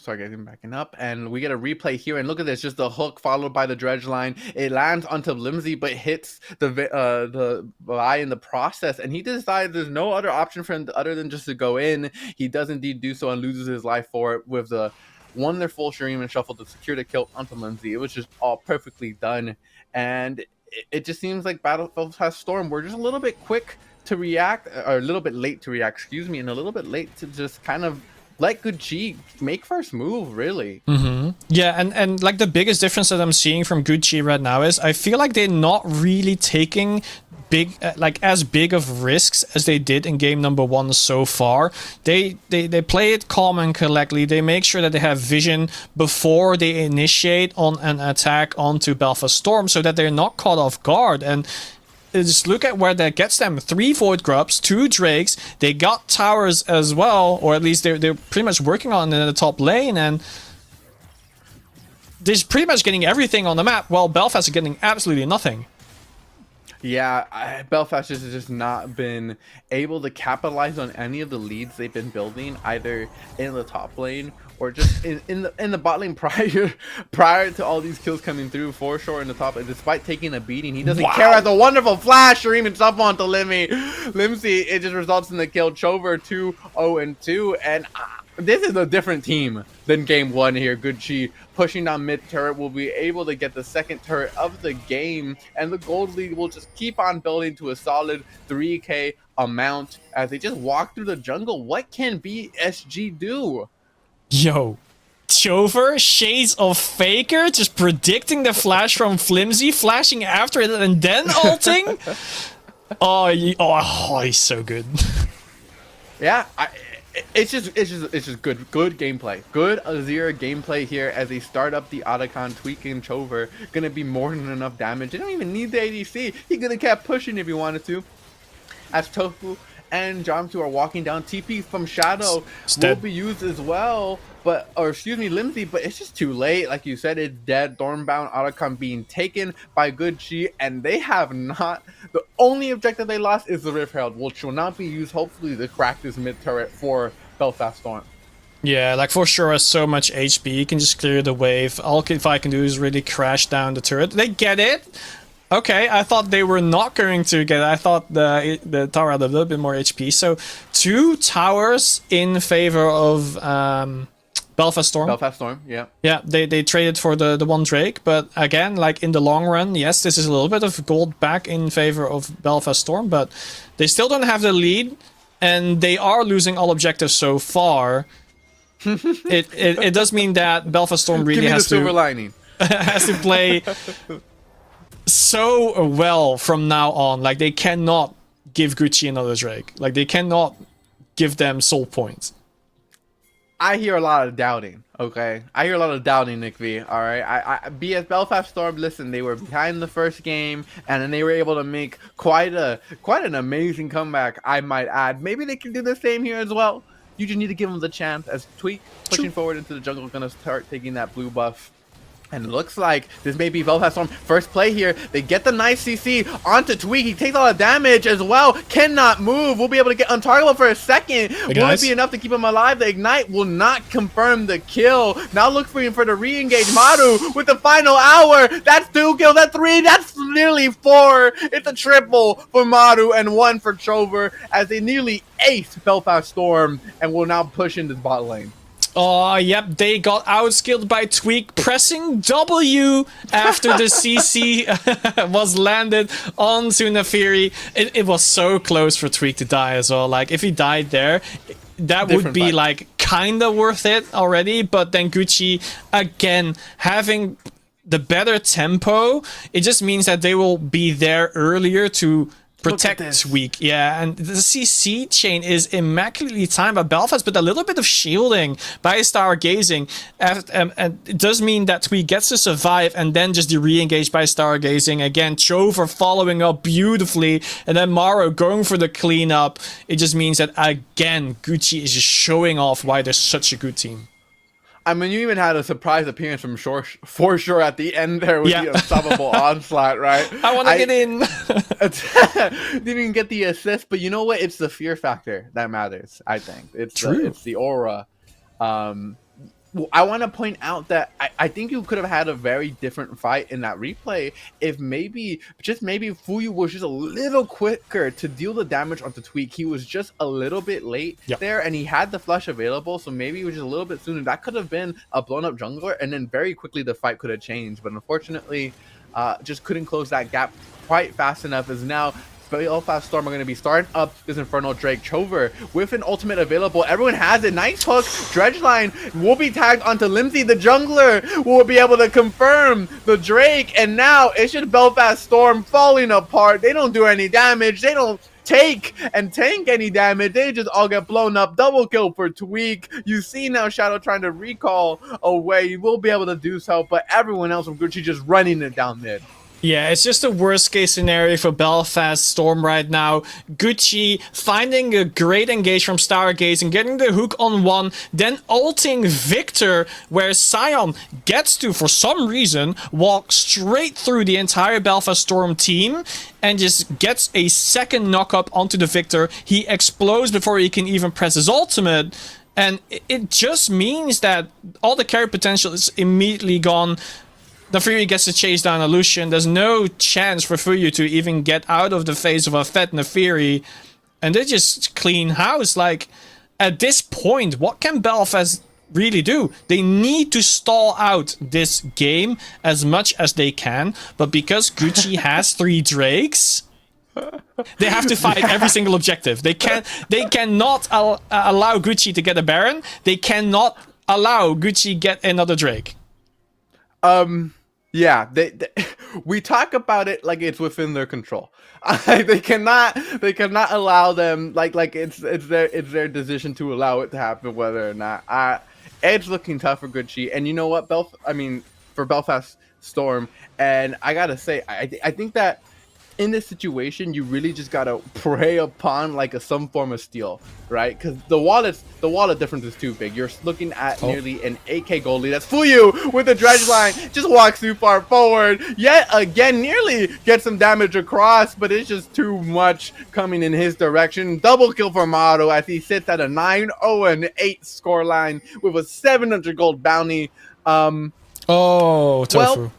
Stargazing backing up, and we get a replay here, and look at this, just the hook followed by the dredge line. It lands onto Limsey but hits the eye in the process, and he decides there's no other option for him other than just to go in. He does indeed do so and loses his life for it with the wonderful Shuriman shuffle to secure the kill onto Limsey. It was just all perfectly done, and it just seems like Belfast Storm were just a little bit quick to react, or a little bit late to react, excuse me, and a little bit late to just kind of let Gucci make first move, really. Yeah, and like the biggest difference that I'm seeing from Gucci right now is I feel like they're not really taking big as big of risks as they did in game number 1 so far. They play it calm and collectedly. They make sure that they have vision before they initiate on an attack onto Belfast Storm so that they're not caught off guard. And just look at where that gets them. 3 Void Grubs, 2 Drakes. They got towers as well, or at least they're pretty much working on it in the top lane, and they're pretty much getting everything on the map, while Belfast is getting absolutely nothing. Yeah, Belfast has just not been able to capitalize on any of the leads they've been building, either in the top lane or just in the bot lane prior to all these kills coming through. For sure in the top, and despite taking a beating, he doesn't care. As a wonderful flash, or even up onto Limsey, it just results in the kill. Chover 2-0-2, and this is a different team than game 1 here. Gucci pushing down mid turret will be able to get the second turret of the game, and the gold lead will just keep on building to a solid 3k amount as they just walk through the jungle. What can BSG do? Yo, Chover, Shades of Faker, just predicting the flash from Flimsy, flashing after it and then ulting. He's so good. Yeah, it's just good gameplay. Good Azir gameplay here as they start up the Otacon, tweaking Chover. Gonna be more than enough damage. They don't even need the ADC. He could have kept pushing if he wanted to. As Tofu and Jamsu are walking down, TP from Shadow will be used as well. Limsey, but it's just too late. Like you said, it's dead. Thornbound Otacon being taken by Gucci, and they have not. The only objective they lost is the Rift Herald, which will not be used, hopefully, to crack this mid turret for Belfast Storm. Yeah, like for sure has so much HP, you can just clear the wave. All I can do is really crash down the turret. They get it. Okay, I thought they were not going to get it. I thought the tower had a little bit more HP. So 2 towers in favor of Belfast Storm. Belfast Storm, yeah. Yeah, they traded for the 1 Drake, but again, like in the long run, yes, this is a little bit of gold back in favor of Belfast Storm, but they still don't have the lead, and they are losing all objectives so far. It does mean that Belfast Storm really has to silver lining. has to play so well from now on. Like, they cannot give Gucci another Drake. Like, they cannot give them soul points. I hear a lot of doubting, okay? I hear a lot of doubting, Nick V, alright? BS Belfast Storm, listen, they were behind the first game, and then they were able to make quite an amazing comeback, I might add. Maybe they can do the same here as well. You just need to give them the chance as Tweak pushing forward into the jungle, gonna start taking that blue buff. And it looks like this may be Belfast Storm first play here. They get the nice CC onto Tweak. He takes a lot of damage as well. Cannot move. We'll be able to get untargetable for a second. Will it be enough to keep him alive? The Ignite will not confirm the kill. Now look for him for the re-engage. Maru with the final hour. That's 2 kills. That's 3. That's nearly 4. It's a triple for Maru and 1 for Chover as they nearly ace Belfast Storm and will now push into the bot lane. Oh, yep, they got outskilled by Tweak, pressing W after the CC was landed onto Nefiri. It was so close for Tweak to die as well. Like, if he died there, that would be, like, kinda worth it already. But then Gucci, again, having the better tempo, it just means that they will be there earlier to protect Tweak. Yeah, and the CC chain is immaculately timed by Belfast, but a little bit of shielding by Stargazing, and it does mean that Tweak gets to survive, and then just the re-engage by Stargazing. Again, Chover following up beautifully, and then Maro going for the cleanup. It just means that, again, Gucci is just showing off why they're such a good team. I mean, you even had a surprise appearance from For Sure at the end there with the unstoppable onslaught, right? I want to get in. Didn't even get the assist, but you know what? It's the fear factor that matters, I think. It's the aura. I want to point out that I think you could have had a very different fight in that replay if maybe Fuyu was just a little quicker to deal the damage onto Tweak. He was just a little bit late there, and he had the flush available, so maybe he was just a little bit sooner. That could have been a blown up jungler, and then very quickly the fight could have changed. But unfortunately, just couldn't close that gap quite fast enough, as now Belfast Storm are going to be starting up this Infernal Drake Chover with an ultimate available. Everyone has it. Nice hook. Dredgeline will be tagged onto Limsy. The jungler will be able to confirm the Drake. And now it's just Belfast Storm falling apart. They don't do any damage. They don't take and tank any damage. They just all get blown up. Double kill for Tweak. You see now Shadow trying to recall away. He will be able to do so, but everyone else from Gucci just running it down mid. Yeah, it's just a worst case scenario for Belfast Storm right now. Gucci finding a great engage from Stargaze and getting the hook on one, then ulting Victor, where Sion gets to, for some reason, walk straight through the entire Belfast Storm team and just gets a second knock-up onto the Victor. He explodes before he can even press his ultimate. And it just means that all the carry potential is immediately gone. The Fury gets to chase down a Lucian. There's no chance for Fury to even get out of the face of a Fed Nefiri. And they just clean house. Like, at this point, what can Belfast really do? They need to stall out this game as much as they can. But because Gucci has 3 Drakes, they have to fight every single objective. They cannot allow Gucci to get a Baron. They cannot allow Gucci get another Drake. Yeah, we talk about it like it's within their control. They cannot allow them like it's their decision to allow it to happen, whether or not. It's looking tough for Gucci, and you know what, for Belfast Storm, and I gotta say, I think that in this situation, you really just gotta prey upon like some form of steal, right? Because the wallet difference is too big. You're looking at nearly an 8k gold lead. That's Fuyu with the dredge line, just walks too far forward. Yet again, nearly gets some damage across, but it's just too much coming in his direction. Double kill for Motto as he sits at a 9-0-8 scoreline with a 700 gold bounty. Tofu. Well,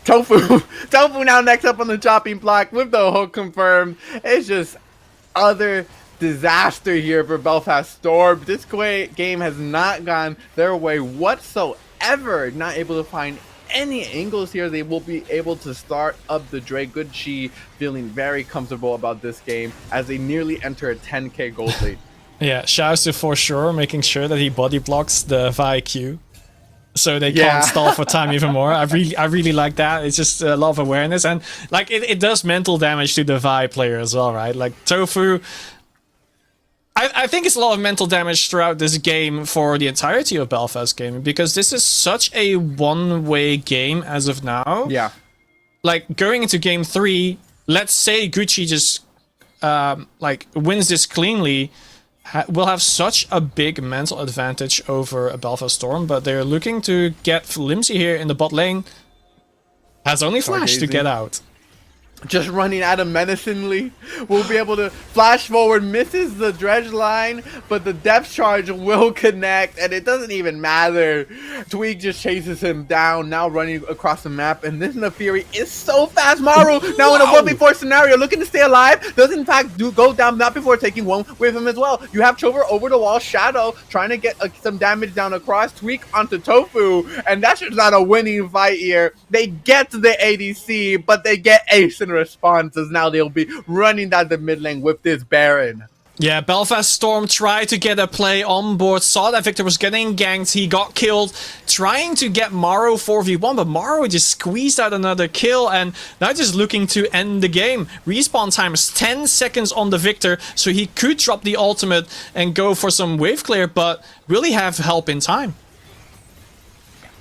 Tofu now next up on the chopping block with the hook confirmed. It's just other disaster here for Belfast Storm. This game has not gone their way whatsoever. Not able to find any angles here. They will be able to start up the Drake. Gucci feeling very comfortable about this game as they nearly enter a 10k gold lead. Yeah, shouts to For Sure, making sure that he body blocks the Vi Q, so they can't stall for time even more. I really like that. It's just a lot of awareness, and like it does mental damage to the Vi player as well, right? Like Tofu, I think it's a lot of mental damage throughout this game for the entirety of Belfast Gaming, because this is such a one-way game as of now. Yeah. Like going into game 3, let's say Gucci just like wins this cleanly, will have such a big mental advantage over a Belfast Storm, but they're looking to get Limsy here in the bot lane. Has only Flash to get out. Just running at him menacingly. Will be able to flash forward, misses the dredge line, but the depth charge will connect, and it doesn't even matter. Tweak just chases him down, now running across the map, and this Nefiri is so fast. Maru now in a 1v4 scenario, looking to stay alive, does in fact go down, not before taking one with him as well. You have Chover over the wall, Shadow trying to get some damage down across, Tweak onto Tofu, and that's just not a winning fight here. They get to the ADC, but they get ace in response, as now they'll be running down the mid lane with this Baron. Yeah, Belfast Storm tried to get a play on board, saw that Victor was getting ganked, he got killed, trying to get Maro 4v1, but Maro just squeezed out another kill, and now just looking to end the game. Respawn time is 10 seconds on the Victor, so he could drop the ultimate and go for some wave clear, but really have help in time.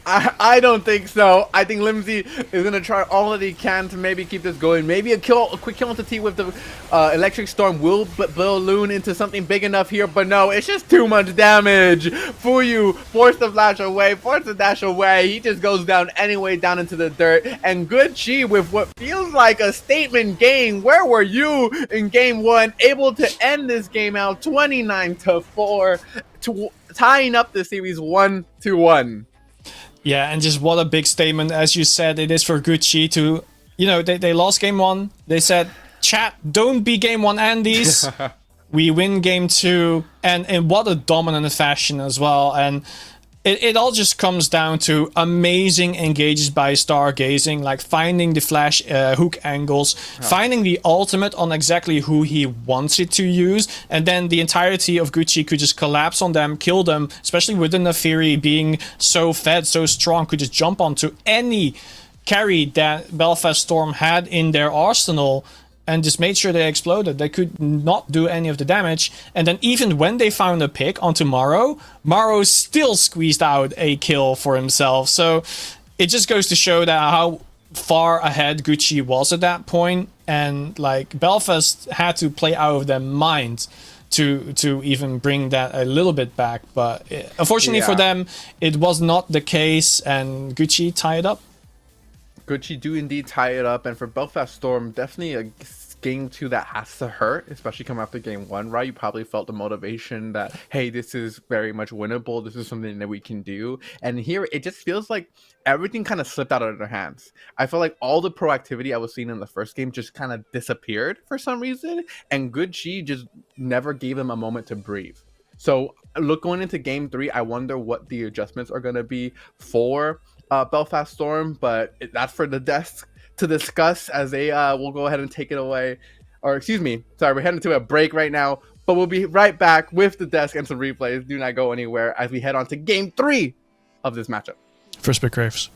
I don't think so. I think Limsy is going to try all that he can to maybe keep this going. Maybe a quick kill into T with the Electric Storm will balloon into something big enough here, but no, it's just too much damage. Fuyu forced to flash away, forced to dash away. He just goes down anyway, down into the dirt. And Gucci with what feels like a statement game. Where were you in game 1? Able to end this game out 29-4, tying up the series 1-1. Yeah, and just what a big statement, as you said, it is for Gucci to, you know, they lost game 1. They said, chat, don't be game 1 Andes. We win game 2, and in what a dominant fashion as well. And it all just comes down to amazing engages by stargazing, like finding the flash hook angles, finding the ultimate on exactly who he wants it to use, and then the entirety of Gucci could just collapse on them, kill them, especially with the Nefiri being so fed, so strong, could just jump onto any carry that Belfast Storm had in their arsenal and just made sure they exploded. They could not do any of the damage. And then even when they found a pick onto Morrow still squeezed out a kill for himself. So it just goes to show that how far ahead Gucci was at that point. And like Belfast had to play out of their mind to even bring that a little bit back. But unfortunately for them, it was not the case, and Gucci tied up. Gucci do indeed tie it up, and for Belfast Storm, definitely a game 2 that has to hurt, especially coming after game 1, right? You probably felt the motivation that, hey, this is very much winnable, this is something that we can do, and here it just feels like everything kind of slipped out of their hands. I feel like all the proactivity I was seeing in the first game just kind of disappeared for some reason, and Gucci just never gave them a moment to breathe. So look, going into game 3, I wonder what the adjustments are going to be for Belfast Storm, but that's for the desk to discuss, as they will go ahead and take it away. Or excuse me, sorry, we're heading to a break right now, but we'll be right back with the desk and some replays. Do not go anywhere as we head on to game 3 of this matchup. First pick Graves.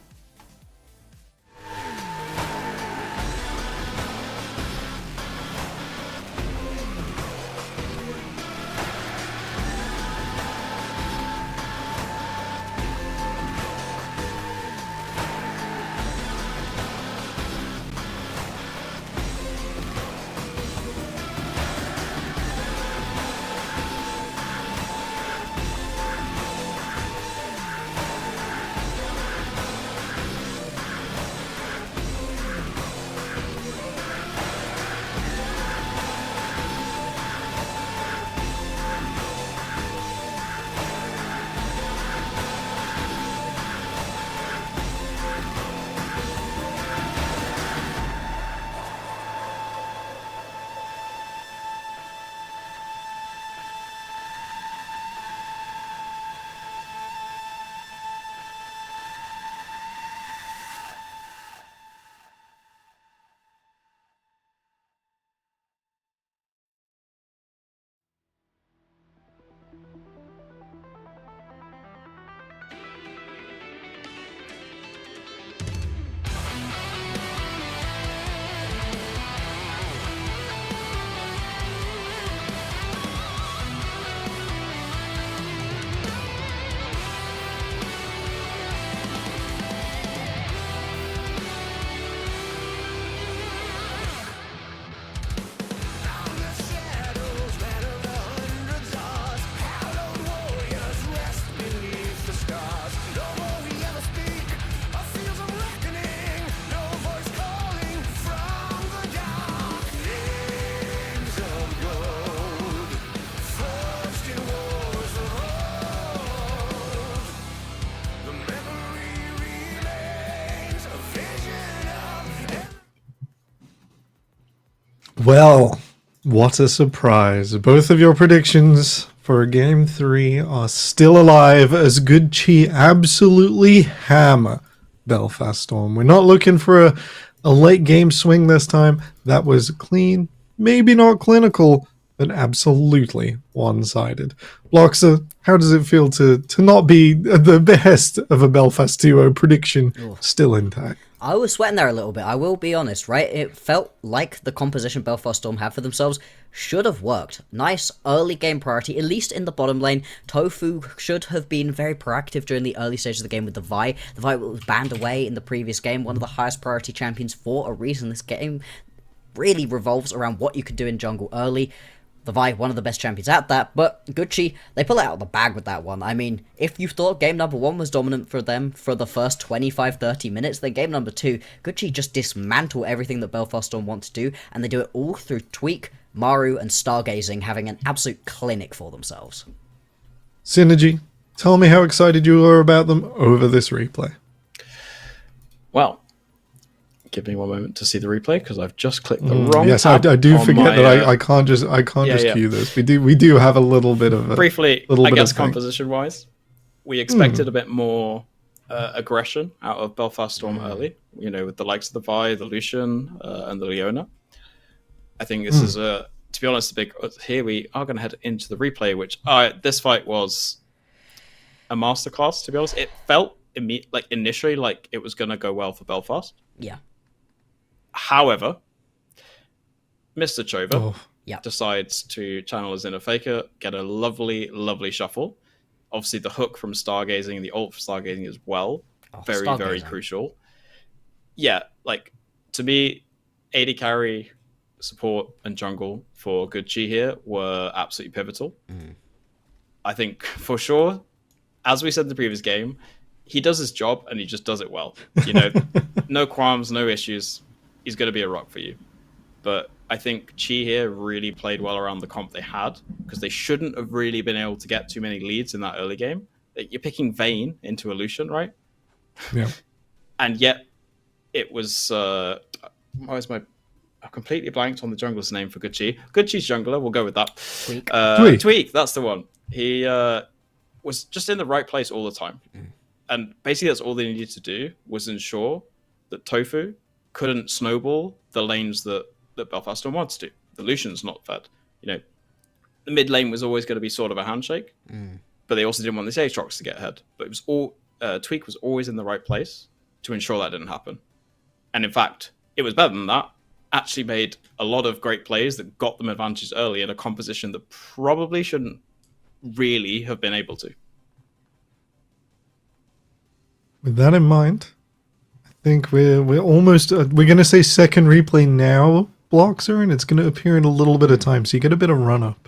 Well, what a surprise. Both of your predictions for Game 3 are still alive as Gucci absolutely hammer Belfast Storm. We're not looking for a late game swing this time. That was clean, maybe not clinical, but absolutely one-sided. Bloxer, how does it feel to not be the best of a Belfast duo prediction still intact? I was sweating there a little bit, I will be honest, right? It felt like the composition Belfast Storm had for themselves should have worked. Nice early game priority, at least in the bottom lane. Tofu should have been very proactive during the early stages of the game with the Vi. The Vi was banned away in the previous game, one of the highest priority champions for a reason. This game really revolves around what you could do in jungle early. The Vi, one of the best champions at that, but Gucci, they pull it out of the bag with that one. I mean, if you thought game number 1 was dominant for them for the first 25-30 minutes, then game number 2, Gucci just dismantle everything that Belfast Storm want to do, and they do it all through Tweak, Maru, and Stargazing, having an absolute clinic for themselves. Synergy, tell me how excited you are about them over this replay. Well, give me one moment to see the replay because I've just clicked the wrong. Yes, I do forget that I can't just cue this. We do have a little bit of briefly. I guess composition wise, we expected a bit more aggression out of Belfast Storm early, with the likes of the Vi, the Lucian, and the Leona. I think this is to be honest, a big. Here we are going to head into the replay, which this fight was a masterclass. To be honest, it felt initially like it was going to go well for Belfast. Yeah. However, Mr. Chova decides to channel his inner faker, get a lovely, lovely shuffle. Obviously, the hook from Stargazing and the ult for Stargazing as well. Very, very crucial. Yeah, to me, AD carry, support, and jungle for good Chi here were absolutely pivotal. I think, for sure, as we said in the previous game, he does his job and he just does it well. No qualms, no issues. He's going to be a rock for you. But I think Chi here really played well around the comp they had, because they shouldn't have really been able to get too many leads in that early game. You're picking Vayne into Lucian, right? Yeah. And yet, it was... I completely blanked on the jungler's name for Good Chi. Good Chi's jungler, we'll go with that. Tweak, that's the one. He was just in the right place all the time. And basically that's all they needed to do was ensure that Tofu couldn't snowball the lanes that Belfast Storm wanted to do. The Lucian's not fed. The mid lane was always going to be sort of a handshake, but they also didn't want the Aatrox to get ahead. But it was all Tweak was always in the right place to ensure that didn't happen. And in fact, it was better than that. Actually made a lot of great plays that got them advantages early in a composition that probably shouldn't really have been able to. With that in mind, I think we're almost we're going to say second replay now, Bloxer, and it's going to appear in a little bit of time, so you get a bit of run up.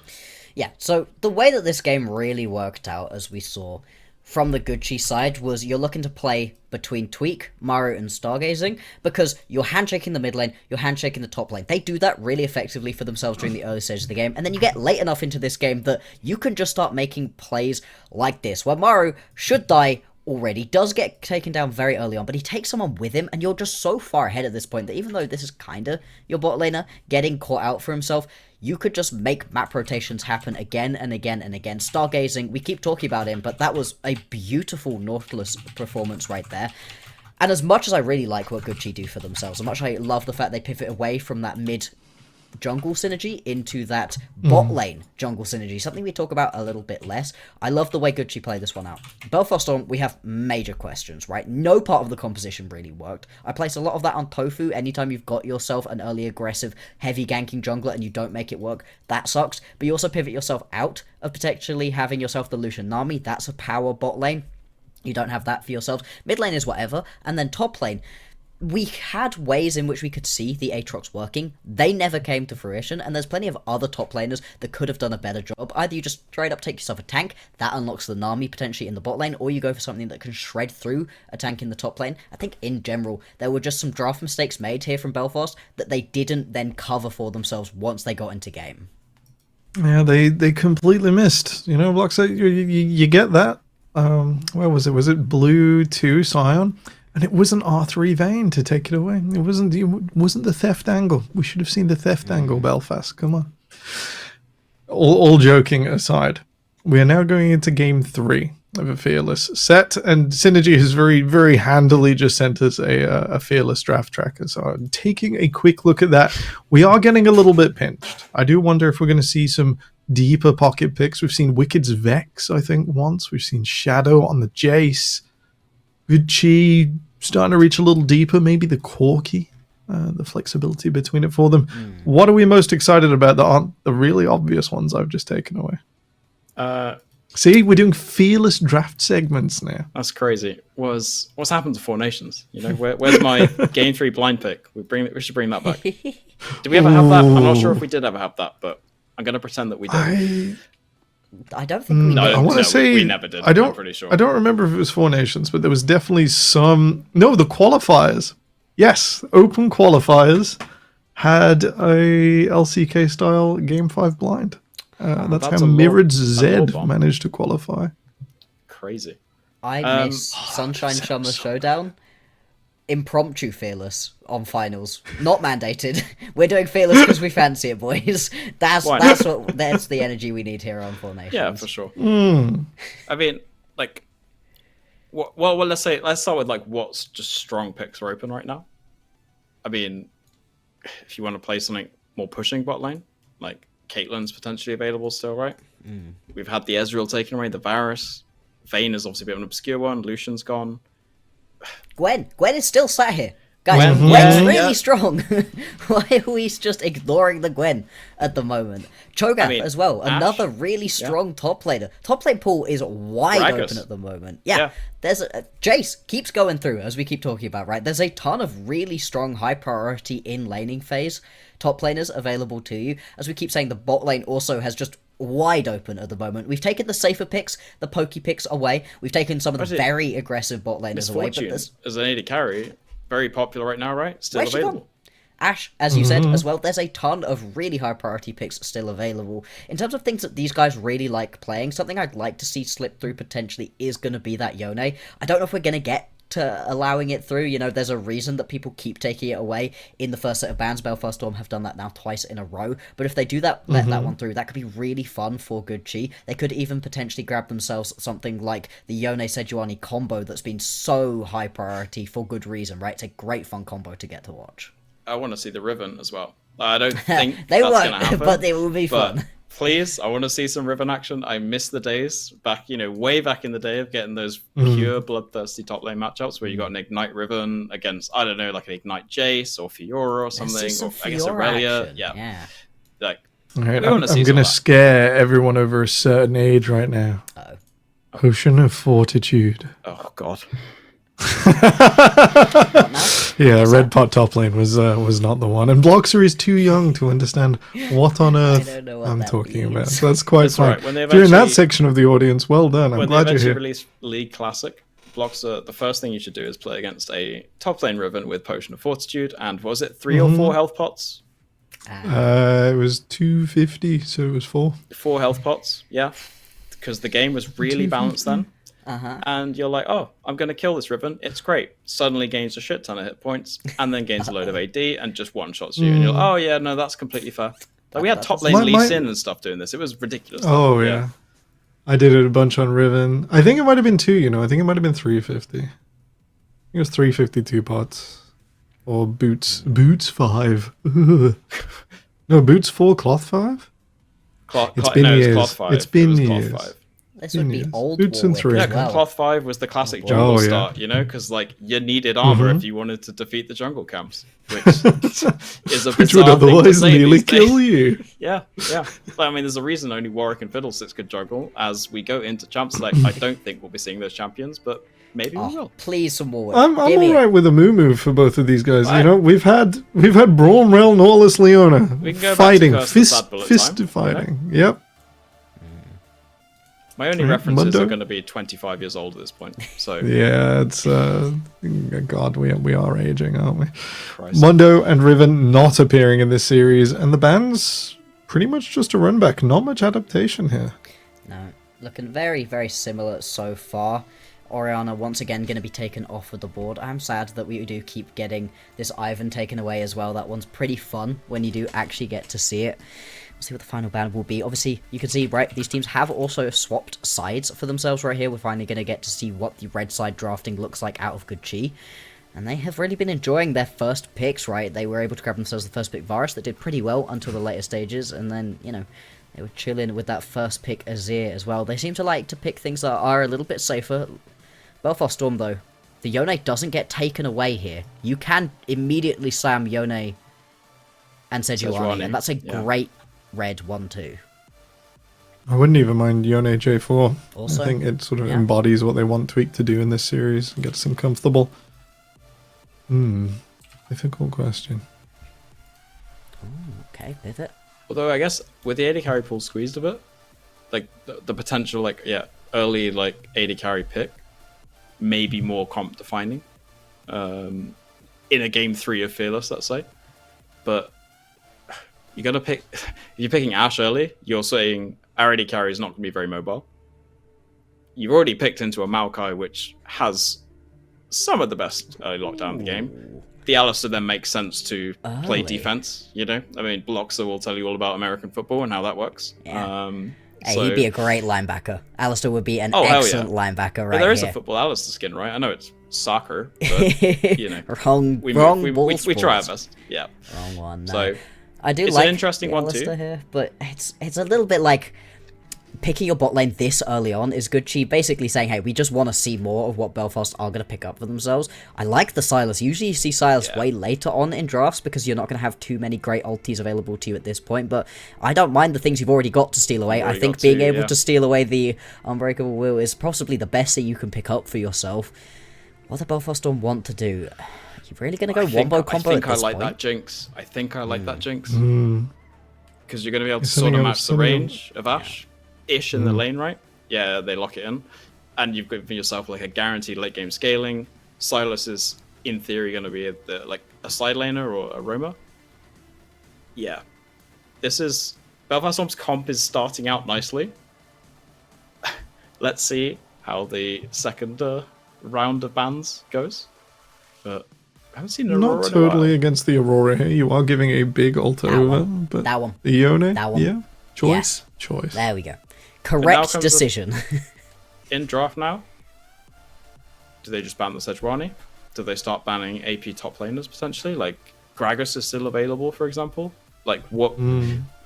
Yeah, so the way that this game really worked out, as we saw from the Gucci side, was you're looking to play between Tweak, Maru, and Stargazing, because you're handshaking the mid lane, you're handshaking the top lane. They do that really effectively for themselves during the early stages of the game, and then you get late enough into this game that you can just start making plays like this, where Maru should die already, does get taken down very early on, but he takes someone with him, and you're just so far ahead at this point that even though this is kinda your bot laner getting caught out for himself, you could just make map rotations happen again and again and again. Stargazing, we keep talking about him, but that was a beautiful Nautilus performance right there. And as much as I really like what Gucci do for themselves, as much as I love the fact they pivot away from that mid jungle synergy into that bot lane jungle synergy, something we talk about a little bit less. I love the way Gucci played this one out. Belfast Storm, we have major questions, right? No part of the composition really worked. I place a lot of that on Tofu. Anytime you've got yourself an early aggressive heavy ganking jungler and you don't make it work, that sucks. But you also pivot yourself out of potentially having yourself the Lucian Nami. That's a power bot lane. You don't have that for yourselves. Mid lane is whatever. And then top lane, we had ways in which we could see the Aatrox working. They never came to fruition, and there's plenty of other top laners that could have done a better job. Either you just straight up take yourself a tank, that unlocks the Nami potentially in the bot lane, or you go for something that can shred through a tank in the top lane. I think in general, there were just some draft mistakes made here from Belfast that they didn't then cover for themselves once they got into game. Yeah, they completely missed. Blocks, you get that. Where was it? Was it Blue 2 Scion? And it wasn't R3 Vayne to take it away. It wasn't the theft angle. We should have seen the theft angle, Belfast. Come on. All joking aside, we are now going into game 3 of a Fearless set, and Synergy has very, very handily just sent us a Fearless draft tracker. So I'm taking a quick look at that. We are getting a little bit pinched. I do wonder if we're going to see some deeper pocket picks. We've seen Wicked's Vex, I think, once. We've seen Shadow on the Jace. Good Chi starting to reach a little deeper, maybe the Corki, the flexibility between it for them. What are we most excited about that aren't the really obvious ones I've just taken away? See, we're doing Fearless draft segments now. That's crazy. What's happened to Four Nations? Where's my game 3 blind pick? We should bring that back. Did we ever have that? I'm not sure if we did ever have that, but I'm going to pretend that we did. I don't think we did. I want to say we never did. I'm pretty sure. I don't remember if it was Four Nations, but there was definitely some. No, the qualifiers. Yes, open qualifiers had a LCK style Game 5 blind. That's how Mirrored Z managed to qualify. Crazy. I miss Sunshine Summer Showdown. Impromptu Fearless on finals, not mandated. We're doing Fearless because we fancy it, boys. That's the energy we need here on Four Nations. Yeah, for sure. I mean, Well, let's start with like what's just strong picks are open right now. I mean, if you want to play something more pushing bot lane, like Caitlyn's potentially available still, right? We've had the Ezreal taken away, the Varus. Vayne is obviously a bit of an obscure one. Lucian's gone. Gwen is still sat here. Guys, Gwen's really strong. Why are we just ignoring the Gwen at the moment? Cho'Gath as well, another really strong top laner. Top lane pool is wide open at the moment. Yeah. There's Jace keeps going through, as we keep talking about, right? There's a ton of really strong high priority in laning phase top laners available to you. As we keep saying, the bot lane also has just wide open at the moment. We've taken the safer picks, the pokey picks away. We've taken some of the very aggressive bot laners away. But as an AD carry, very popular right now, right? Still available. Ash, as you said as well, there's a ton of really high priority picks still available. In terms of things that these guys really like playing, something I'd like to see slip through potentially is going to be that Yone. I don't know if we're going to get to allowing it through. You know, there's a reason that people keep taking it away in the first set of bans. Belfast Storm have done that now twice in a row. But if they do that, let that one through, that could be really fun for good chi. They could even potentially grab themselves something like the Yone Sejuani combo that's been so high priority for good reason, right? It's a great fun combo to get to watch. I want to see the Riven as well. I don't think they that's won't, going to happen. but it will be fun. Please, I want to see some Riven action. I miss the days back, way back in the day of getting those pure bloodthirsty top lane matchups where you got an Ignite Riven against, I don't know, like an Ignite Jace or Fiora or something, or I guess Aurelia. Yeah. Like, right, I'm going to scare everyone over a certain age right now. Potion of Fortitude. Oh, God. Yeah, red pot top lane was not the one, and Bloxer is too young to understand what on earth I'm talking about. So that's quite fine. Right. During that section of the audience, well done. I'm glad you're here. When they release League Classic, Bloxer, the first thing you should do is play against a top lane Riven with Potion of Fortitude, and was it 3 or 4 health pots? It was 250, so it was 4. 4 health pots, yeah, because the game was really balanced then. And you're like, oh, I'm going to kill this Riven. It's great. Suddenly gains a shit ton of hit points and then gains a load of AD and just one-shots you. And you're like, oh, yeah, no, that's completely fair. Like, we had top lane Lee Sin and stuff doing this. It was ridiculous. Oh, yeah. I did it a bunch on Riven. I think it might have been 2, I think it might have been 350. I think it was 352 pots. Or Boots 5. No, Boots 4, Cloth 5? It's been years. Cloth 5. It's been years. Cloth 5. This would be old Boots and 3. Yeah, well. Cloth 5 was the classic jungle start, because like you needed armor if you wanted to defeat the jungle camps, which is a which would otherwise nearly kill you. Yeah. I mean, there's a reason only Warwick and Fiddlesticks could juggle. As we go into champ select, I don't think we'll be seeing those champions, but maybe we will. Please, some more. I'm all right with a moo for both of these guys. We've had Braun, Rel, Norlis, Leona fighting, fist fighting. Yep. My only references are going to be 25 years old at this point. So yeah, it's God, we are aging, aren't we? Christ. Mundo and Riven not appearing in this series, and the band's pretty much just a run back. Not much adaptation here. No, looking very, very similar so far. Orianna once again going to be taken off of the board. I'm sad that we do keep getting this Ivan taken away as well. That one's pretty fun when you do actually get to see it. We'll see what the final ban will be. Obviously, you can see, right, these teams have also swapped sides for themselves right here. We're finally going to get to see what the red side drafting looks like out of good chi. And they have really been enjoying their first picks, right? They were able to grab themselves the first pick Varus that did pretty well until the later stages. And then, they were chilling with that first pick Azir as well. They seem to like to pick things that are a little bit safer. Belfast Storm, though, the Yone doesn't get taken away here. You can immediately slam Yone and Sejuani, and that's a great red 1-2. I wouldn't even mind Yone J4. Also, I think it sort of embodies what they want Tweak to do in this series and gets them comfortable. Difficult question. Okay, pivot. Although I guess with the AD carry pool squeezed a bit, like the potential, early AD carry pick, maybe more comp defining, in a game 3 of Fearless, let's say, but. You gotta pick. If you're picking Ashe early, you're saying our AD carry is not going to be very mobile. You've already picked into a Maokai, which has some of the best early lockdown in the game. The Alistar then makes sense to play defense. I mean, Bloxer will tell you all about American football and how that works. Yeah. Hey, So, he'd be a great linebacker. Alistair would be an hell excellent yeah. linebacker right But there is here. a football Alistair skin, right? I know it's soccer, but you know, wrong we try our sports. best. Yeah. Wrong one. No. So I do it's like an interesting the one Alistair too. here, but it's a little bit like picking your bot lane this early on is good. She basically saying, hey, we just want to see more of what Belfast are going to pick up for themselves. I like the Sylas. Usually you see Sylas way later on in drafts because you're not going to have too many great ultis available to you at this point, but I don't mind the things you've already got to steal away. I think being able to steal away the Unbreakable Will is possibly the best that you can pick up for yourself. What the Belfast Storm want to do? You really going to go wombo combo at this point? I like that Jinx. I think I like that Jinx. Because you're going to be able to It's sort of something match the range of Ashe-ish in the lane, right? Yeah, they lock it in. And you've given yourself like a guaranteed late game scaling. Sylas is, in theory, going to be like a side laner or a roamer. Yeah. This is... Belfast Storm's comp is starting out nicely. Let's see how the second round of bans goes. But I haven't seen an Aurora Not in a while. totally against the Aurora here. You are giving a big ult over, but That one. the Yone, That one. yeah, choice. There we go. now Correct comes decision. In draft now, do they just ban the Sejuani? Do they start banning AP top laners potentially? Like Gragas is still available, for example. Like what?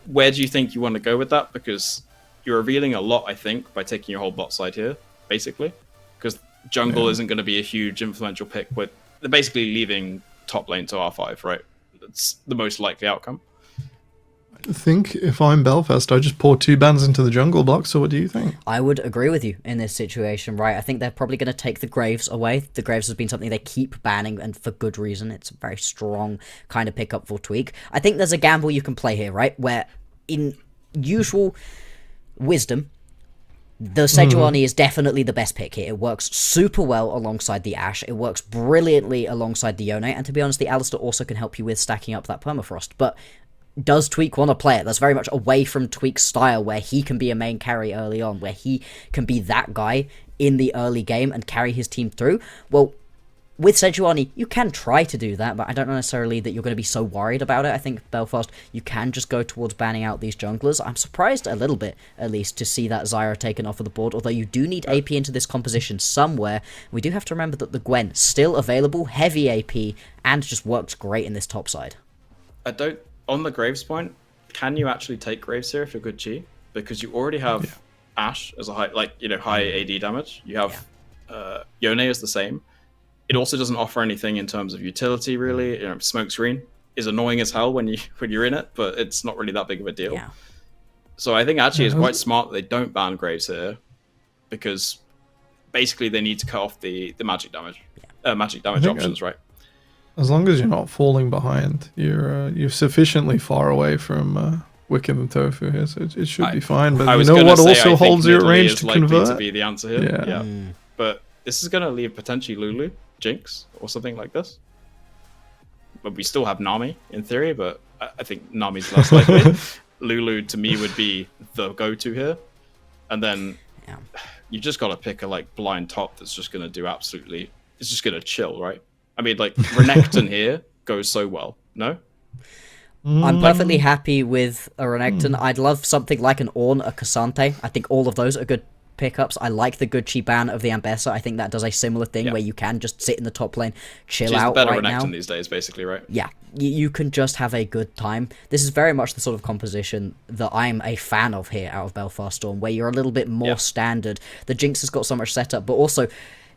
Where do you think you want to go with that? Because you're revealing a lot, I think, by taking your whole bot side here, basically. Because jungle isn't going to be a huge influential pick, but they're basically leaving top lane to R5, right? That's the most likely outcome. I think if I'm Belfast, I just pour 2 bans into the jungle block. So what do you think? I would agree with you in this situation, right? I think they're probably going to take the Graves away. The Graves has been something they keep banning, and for good reason. It's a very strong kind of pickup for Tweak. I think there's a gamble you can play here, right? Where, in usual wisdom, the Sejuani is definitely the best pick here. It works super well alongside the Ashe. It works brilliantly alongside the Yone. And to be honest, the Alistair also can help you with stacking up that permafrost. But does Tweak want to play it? That's very much away from Tweak's style, where he can be a main carry early on, where he can be that guy in the early game and carry his team through. Well, with Sejuani, you can try to do that, but I don't know necessarily that you're going to be so worried about it. I think Belfast, you can just go towards banning out these junglers. I'm surprised a little bit, at least, to see that Zyra taken off of the board, although you do need AP into this composition somewhere. We do have to remember that the Gwen, still available, heavy AP, and just works great in this top side. On the Graves point, can you actually take Graves here if you're good Chi? Because you already have Ashe as a high AD damage. You have Yone is the same. It also doesn't offer anything in terms of utility, really. You know, smoke screen is annoying as hell when you're in it, but it's not really that big of a deal. Yeah. So I think actually it's quite smart that they don't ban Graves here, because basically they need to cut off the magic damage, options, right? As long as you're not falling behind, you're sufficiently far away from Wiccan and Tofu here, so it should be fine. But you know what also holds you at range to convert? To be the answer here. Yeah. But this is going to leave potentially Lulu, Jinx, or something like this. But we still have Nami in theory, but I think Nami's less likely. Lulu to me would be the go-to here, and then you just got to pick a blind top that's just going to do absolutely. It's just going to chill, right? I mean, Renekton here goes so well. No. I'm perfectly happy with a Renekton. I'd love something like an Ornn, a Cassante. I think all of those are good pickups. I like the Gucci ban of the Ambessa. I think that does a similar thing where you can just sit in the top lane, chill out better right Renekton now. These days, basically, right? Yeah, you can just have a good time. This is very much the sort of composition that I'm a fan of here out of Belfast Storm, where you're a little bit more standard. The Jinx has got so much setup, but also,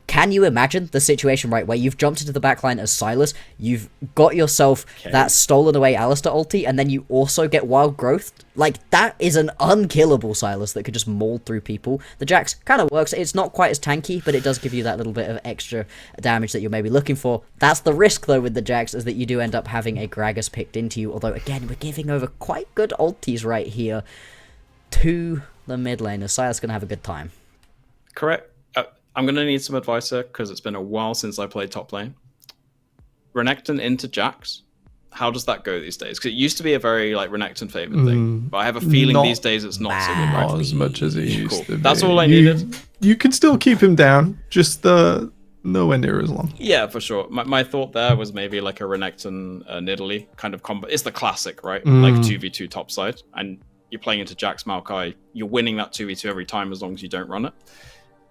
can you imagine the situation, right, where you've jumped into the backline as Sylas, you've got yourself that stolen away Alistair ulti, and then you also get wild growth? Like, that is an unkillable Sylas that could just maul through people. The Jax kind of works. It's not quite as tanky, but it does give you that little bit of extra damage that you're maybe looking for. That's the risk, though, with the Jax, is that you do end up having a Gragas picked into you, although, again, we're giving over quite good ultis right here to the mid laner. Sylas going to have a good time. Correct. I'm going to need some advice here, because it's been a while since I played top lane. Renekton into Jax, how does that go these days? Because it used to be a very Renekton favored thing, but I have a feeling these days it's not so good, right? Not as much as it used to be. That's all I needed. You can still keep him down, just nowhere near as long. Yeah, for sure. My thought there was maybe like a Renekton Nidalee kind of combo. It's the classic, right? Like 2v2 top side. And you're playing into Jax Maokai, you're winning that 2v2 every time as long as you don't run it.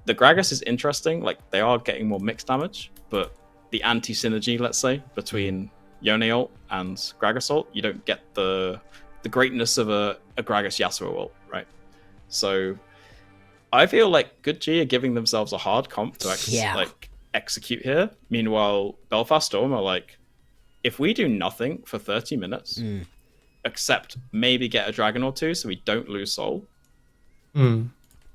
The Gragas is interesting. Like, they are getting more mixed damage, but the anti-synergy, let's say, between Yone ult and Gragas ult, you don't get the greatness of a Gragas Yasuo ult, right? So I feel like Good G are giving themselves a hard comp to execute here. Meanwhile, Belfast Storm are like, if we do nothing for 30 minutes, except maybe get a dragon or two so we don't lose soul,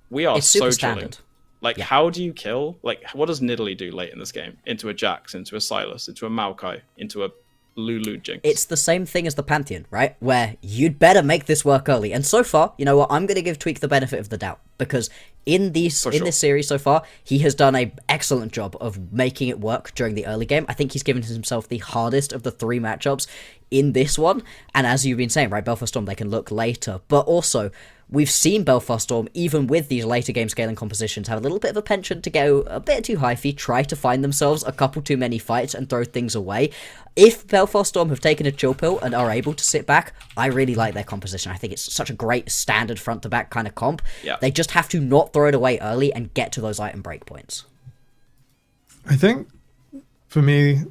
we are so chilling. Like, how do you kill? Like, what does Nidalee do late in this game? Into a Jax, into a Sylas, into a Maokai, into a Lulu Jinx. It's the same thing as the Pantheon, right? Where you'd better make this work early. And so far, you know what? I'm going to give Tweak the benefit of the doubt, because in this series so far, he has done an excellent job of making it work during the early game. I think he's given himself the hardest of the 3 matchups in this one. And as you've been saying, right, Belfast Storm, they can look later. But also, we've seen Belfast Storm, even with these later game scaling compositions, have a little bit of a penchant to go a bit too hyphy, try to find themselves a couple too many fights and throw things away. If Belfast Storm have taken a chill pill and are able to sit back, I really like their composition. I think it's such a great standard front-to-back kind of comp. Yeah. They just have to not throw it away early and get to those item breakpoints. I think, for me,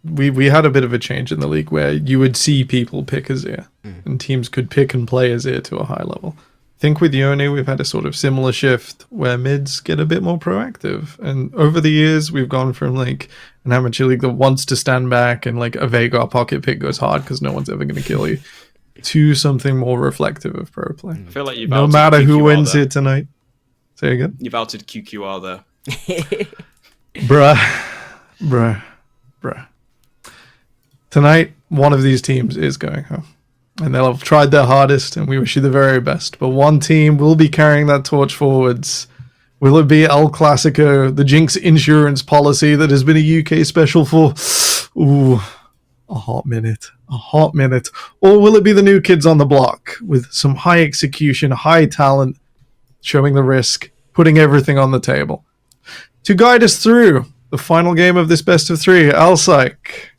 we had a bit of a change in the league where you would see people pick Azir, and teams could pick and play Azir to a high level. I think with Yone, we've had a sort of similar shift where mids get a bit more proactive. And over the years, we've gone from like an amateur league that wants to stand back and like a Veigar pocket pick goes hard because no one's ever going to kill you, to something more reflective of pro play. I feel like you've no matter who wins here tonight. Say again? You've outed QQR there. Bruh. Tonight, one of these teams is going home. And they'll have tried their hardest, and we wish you the very best. But one team will be carrying that torch forwards. Will it be El Clasico, the Jinx insurance policy that has been a UK special for, a hot minute. Or will it be the new kids on the block with some high execution, high talent, showing the risk, putting everything on the table? To guide us through the final game of this best of 3, Alsyke.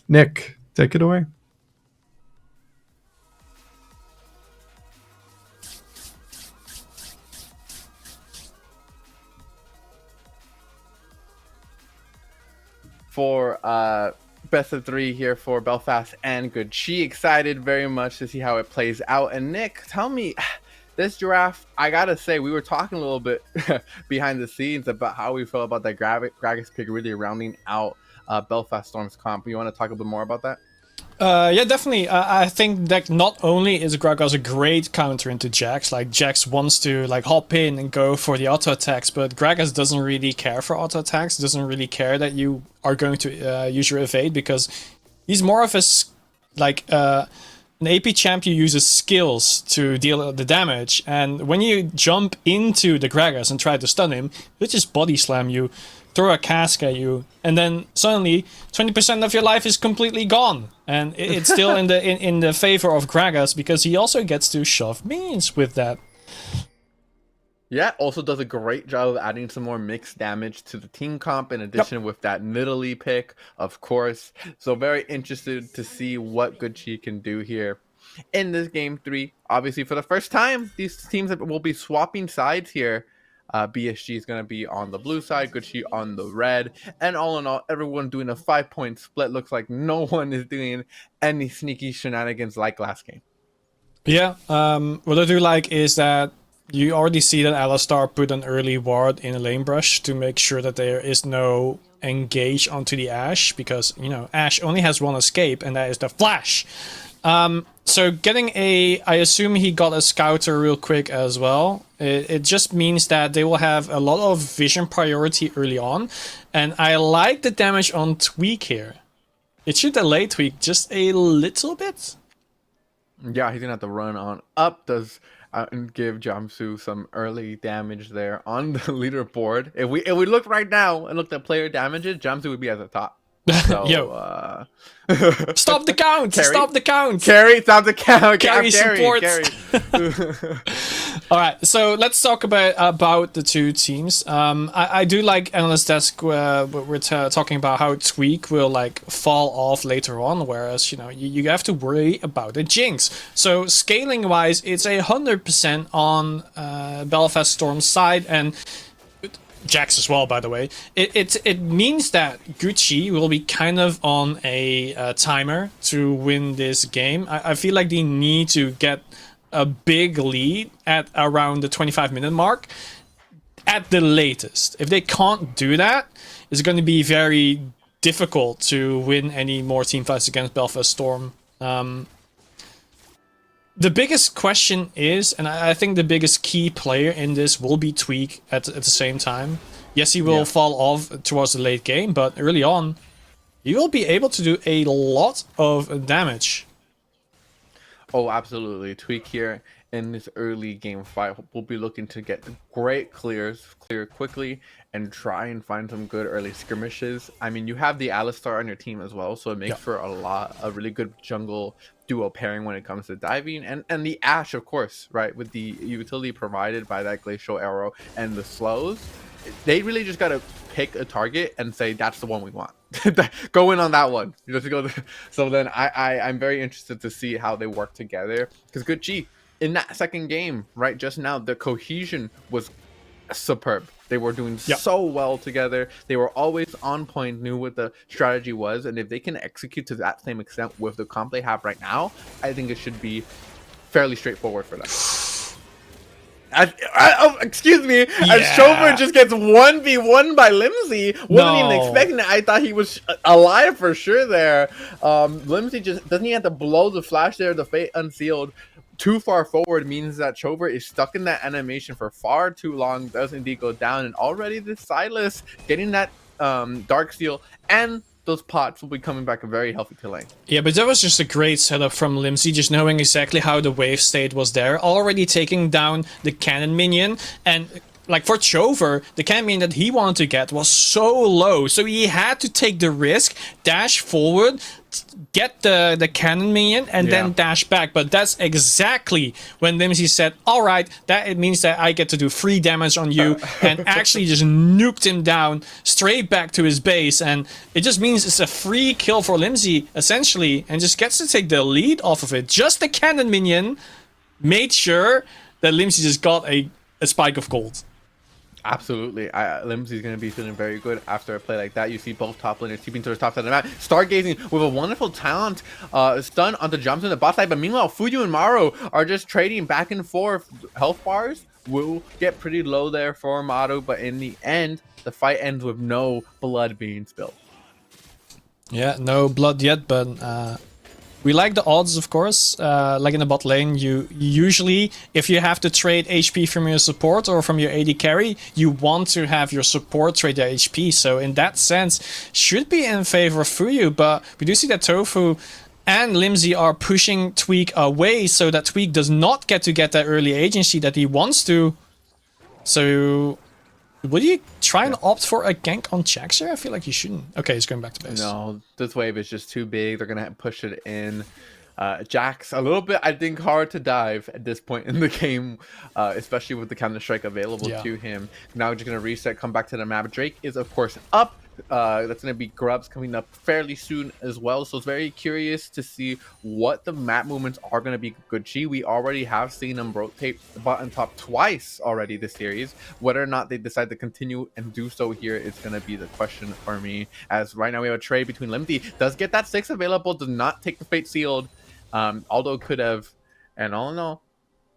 Nick, take it away. For best of 3 here for Belfast and Good Chi. Excited very much to see how it plays out. And Nick, tell me, this draft, I gotta say, we were talking a little bit behind the scenes about how we feel about that Gragas pick really rounding out Belfast Storm's comp. You want to talk a bit more about that? Yeah, definitely. I think that not only is Gragas a great counter into Jax, like Jax wants to like hop in and go for the auto attacks, but Gragas doesn't really care for auto attacks, doesn't really care that you are going to use your evade, because he's more of an AP champ. You uses skills to deal the damage, and when you jump into the Gragas and try to stun him, he'll just body slam you, throw a cask at you, and then suddenly 20% of your life is completely gone. And it's still in the favor of Gragas, because he also gets to shove minions with that. Yeah, also does a great job of adding some more mixed damage to the team comp, in addition with that Nidalee pick, of course. So very interested to see what Good Chi can do here in this game 3. Obviously, for the first time, these teams will be swapping sides here. BSG is going to be on the blue side, Good Chi on the red, and all in all, everyone doing a 5-point split. Looks like no one is doing any sneaky shenanigans like last game. Yeah, what I do like is that you already see that Alistar put an early ward in a lane brush to make sure that there is no engage onto the Ashe, because, you know, Ashe only has one escape, and that is the flash. So getting I assume he got a scouter real quick as well. It just means that they will have a lot of vision priority early on. And I like the damage on Tweak here. It should delay Tweak just a little bit. Yeah, he's going to have to run on up. Does give Jamsu some early damage there on the leaderboard. If we look right now and look at player damages, Jamsu would be at the top. So, Yo. Stop the count! Carry? Stop the count! Carry, stop the count! Carry support! All right, so let's talk about the two teams. I do like Analyst Desk. We're talking about how Tweak will like fall off later on, whereas you have to worry about the Jinx. So scaling wise, it's 100% on Belfast Storm's side, and Jax as well, by the way. It means that Gucci will be kind of on a timer to win this game. I feel like they need to get a big lead at around the 25-minute mark at the latest. If they can't do that, it's going to be very difficult to win any more team fights against Belfast Storm. The biggest question is, and I think the biggest key player in this will be Tweak at the same time. Yes, he will fall off towards the late game, but early on, he will be able to do a lot of damage. Oh, absolutely. Tweak here in this early game fight will be looking to get great clear quickly and try and find some good early skirmishes. I mean, you have the Alistar on your team as well, so it makes for a really good jungle duo pairing when it comes to diving. And the Ashe, of course, right, with the utility provided by that Glacial Arrow and the slows. They really just got to pick a target and say, that's the one we want. Go in on that one. So then I'm very interested to see how they work together. Because Gucci, in that second game, right, just now, the cohesion was superb. They were doing so well together. They were always on point, knew what the strategy was. And if they can execute to that same extent with the comp they have right now, I think it should be fairly straightforward for them. Excuse me, as Chauffeur just gets 1v1 by Limsey. Wasn't even expecting it. I thought he was alive for sure there. Limsey just doesn't he have to blow the flash there, the Fate Unsealed. Too far forward means that Chauffeur is stuck in that animation for far too long, does indeed go down, and already the Silas getting that Dark Seal and those pots will be coming back very healthy to lane. Yeah, but that was just a great setup from Limsey, just knowing exactly how the wave state was there, already taking down the cannon minion, and like for Chauffeur, the cannon minion that he wanted to get was so low, so he had to take the risk, dash forward, get the cannon minion, and then dash back. But that's exactly when Limsey said, all right, that it means that I get to do 3 damage on you, and actually just nuked him down straight back to his base. And it just means it's a free kill for Limsey, essentially, and just gets to take the lead off of it. Just the cannon minion made sure that Limsey just got a spike of gold. Absolutely. Limsey's going to be feeling very good after a play like that. You see both top laners keeping towards top side of the map. Stargazing with a wonderful talent stun onto jumps in the bot side. But meanwhile, Fuyu and Maro are just trading back and forth. Health bars will get pretty low there for Maro. But in the end, the fight ends with no blood being spilled. Yeah, no blood yet, but we like the odds, of course. Like in the bot lane, you usually, if you have to trade HP from your support or from your AD carry, you want to have your support trade their HP. So in that sense, should be in favor of Fuyu. But we do see that Tofu and Limsey are pushing Tweak away so that Tweak does not get that early agency that he wants to. So would you try and opt for a gank on Jax here? I feel like you shouldn't. Okay, he's going back to base. No, this wave is just too big. They're going to push it in. Jax, a little bit, I think, hard to dive at this point in the game, especially with the Counter-Strike available to him. Now we're just going to reset, come back to the map. Drake is, of course, up. That's going to be Grubs coming up fairly soon as well. So it's very curious to see what the map movements are going to be. Gucci, we already have seen them rotate the bottom top twice already this series. Whether or not they decide to continue and do so here is going to be the question for me. As right now we have a trade between Limsey. Does get that 6 available, does not take the Fate Sealed. Although could have, and all in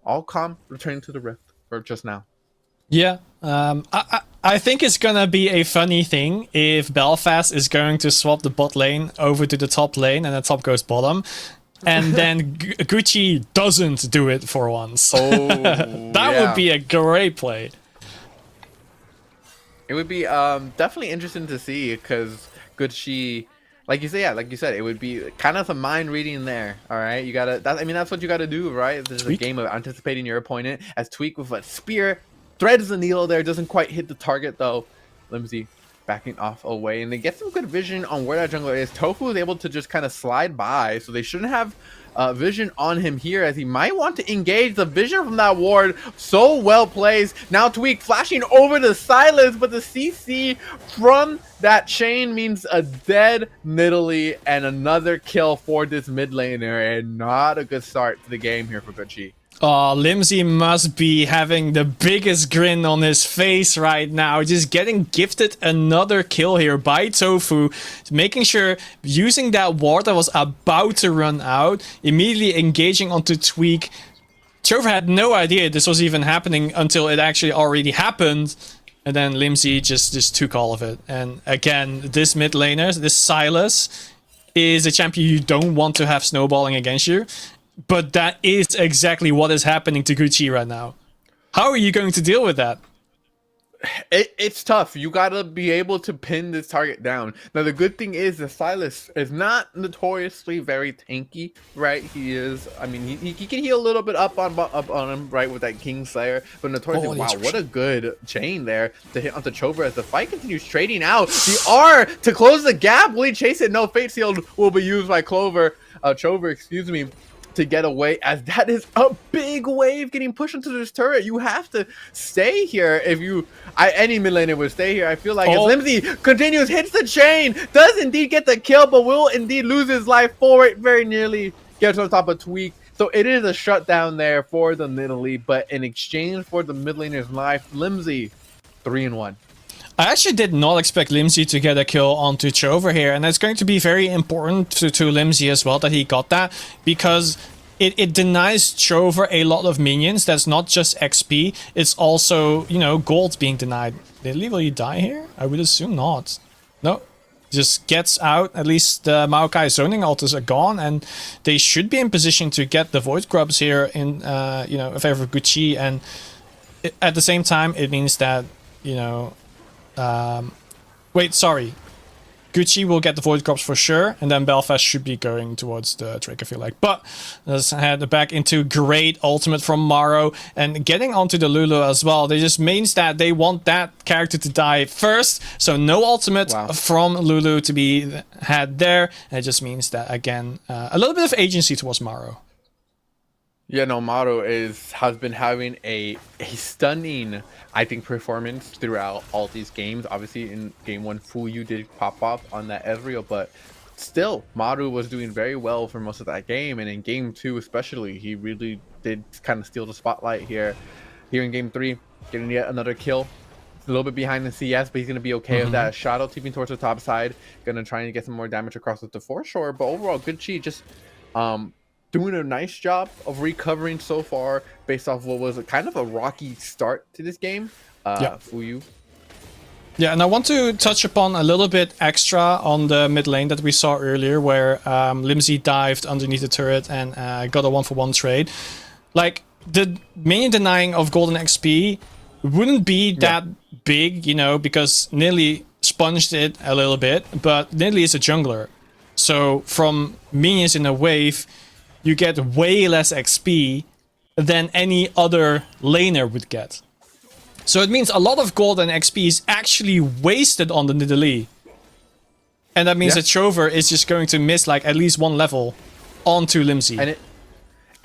all calm, returning to the Rift for just now. Yeah, I think it's gonna be a funny thing if Belfast is going to swap the bot lane over to the top lane and the top goes bottom, and then Gucci doesn't do it for once. Oh, that would be a great play. It would be definitely interesting to see, because Gucci, like you said, it would be kind of a mind reading there. All right, you gotta. That's what you gotta do, right? This is a game of anticipating your opponent. As Tweak with a spear threads the needle there, doesn't quite hit the target though. Limsey backing off away, and they get some good vision on where that jungler is. Tofu is able to just kind of slide by, so they shouldn't have vision on him here, as he might want to engage. The vision from that ward so well placed. Now Tweak flashing over the Silas, but the CC from that chain means a dead Nidalee and another kill for this mid laner, and not a good start to the game here for Gucci. Oh, Limsy must be having the biggest grin on his face right now. Just getting gifted another kill here by Tofu. Making sure, using that ward that was about to run out, immediately engaging onto Tweak. Tofu had no idea this was even happening until it actually already happened. And then Limsy just took all of it. And again, this mid laner, this Silas, is a champion you don't want to have snowballing against you. But that is exactly what is happening to Gucci right now. How are you going to deal with that? It's tough. You gotta be able to pin this target down. Now the good thing is the Silas is not notoriously very tanky, right? He is. I mean, he can heal a little bit up on him, right, with that Kingslayer. But notoriously, wow, what a good chain there to hit onto Chover as the fight continues trading out. The R to close the gap. Will he chase it? No. Fate Sealed will be used by Chover, excuse me, to get away, as that is a big wave getting pushed into this turret. You have to stay here. If any mid laner would stay here. I feel like as Limsy continues, hits the chain, does indeed get the kill, but will indeed lose his life for it. Very nearly gets on top of Tweak. So it is a shutdown there for the Nidalee, but in exchange for the mid laner's life, Limsy 3-1. I actually did not expect Limsy to get a kill onto Chover here, and it's going to be very important to Limsy as well that he got that, because it denies Chover a lot of minions. That's not just XP, it's also, you know, gold being denied. Did Lee, will you die here? I would assume not. No. Just gets out. At least the Maokai zoning altars are gone, and they should be in position to get the Void Grubs here in, you know, in favor of Gucci, and at the same time, it means that, you know, wait, sorry. Gucci will get the Void Grubs for sure, and then Belfast should be going towards the Drake, I feel like. But let's head back into great ultimate from Maro, and getting onto the Lulu as well. They just means that they want that character to die first, so no ultimate from Lulu to be had there. And it just means that, again, a little bit of agency towards Maro. Yeah, no, Maro has been having a stunning, I think, performance throughout all these games. Obviously, in game 1, Fuyu did pop off on that Ezreal, but still, Maro was doing very well for most of that game. And in game 2 especially, he really did kind of steal the spotlight here. Here in game 3, getting yet another kill. A little bit behind the CS, but he's going to be okay with that. Shadow tipping towards the top side. Going to try and get some more damage across with the foreshore. But overall, Gucci just doing a nice job of recovering so far based off what was kind of a rocky start to this game. Fuyu. Yeah, and I want to touch upon a little bit extra on the mid lane that we saw earlier, where Limsy dived underneath the turret and got a 1-for-1 trade. Like, the minion denying of golden XP wouldn't be that big, you know, because Nidalee sponged it a little bit, but Nidalee is a jungler. So from minions in a wave, you get way less XP than any other laner would get. So it means a lot of gold and XP is actually wasted on the Nidalee. And that means that Chover is just going to miss like at least one level onto Limsy.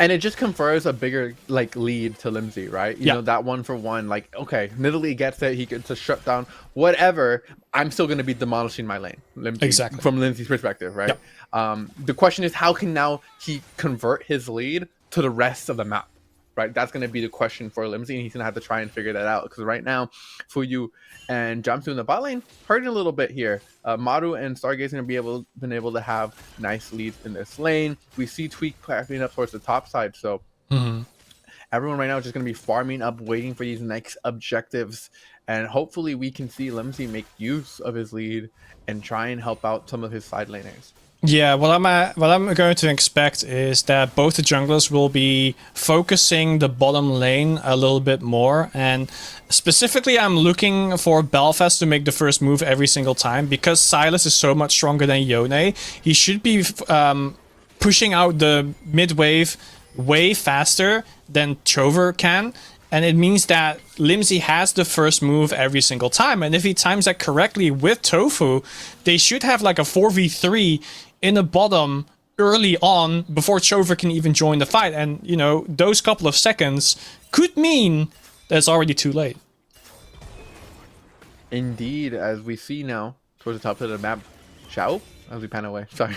And it just confers a bigger like lead to Limsy, right? You know, that 1-for-1, like, okay, Nidalee gets it, he gets a shutdown, whatever. I'm still going to be demolishing my lane. Limsy, from Limsy's perspective, right? The question is, how can now he convert his lead to the rest of the map, right? That's going to be the question for Limsy, and he's going to have to try and figure that out, because right now, Fuyu and Jumpsuit in the bot lane hurting a little bit here. Maru and Stargaze going to been able to have nice leads in this lane. We see Tweak clapping up towards the top side, so everyone right now is just going to be farming up, waiting for these next objectives, and hopefully we can see Limsy make use of his lead and try and help out some of his side laners. Yeah, what I'm going to expect is that both the junglers will be focusing the bottom lane a little bit more, and specifically I'm looking for Belfast to make the first move every single time, because Silas is so much stronger than Yone. He should be pushing out the mid wave way faster than Chover can, And it means that Limsey has the first move every single time. And if he times that correctly with Tofu, they should have like a 4v3 in the bottom early on before Chover can even join the fight. And, you know, those couple of seconds could mean that it's already too late. Indeed, as we see now towards the top of the map, Shao, as we pan away, sorry.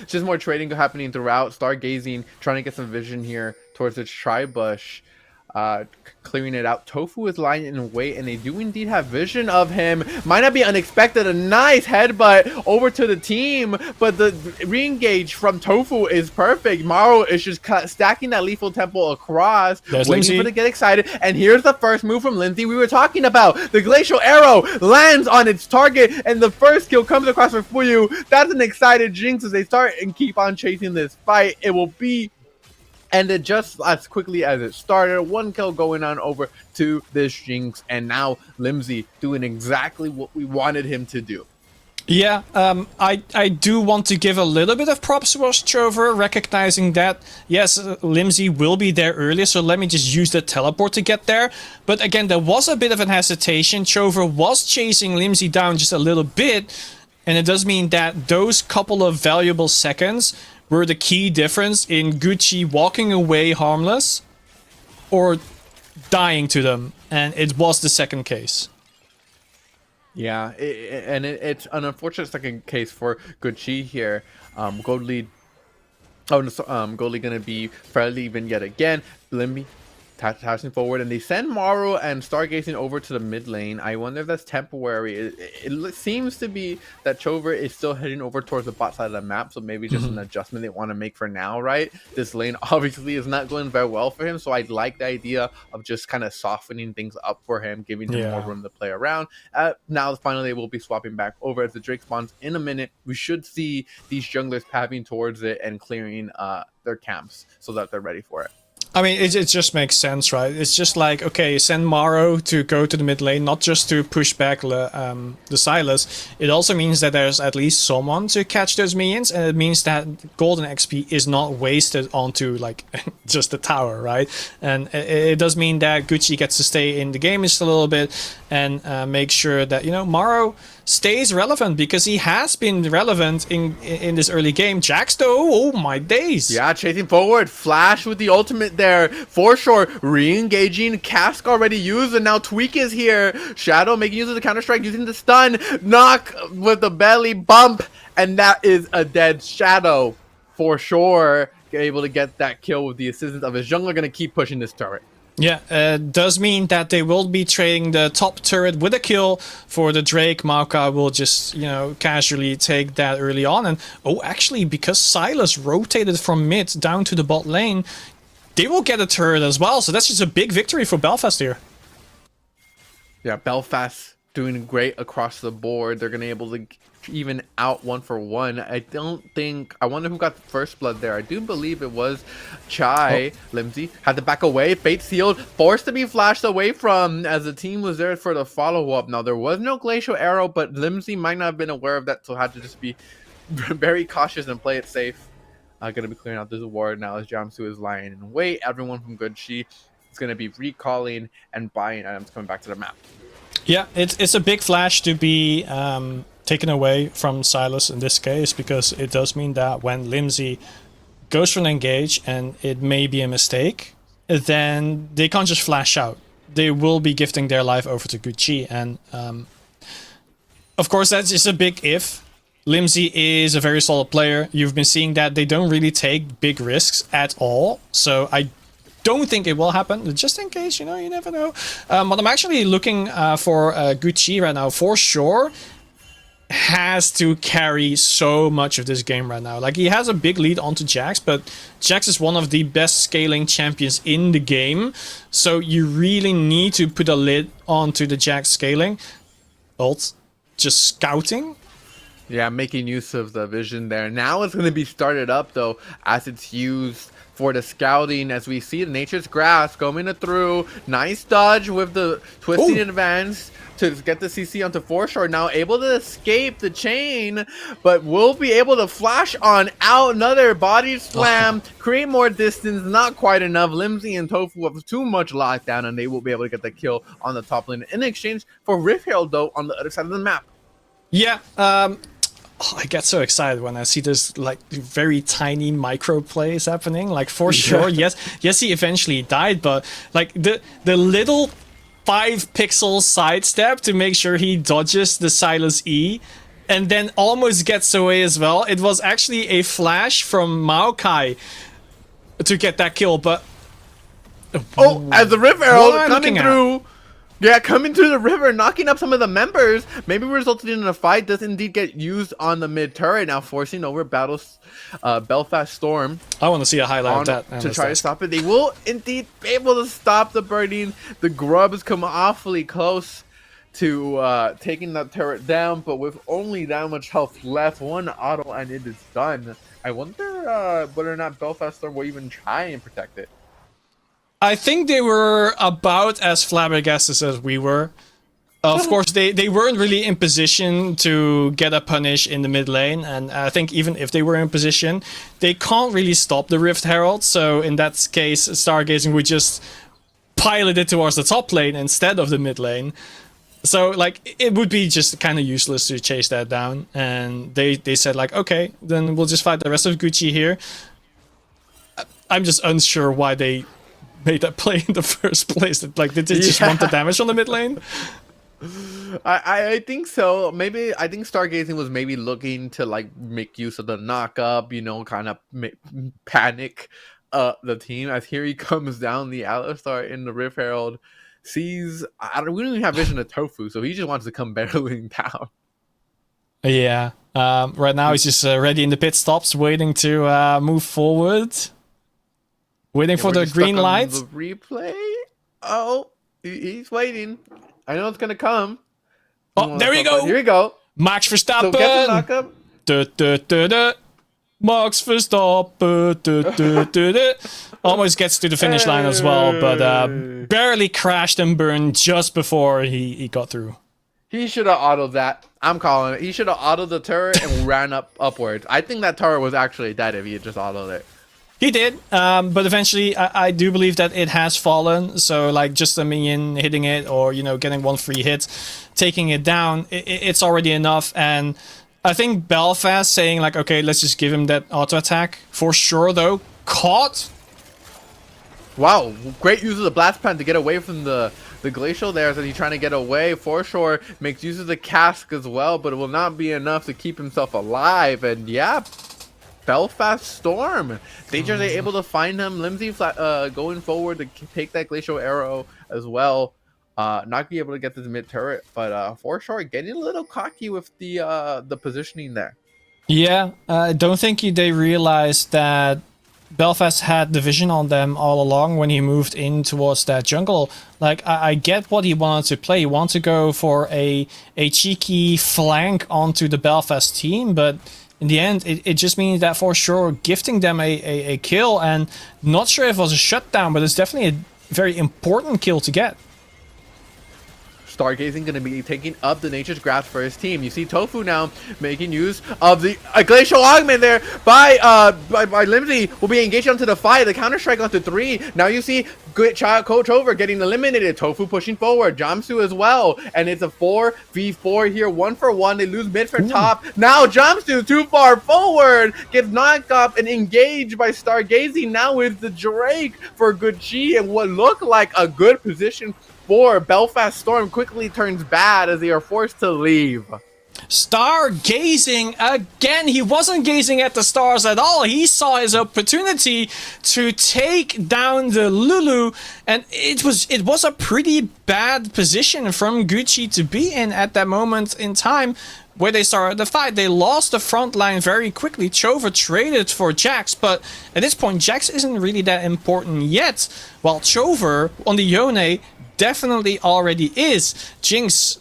Just more trading happening throughout, stargazing, trying to get some vision here towards the tri-bush. Clearing it out. Tofu is lying in wait, and they do indeed have vision of him. Might not be unexpected. A nice headbutt over to the team, but the re-engage from Tofu is perfect. Maro is just stacking that lethal temple across, waiting for to get excited. And here's the first move from Lindsay we were talking about. The glacial arrow lands on its target, and the first kill comes across for Fuyu. That's an excited Jinx as they start and keep on chasing this fight. It will be ended just as quickly as it started. One kill going on over to this Jinx, and now Limsey doing exactly what we wanted him to do. Yeah, I do want to give a little bit of props to Chover, recognizing that, yes, Limsey will be there earlier, so let me just use the teleport to get there. But again, there was a bit of an hesitation. Chover was chasing Limsey down just a little bit, and it does mean that those couple of valuable seconds were the key difference in Gucci walking away harmless or dying to them, and it was the second case. Yeah, it's an unfortunate second case for Gucci here. Gold lead. Oh, no, gold lead gonna be fairly even yet again. Limby passing forward, and they send Maru and Stargazing over to the mid lane. I wonder if that's temporary. It seems to be that Chover is still heading over towards the bot side of the map, so maybe just an adjustment they want to make for now, right? This lane obviously is not going very well for him, so I like the idea of just kind of softening things up for him, giving him more room to play around. Now finally they will be swapping back over as the Drake spawns in a minute. We should see these junglers pathing towards it and clearing their camps so that they're ready for it. I mean, it just makes sense, right? It's just like, okay, send Maro to go to the mid lane, not just to push back the Sylas. It also means that there's at least someone to catch those minions, and it means that golden XP is not wasted onto, like, just the tower, right? And it does mean that Gucci gets to stay in the game just a little bit and make sure that, you know, Maro stays relevant, because he has been relevant in this early game. Jax, though, oh my days. Yeah, chasing forward. Flash with the ultimate there. For sure, re-engaging. Cask already used, and now Tweak is here. Shadow making use of the counter-strike, using the stun. Knock with the belly bump, and that is a dead Shadow. For sure, able to get that kill with the assistance of his jungler. Gonna keep pushing this turret. Yeah, does mean that they will be trading the top turret with a kill for the Drake. Maoka will just, you know, casually take that early on. And, oh, actually, because Sylas rotated from mid down to the bot lane, they will get a turret as well. So that's just a big victory for Belfast here. Yeah, Belfast doing great across the board. They're going to be able to even out 1-for-1. I wonder who got the first blood there. I do believe it was Chai. Limsey had to back away. Fate sealed, forced to be flashed away from as the team was there for the follow-up. Now, there was no glacial arrow, but Limsey might not have been aware of that, so had to just be very cautious and play it safe. Gonna be clearing out this ward now as Jamsu is lying in wait. Everyone from Gucci is gonna be recalling and buying items coming back to the map. Yeah, it's a big flash to be taken away from Sylas in this case, because it does mean that when Limsey goes for an engage and it may be a mistake, then they can't just flash out. They will be gifting their life over to Gucci, and of course that's just a big if. Limsey is a very solid player. You've been seeing that they don't really take big risks at all, so I don't think it will happen, just in case, you know, you never know. But I'm actually looking for Gucci right now, for sure. Has to carry so much of this game right now. Like, he has a big lead onto Jax, but Jax is one of the best scaling champions in the game, so you really need to put a lid onto the Jax scaling. Ult, just scouting. Yeah, making use of the vision there. Now it's going to be started up, though, as it's used for the scouting, as we see the Nature's Grasp coming through. Nice dodge with the twisting advance. to get the CC onto Foreshore. Now able to escape the chain, but will be able to flash on out. Another body slam, create more distance, not quite enough. Limsey and Tofu have too much lockdown, and they will be able to get the kill on the top lane in exchange for Rift Herald, though, on the other side of the map. Yeah, I get so excited when I see this like very tiny micro plays happening. Like for sure, yes, he eventually died, but like the little 5 pixel sidestep to make sure he dodges the Silas E, and then almost gets away as well. It was actually a flash from Maokai to get that kill, but as the Rift Herald coming through. Yeah, coming through the river, knocking up some of the members, maybe resulted in a fight, does indeed get used on the mid turret, now forcing over Belfast Storm. I want to see a highlight of that. To try to stop it. They will indeed be able to stop the burning. The grubs come awfully close to taking that turret down, but with only that much health left, 1 auto and it is done. I wonder whether or not Belfast Storm will even try and protect it. I think they were about as flabbergasted as we were. Of course, they weren't really in position to get a punish in the mid lane, and I think even if they were in position, they can't really stop the Rift Herald, so in that case, Stargazing would just pilot it towards the top lane instead of the mid lane. So, like, it would be just kind of useless to chase that down, and they said, like, okay, then we'll just fight the rest of Gucci here. I'm just unsure why they made that play in the first place. Like, did they just want the damage on the mid lane? I think so. Maybe I think Stargazing was maybe looking to like make use of the knock up, you know, kind of panic the team as here he comes down the Alistar in the Rift Herald. Sees we don't even have vision of Tofu, so he just wants to come barreling down. Yeah. Right now he's just ready in the pit stops, waiting to move forward. Waiting for the green light. The replay. Oh, he's waiting. I know it's gonna come. Oh, there we go. Here we go. Max Verstappen. So get the knockup. Max Verstappen. Almost gets to the finish line as well, but barely crashed and burned just before he got through. He should have autoed that. I'm calling it. He should have autoed the turret and ran upwards. I think that turret was actually dead if he had just autoed it. He did, but eventually I do believe that it has fallen. So like just a minion hitting it, or you know, getting one free hit, taking it down, it's already enough. And I think Belfast saying like, okay, let's just give him that auto attack for sure. Though caught. Wow, great use of the blast pan to get away from the glacial there. As he's trying to get away, Foreshore makes use of the cask as well, but it will not be enough to keep himself alive. And yeah. Belfast Storm. Dangers are able to find him. Limsey going forward to take that glacial arrow as well. Not be able to get to the mid turret, but Foreshore getting a little cocky with the positioning there. Yeah, I don't think they realized that Belfast had the vision on them all along when he moved in towards that jungle. Like, I get what he wanted to play. He wanted to go for a cheeky flank onto the Belfast team, but in the end, it just means that for sure gifting them a kill, and not sure if it was a shutdown, but it's definitely a very important kill to get. Stargazing going to be taking up the Nature's Grasp for his team. You see Tofu now making use of the Glacial Augment there by Limsey. Will be engaged onto the 5. The counter-strike onto 3. Now you see Coach Over getting eliminated. Tofu pushing forward. Jamsu as well. And it's a 4v4 here. 1-for-1. They lose mid for top. Now Jamsu too far forward. Gets knocked up and engaged by Stargazing. Now with the Drake for good chi, and what looked like a good position for Belfast Storm quickly turns bad as they are forced to leave. Stargazing again. He wasn't gazing at the stars at all. He saw his opportunity to take down the Lulu, and it was a pretty bad position from Gucci to be in at that moment in time where they started the fight. They lost the front line very quickly. Chover traded for Jax, but at this point Jax isn't really that important yet, while Chover on the Yone definitely already is. Jinx,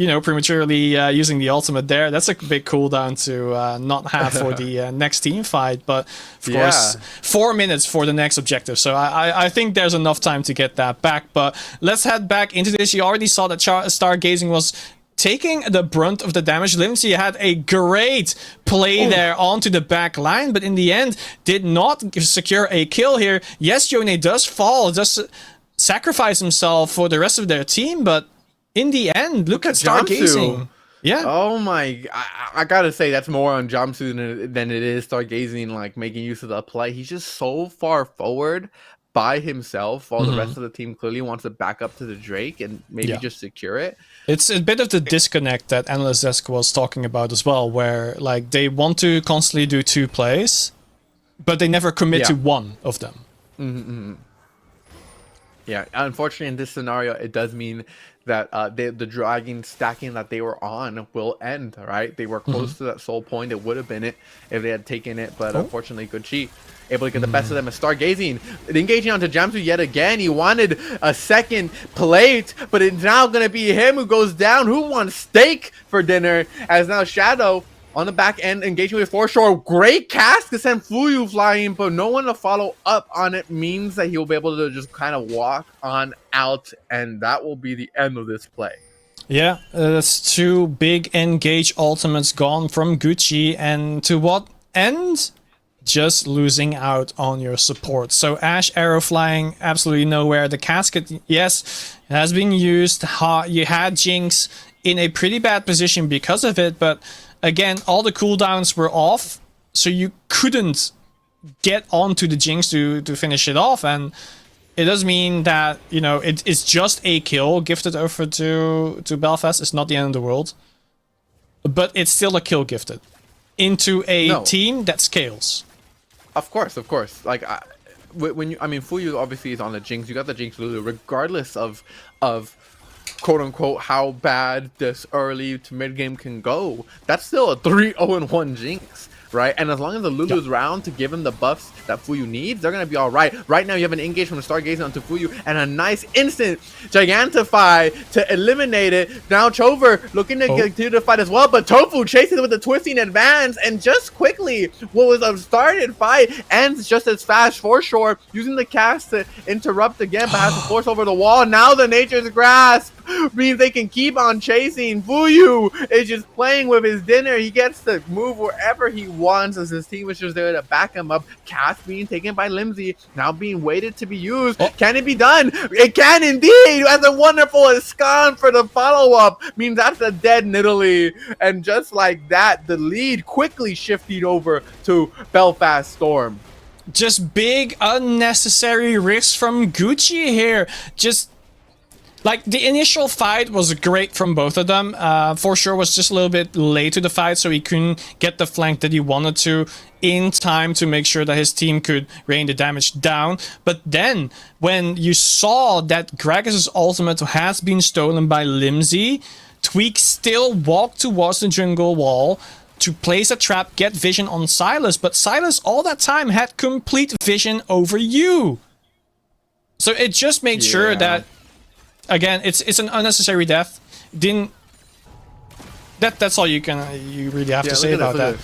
you know, prematurely using the ultimate there. That's a big cooldown to not have for the next team fight. But of course, 4 minutes for the next objective. So I think there's enough time to get that back. But let's head back into this. You already saw that Stargazing was taking the brunt of the damage. Limsey had a great play there onto the back line, but in the end did not secure a kill here. Yes, Yone does fall, does sacrifice himself for the rest of their team, but in the end, look at Stargazing. Yeah. Oh my! I gotta say that's more on Jamsu than it is Stargazing like making use of the play. He's just so far forward by himself, while the rest of the team clearly wants to back up to the Drake and maybe just secure it. It's a bit of the disconnect that Analyst Desk was talking about as well, where like they want to constantly do 2 plays, but they never commit to one of them. Yeah, unfortunately in this scenario, it does mean that the dragging stacking that they were on will end, right? They were close to that soul point. It would have been it if they had taken it, but unfortunately Gucci able to get the best of them. As Stargazing engaging onto Jamsu yet again. He wanted a second plate, but it's now going to be him who goes down. Who wants steak for dinner? As now Shadow on the back end engaging with Foreshore. Great cast to send Fuyu flying, but no one to follow up on it means that he'll be able to just kind of walk on out, and that will be the end of this play. Yeah, that's 2 big engage ultimates gone from Gucci, and to what end? Just losing out on your support. So Ash arrow flying absolutely nowhere. The casket, yes, has been used. You had Jinx in a pretty bad position because of it, but again, all the cooldowns were off, so you couldn't get onto the Jinx to finish it off, and it does mean that, you know, it's just a kill gifted over to Belfast. It's not the end of the world, but it's still a kill gifted into a team that scales. Of course. Like, when you, I mean, Fuyu obviously is on the Jinx. You got the Jinx Lulu, regardless of quote unquote how bad this early to mid game can go. That's still a 3-0-1 Jinx, right? And as long as the Lulu's round to give him the buffs that Fuyu needs, they're gonna be all right. Right now, you have an engage from the Stargazing onto Fuyu and a nice instant Gigantify to eliminate it. Now Chover looking to continue to fight as well, but Tofu chases with the twisting advance, and just quickly, what was a started fight ends just as fast. Foreshore using the cast to interrupt again, but has to force over the wall. Now the Nature's Grasp means they can keep on chasing. Fuyu is just playing with his dinner. He gets to move wherever he wants as his team was just there to back him up. Cast being taken by Limsey, now being waited to be used. Can it be done? It can indeed. As a wonderful Escon for the follow-up means that's a dead Nidalee. And just like that, the lead quickly shifted over to Belfast Storm. Just big unnecessary risks from Gucci here. Just like, the initial fight was great from both of them. Foreshore was just a little bit late to the fight, so he couldn't get the flank that he wanted to in time to make sure that his team could rain the damage down. But then, when you saw that Gragas' ultimate has been stolen by Limsey, Tweak still walked towards the jungle wall to place a trap, get vision on Sylas, but Sylas all that time had complete vision over you. So it just made sure that, again, it's an unnecessary death. That's all you really have to say about that.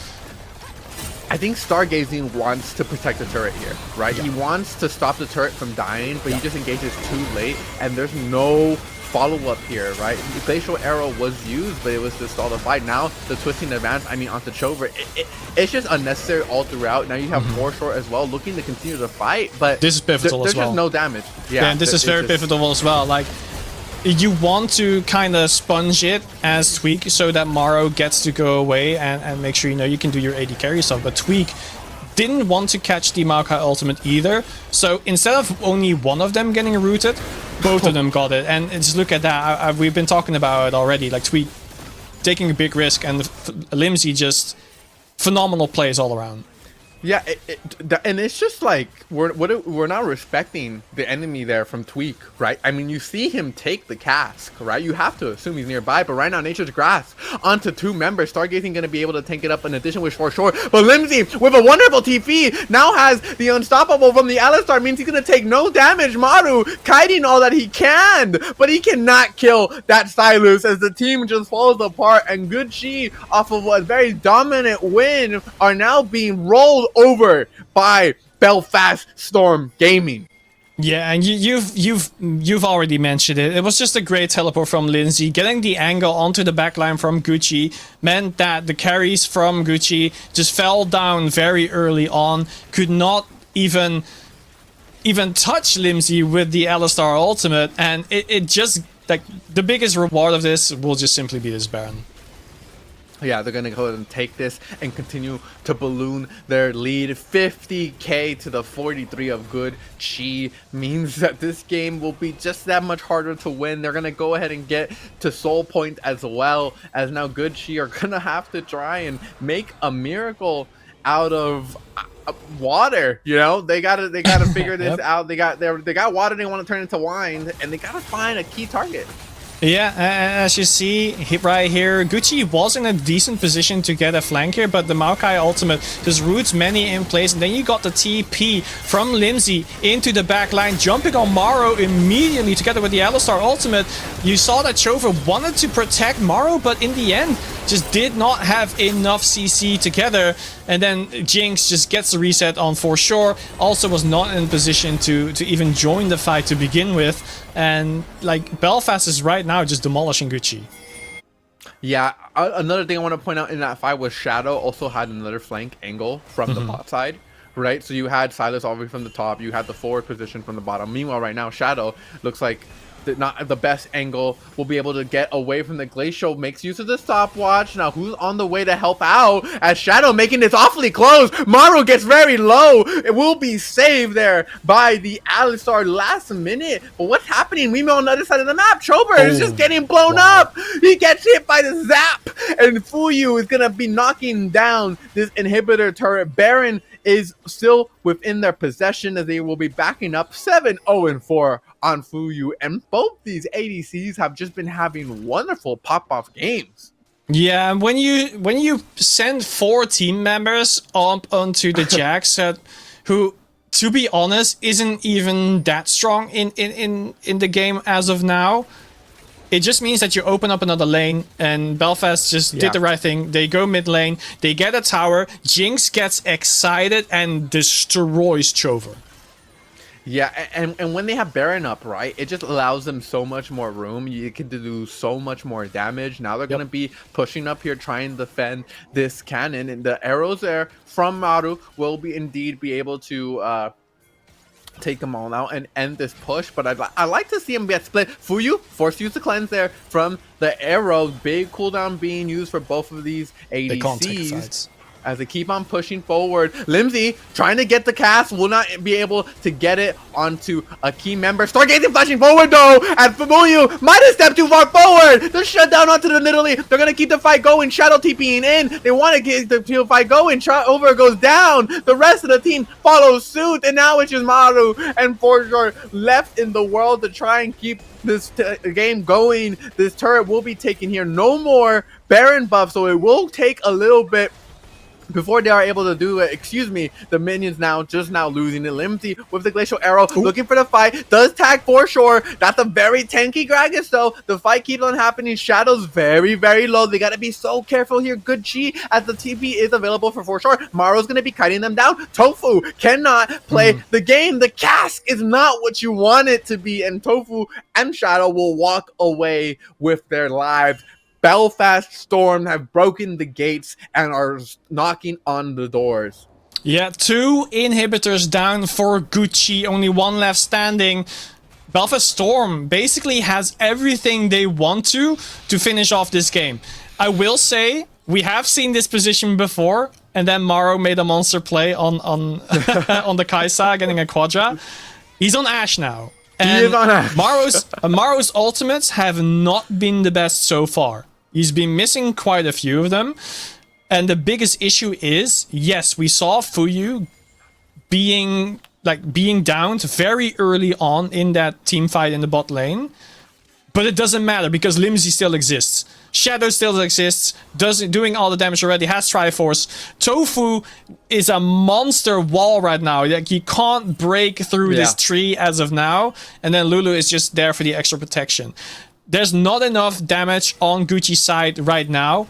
I think Stargazing wants to protect the turret here, right? He wants to stop the turret from dying, but he just engages too late, and there's no follow-up here, right? The Glacial Arrow was used, but it was to stall the fight. Now, the twisting advance, I mean, onto Chover, it's just unnecessary all throughout. Now you have Foreshore as well, looking to continue the fight, but this is pivotal there's as well. Just no damage. Yeah, and this is very pivotal as well. Like, you want to kind of sponge it as Tweak so that Maro gets to go away and make sure, you know, you can do your AD carry stuff, but Tweak didn't want to catch the Maokai ultimate either, so instead of only one of them getting rooted, both of them got it. And just look at that. We've been talking about it already, like Tweak taking a big risk and Limsey just phenomenal plays all around. Yeah, and it's just like we're not respecting the enemy there from Tweak, right? I mean, you see him take the cask, right? You have to assume he's nearby, but right now Nature's Grasp onto 2 members. Stargazing going to be able to tank it up in addition with For Sure, but Limsey with a wonderful TP now has the unstoppable from the Alistar, means he's going to take no damage. Maru kiting all that he can, but he cannot kill that Silas as the team just falls apart, and Good Chi off of a very dominant win are now being rolled over by Belfast Storm Gaming. Yeah, and you've already mentioned it. It was just a great teleport from Lindsay. Getting the angle onto the backline from Gucci meant that the carries from Gucci just fell down very early on. Could not even touch Lindsay with the Alistar ultimate, and it just, like, the biggest reward of this will just simply be this Baron. Yeah, they're going to go ahead and take this and continue to balloon their lead. 50k to the 43 of Good Chi means that this game will be just that much harder to win. They're going to go ahead and get to Soul Point as well, as now Good Chi are going to have to try and make a miracle out of water. You know, they gotta figure this out. They got water they want to turn into wine, and they gotta find a key target. Yeah, as you see right here, Gucci was in a decent position to get a flank here, but the Maokai ultimate just roots many in place, and then you got the TP from Limsey into the back line, jumping on Maro immediately together with the Alistar ultimate. You saw that Chova wanted to protect Maro, but in the end just did not have enough CC together, and then Jinx just gets the reset on For Sure. Also was not in position to even join the fight to begin with, and like Belfast is right now just demolishing Gucci. Yeah, another thing I want to point out in that fight was Shadow also had another flank angle from the bot side, right? So you had Silas all the way from the top, you had the forward position from the bottom. Meanwhile, right now, Shadow looks like not the best angle, will be able to get away from the Glacial, makes use of the stopwatch. Now who's on the way to help out, as Shadow making this awfully close. Maru gets very low. It will be saved there by the Alistar last minute. But what's happening? Mimo on the other side of the map, Chober is just getting blown up. He gets hit by the zap, and Fuyu is gonna be knocking down this inhibitor turret. Baron is still within their possession, as they will be backing up 7-0-4 on Fuyu, and both these ADCs have just been having wonderful pop-off games. Yeah, when you send 4 team members up onto the Jack set, who, to be honest, isn't even that strong in the game as of now, it just means that you open up another lane, and Belfast just did the right thing. They go mid lane, they get a tower, Jinx gets excited and destroys Chover. Yeah, and when they have Baron up, right, it just allows them so much more room. You can do so much more damage. Now they're going to be pushing up here, trying to defend this cannon, and the arrows there from Maru will be able to take them all out and end this push. But I like to see him get split. Fuyu forced use the cleanse there from the arrow. Big cooldown being used for both of these ADCs as they keep on pushing forward. Limsey trying to get the cast, will not be able to get it onto a key member. Stargazing flashing forward though, and Famuyu might have stepped too far forward. They're shut down onto the Italy. They're gonna keep the fight going. Shadow TPing in. They want to get the fight going. Over goes down. The rest of the team follows suit, and now it's just Maru and For Sure left in the world to try and keep this game going. This turret will be taken here. No more Baron buff, so it will take a little bit before they are able to do it. Excuse me, the minions now losing it. Limsey with the glacial arrow, looking for the fight, does tag For Sure. That's a very tanky Gragas though. The fight keeps on happening. Shadow's very, very low. They gotta be so careful here. Good Chi, as the TP is available for Sure. Maro's gonna be kiting them down. Tofu cannot play the game. The cask is not what you want it to be, and Tofu and Shadow will walk away with their lives. Belfast Storm have broken the gates and are knocking on the doors. Yeah, 2 inhibitors down for Gucci, only 1 left standing. Belfast Storm basically has everything they want to finish off this game. I will say, we have seen this position before, and then Maro made a monster play on on the Kaisa, getting a Quadra. He's on Ashe now. And he is on Ashe. Maro's ultimates have not been the best so far. He's been missing quite a few of them. And the biggest issue is, yes, we saw Fuyu being downed very early on in that team fight in the bot lane. But it doesn't matter because Limsey still exists. Shadow still exists, doing all the damage already, has Triforce. Tofu is a monster wall right now. Like, he can't break through this tree as of now. And then Lulu is just there for the extra protection. There's not enough damage on Gucci's side right now.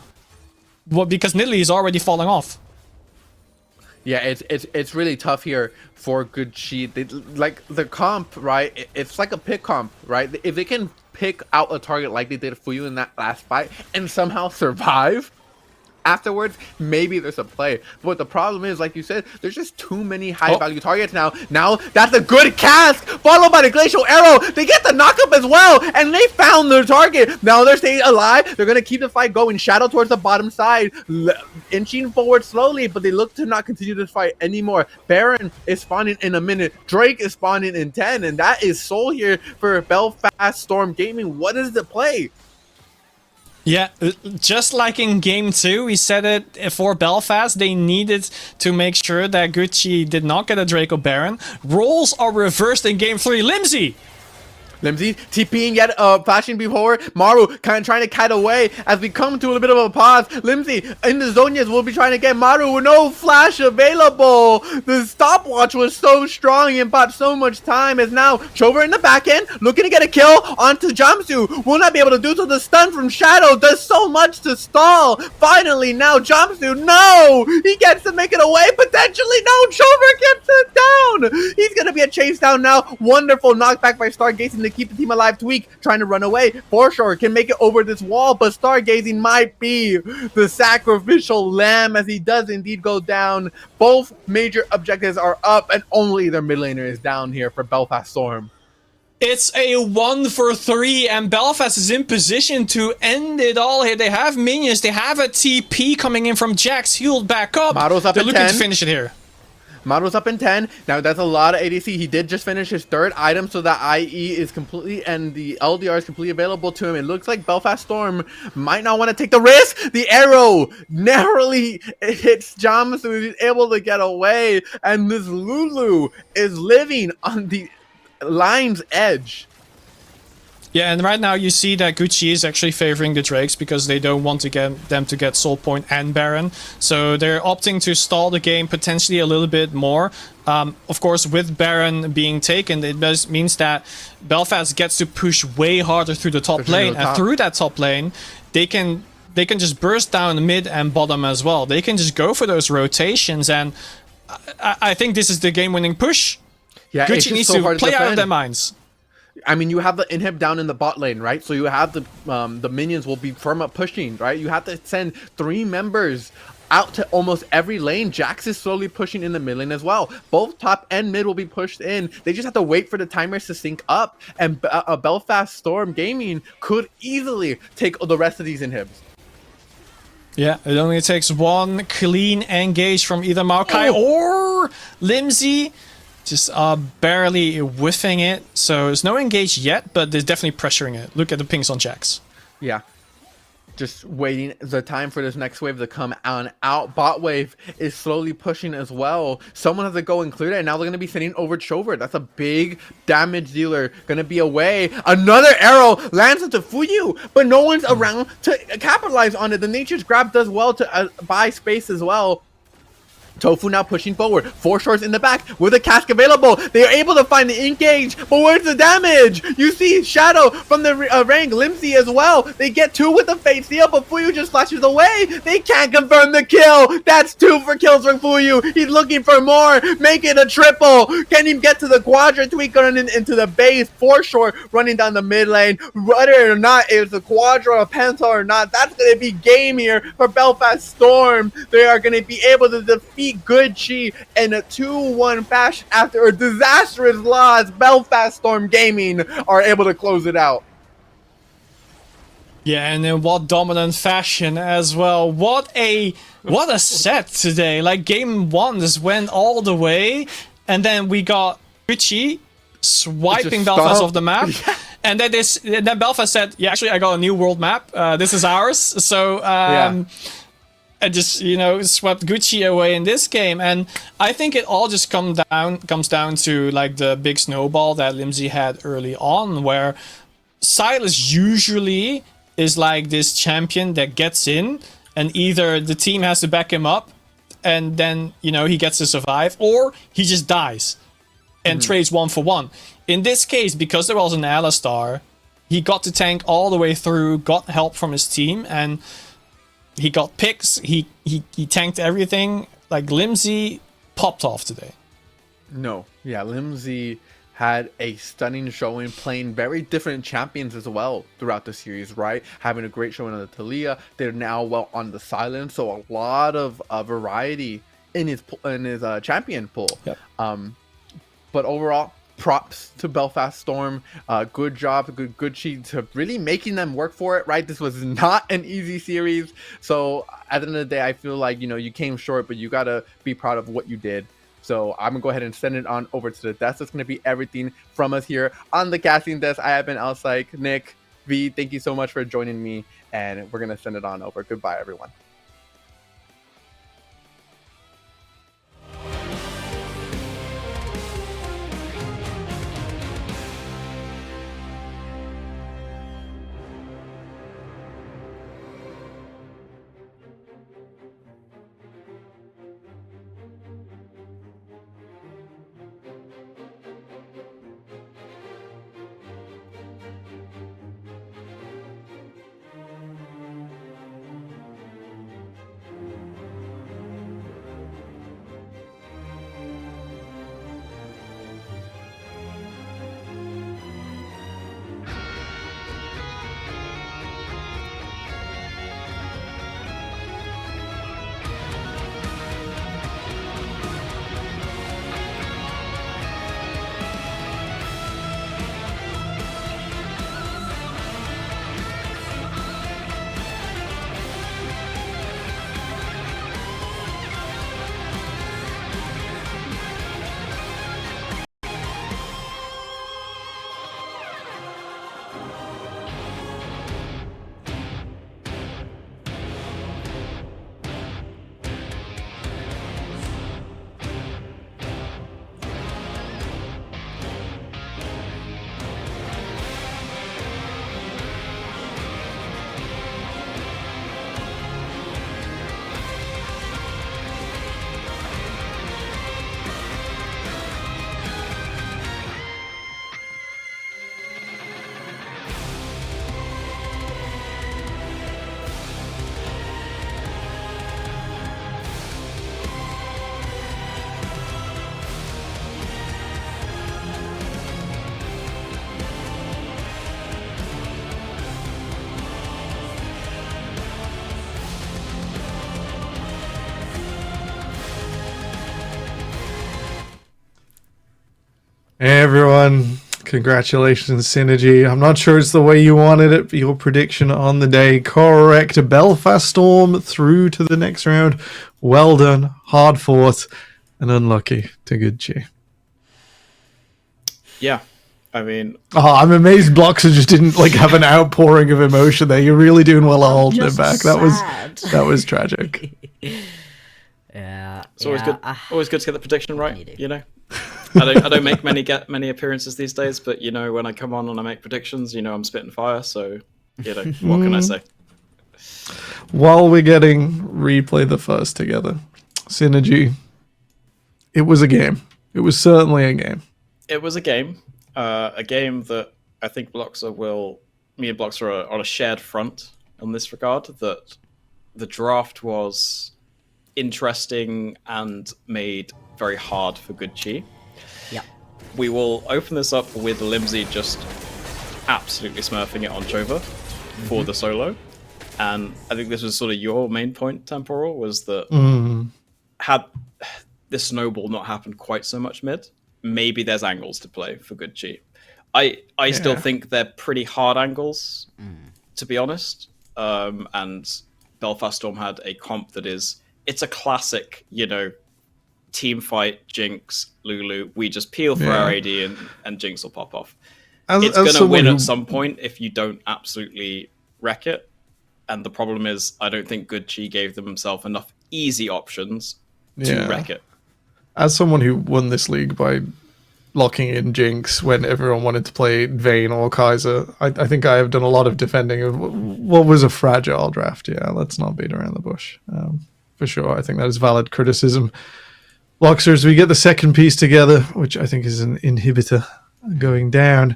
Well, because Nidalee is already falling off. Yeah, it's really tough here for Gucci. Like the comp, right? It's like a pick comp, right? If they can pick out a target like they did for you in that last fight and somehow survive afterwards, maybe there's a play. But the problem is, like you said, there's just too many high value targets now. Now that's a good cast followed by the glacial arrow. They get the knockup as well, and they found their target. Now they're staying alive. They're gonna keep the fight going. Shadow towards the bottom side, inching forward slowly, but they look to not continue this fight anymore. Baron is spawning in a minute. Drake is spawning in 10, and that is Soul here for Belfast Storm Gaming. What is the play? Yeah, just like in game 2, we said it for Belfast, they needed to make sure that Gucci did not get a Draco Baron. Roles are reversed in game 3. Limsey! Limsey TPing yet flashing before. Maru kind of trying to kite away as we come to a little bit of a pause. Limsey in the Zonias will be trying to get Maru with no flash available. The stopwatch was so strong and bought so much time as now Chover in the back end looking to get a kill onto Jamsu. Will not be able to do so. The stun from Shadow does so much to stall. Finally now Jamsu, no! He gets to make it away potentially. No, Chover gets it down. He's going to be a chase down now. Wonderful knockback by Stargazing to keep the team alive. Tweak trying to run away. For sure can make it over this wall, but Stargazing might be the sacrificial lamb as he does indeed go down. Both major objectives are up and only their mid laner is down here for Belfast Storm. It's a 1 for 3 and Belfast is in position to end it all here. They have minions, they have a TP coming in from Jax, healed back up. Model's up. They're in looking 10. to finish it here. Model's up in 10. Now that's a lot of ADC. He did just finish his third item, so that IE is completely, and the LDR is completely available to him. It looks like Belfast Storm might not want to take the risk. The arrow narrowly hits Jam, so he's able to get away. And this Lulu is living on the line's edge. Yeah, and right now you see that Gucci is actually favoring the Drakes because they don't want to get them to get Soul Point and Baron. So they're opting to stall the game potentially a little bit more. Of course, with Baron being taken, it means that Belfast gets to push way harder through the top lane. And through that top lane, they can just burst down mid and bottom as well. They can just go for those rotations, and I think this is the game-winning push. Yeah, Gucci needs to play out of their minds. I mean, you have the inhib down in the bot lane, right? So you have the minions will be firm up pushing, right? You have to send 3 members out to almost every lane. Jax is slowly pushing in the mid lane as well. Both top and mid will be pushed in. They just have to wait for the timers to sync up, and Belfast Storm Gaming could easily take the rest of these inhibs. Yeah, it only takes one clean engage from either Maokai or Limsey. Just barely whiffing it. So there's no engage yet, but there's definitely pressuring it. Look at the pings on Jax. Yeah. Just waiting the time for this next wave to come on out. Bot wave is slowly pushing as well. Someone has to go and clear it, and now they're going to be sending over Chover. That's a big damage dealer. Going to be away. Another arrow lands into Fuyu, but no one's around to capitalize on it. The Nature's Grab does well to buy space as well. Tofu now pushing forward. 4 shorts in the back with a cask available. They are able to find the engage, but where's the damage? You see Shadow from the rank, Limsey as well. They get 2 with the Fate Seal, but Fuyu just flashes away. They can't confirm the kill. That's 2 for kills from Fuyu. He's looking for more. Make it a triple. Can he get to the quadrant? Tweak running into the base. 4 short running down the mid lane. Whether or not it's a quadra, a penta or not, that's going to be game here for Belfast Storm. They are going to be able to defeat Gucci in a 2-1 fashion after a disastrous loss. Belfast Storm Gaming are able to close it out. Yeah, and in what dominant fashion as well. What a set today. Like game 1 just went all the way, and then we got Gucci swiping Belfast off the map. Yeah. And then Belfast said, yeah, actually I got a new world map. This is ours. So and just swept Gucci away in this game. And I think it all just comes down to like the big snowball that Limsey had early on, where Silas usually is like this champion that gets in, and either the team has to back him up, and then he gets to survive, or he just dies and trades 1-for-1. In this case, because there was an Alistar, he got to tank all the way through, got help from his team, and he got picks. He tanked everything. Like, Limsey popped off today. No, yeah, Limsey had a stunning showing, playing very different champions as well throughout the series, right? Having a great showing on the Talia. They're now well on the Silence, so a lot of variety in his champion pool. Yep. But overall, props to Belfast Storm. Good job, good cheat to really making them work for it, right? This was not an easy series. So at the end of the day, I feel like, you came short, but you got to be proud of what you did. So I'm going to go ahead and send it on over to the desk. That's going to be everything from us here on the casting desk. I have been Alpsych. Nick, V, thank you so much for joining me. And we're going to send it on over. Goodbye, everyone. Hey everyone, congratulations Synergy. I'm not sure it's the way you wanted it, but your prediction on the day correct. Belfast Storm through to the next round. Well done, hard fought, and unlucky to Good Chi. Yeah, I mean... Oh, I'm amazed Bloxer just didn't have an outpouring of emotion there. You're really doing well at holding it back. Sad. That was tragic. Yeah, it's always good. Always good to get the prediction right. I don't make many appearances these days, but when I come on and I make predictions, I'm spitting fire. So what can I say? While we're getting replay the first together, Synergy, it was a game. It was certainly a game. It was a game that I think me and Bloxer are on a shared front in this regard. That the draft was interesting and made very hard for Good Chi. Yeah. We will open this up with Limsey just absolutely smurfing it on Chova for the solo. And I think this was sort of your main point, Temporal, was that had this snowball not happened quite so much mid, maybe there's angles to play for Good Chi. I still think they're pretty hard angles, to be honest. And Belfast Storm had a comp that it's a classic, team fight, Jinx, Lulu. We just peel for our AD and Jinx will pop off. It's going to win at some point if you don't absolutely wreck it. And the problem is, I don't think Good Chi gave himself enough easy options to wreck it. As someone who won this league by locking in Jinx when everyone wanted to play Vayne or Kaiser, I think I have done a lot of defending of what was a fragile draft. Yeah, let's not beat around the bush. For sure, I think that is valid criticism. Loxers, we get the second piece together, which I think is an inhibitor going down.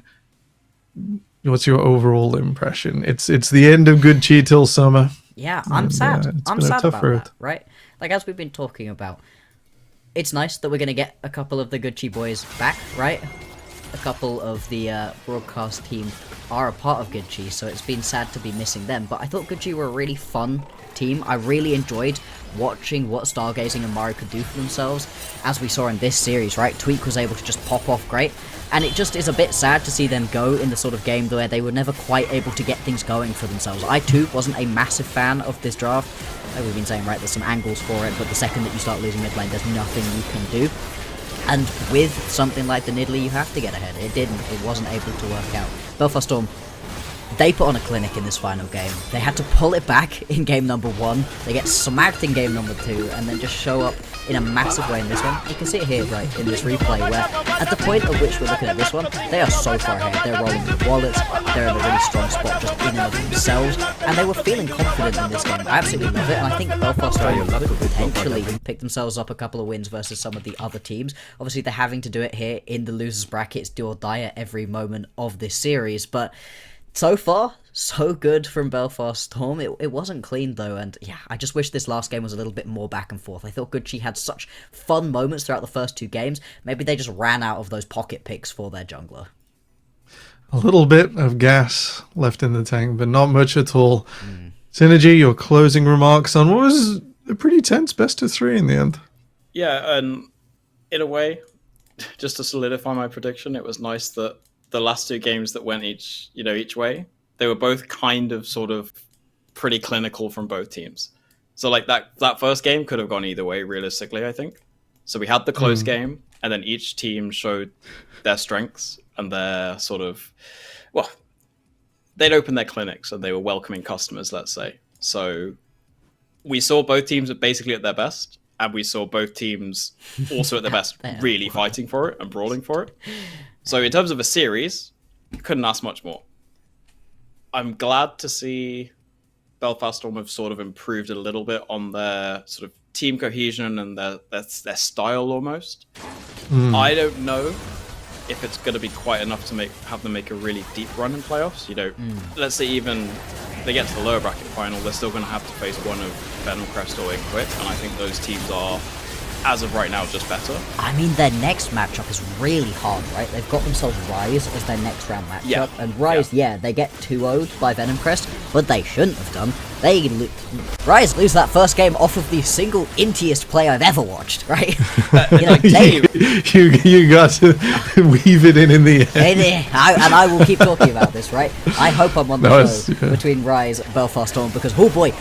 What's your overall impression? It's the end of Good Chi till summer. Yeah, I'm sad. I'm sad about that, right? Like, as we've been talking about, it's nice that we're going to get a couple of the Good Chi boys back, right? A couple of the broadcast team are a part of Good Chi, so it's been sad to be missing them. But I thought Good Chi were a really fun team. I really enjoyed watching what Stargazing and Mario could do for themselves, as we saw in this series, right? Tweak was able to just pop off great, and it just is a bit sad to see them go in the sort of game where they were never quite able to get things going for themselves. I too wasn't a massive fan of this draft. Like we've been saying, right, there's some angles for it, but the second that you start losing mid lane, there's nothing you can do. And with something like the Nidalee, you have to get ahead. It didn't. It wasn't able to work out. Belfast Storm, they put on a clinic in this final game. They had to pull it back in game number 1. They get smacked in game number 2, and then just show up in a massive way in this one. You can see it here, right, in this replay, where at the point at which we're looking at this one, they are so far ahead. They're rolling with wallets. They're in a really strong spot just in and of themselves, and they were feeling confident in this game. I absolutely love it, and I think Belfast could potentially pick themselves up a couple of wins versus some of the other teams. Obviously, they're having to do it here in the losers brackets, do or die at every moment of this series, but so far, so good from Belfast Storm. It wasn't clean, though, and yeah, I just wish this last game was a little bit more back and forth. I thought Good Chi had such fun moments throughout the first 2 games. Maybe they just ran out of those pocket picks for their jungler. A little bit of gas left in the tank, but not much at all. Synergy, your closing remarks on what was a pretty tense best of 3 in the end. Yeah, and in a way, just to solidify my prediction, it was nice that the last 2 games that went each way, they were both kind of sort of pretty clinical from both teams. So like that first game could have gone either way, realistically, I think. So we had the close game, and then each team showed their strengths and their sort of, well, they'd opened their clinics and they were welcoming customers, let's say. So we saw both teams basically at their best, and we saw both teams also at their best, really fighting for it and brawling for it. So in terms of a series, couldn't ask much more. I'm glad to see Belfast Storm have sort of improved a little bit on their sort of team cohesion and their style almost. I don't know if it's going to be quite enough to have them make a really deep run in playoffs. Let's say even they get to the lower bracket final, they're still going to have to face one of Venom Crest or Inquit, and I think those teams are, as of right now, just better. I mean, their next matchup is really hard, right? They've got themselves Rise as their next round matchup, and Rise, they get 2-0'd by Venom Crest, but they shouldn't have done. Rise lose that first game off of the single intiest play I've ever watched, right? You got to weave it in the end. And I will keep talking about this, right? I hope I'm on the show between Rise and Belfast Storm, because, oh boy,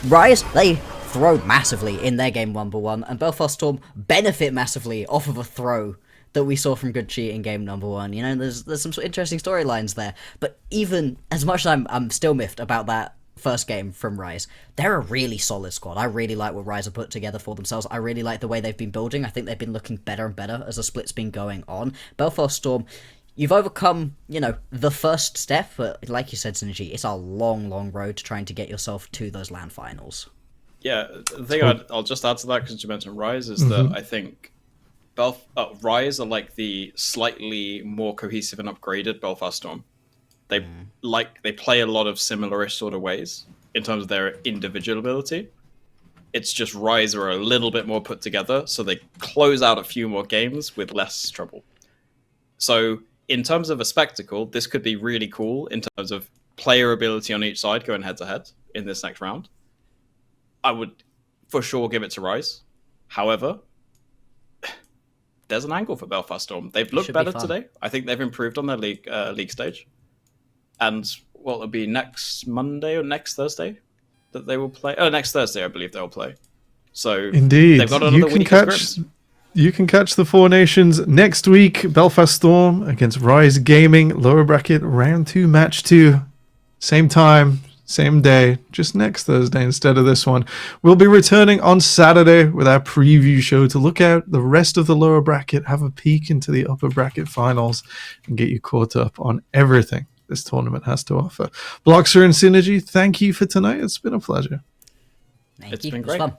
Rise, they throw massively in their game 1v1, and Belfast Storm benefit massively off of a throw that we saw from Good Chi in game number 1. There's some interesting storylines there, but even as much as I'm still miffed about that first game from Rise, they're a really solid squad. I really like what Rise have put together for themselves. I really like the way they've been building. I think they've been looking better and better as the split's been going on. Belfast Storm, you've overcome, the first step, but like you said, Synergy, it's a long, long road to trying to get yourself to those LAN finals. Yeah, the thing I'll just add to that, because you mentioned Rise, is that I think Rise are like the slightly more cohesive and upgraded Belfast Storm. They play a lot of similar-ish sort of ways in terms of their individual ability. It's just Rise are a little bit more put together, so they close out a few more games with less trouble. So in terms of a spectacle, this could be really cool in terms of player ability on each side going head-to-head in this next round. I would for sure give it to Rise. However, there's an angle for Belfast Storm. They've looked better today. I think they've improved on their league stage. And it'll be next Monday or next Thursday that they will play. Oh, next Thursday, I believe they'll play. So indeed, they've got another week of scrims. You can catch the Four Nations next week. Belfast Storm against Rise Gaming, lower bracket, round 2, match 2. Same time, same day, just next Thursday instead of this one. We'll be returning on Saturday with our preview show to look out the rest of the lower bracket, have a peek into the upper bracket finals, and get you caught up on everything this tournament has to offer. Bloxer and Synergy, thank you for tonight. It's been a pleasure. Thank it's you. been It was great. fun.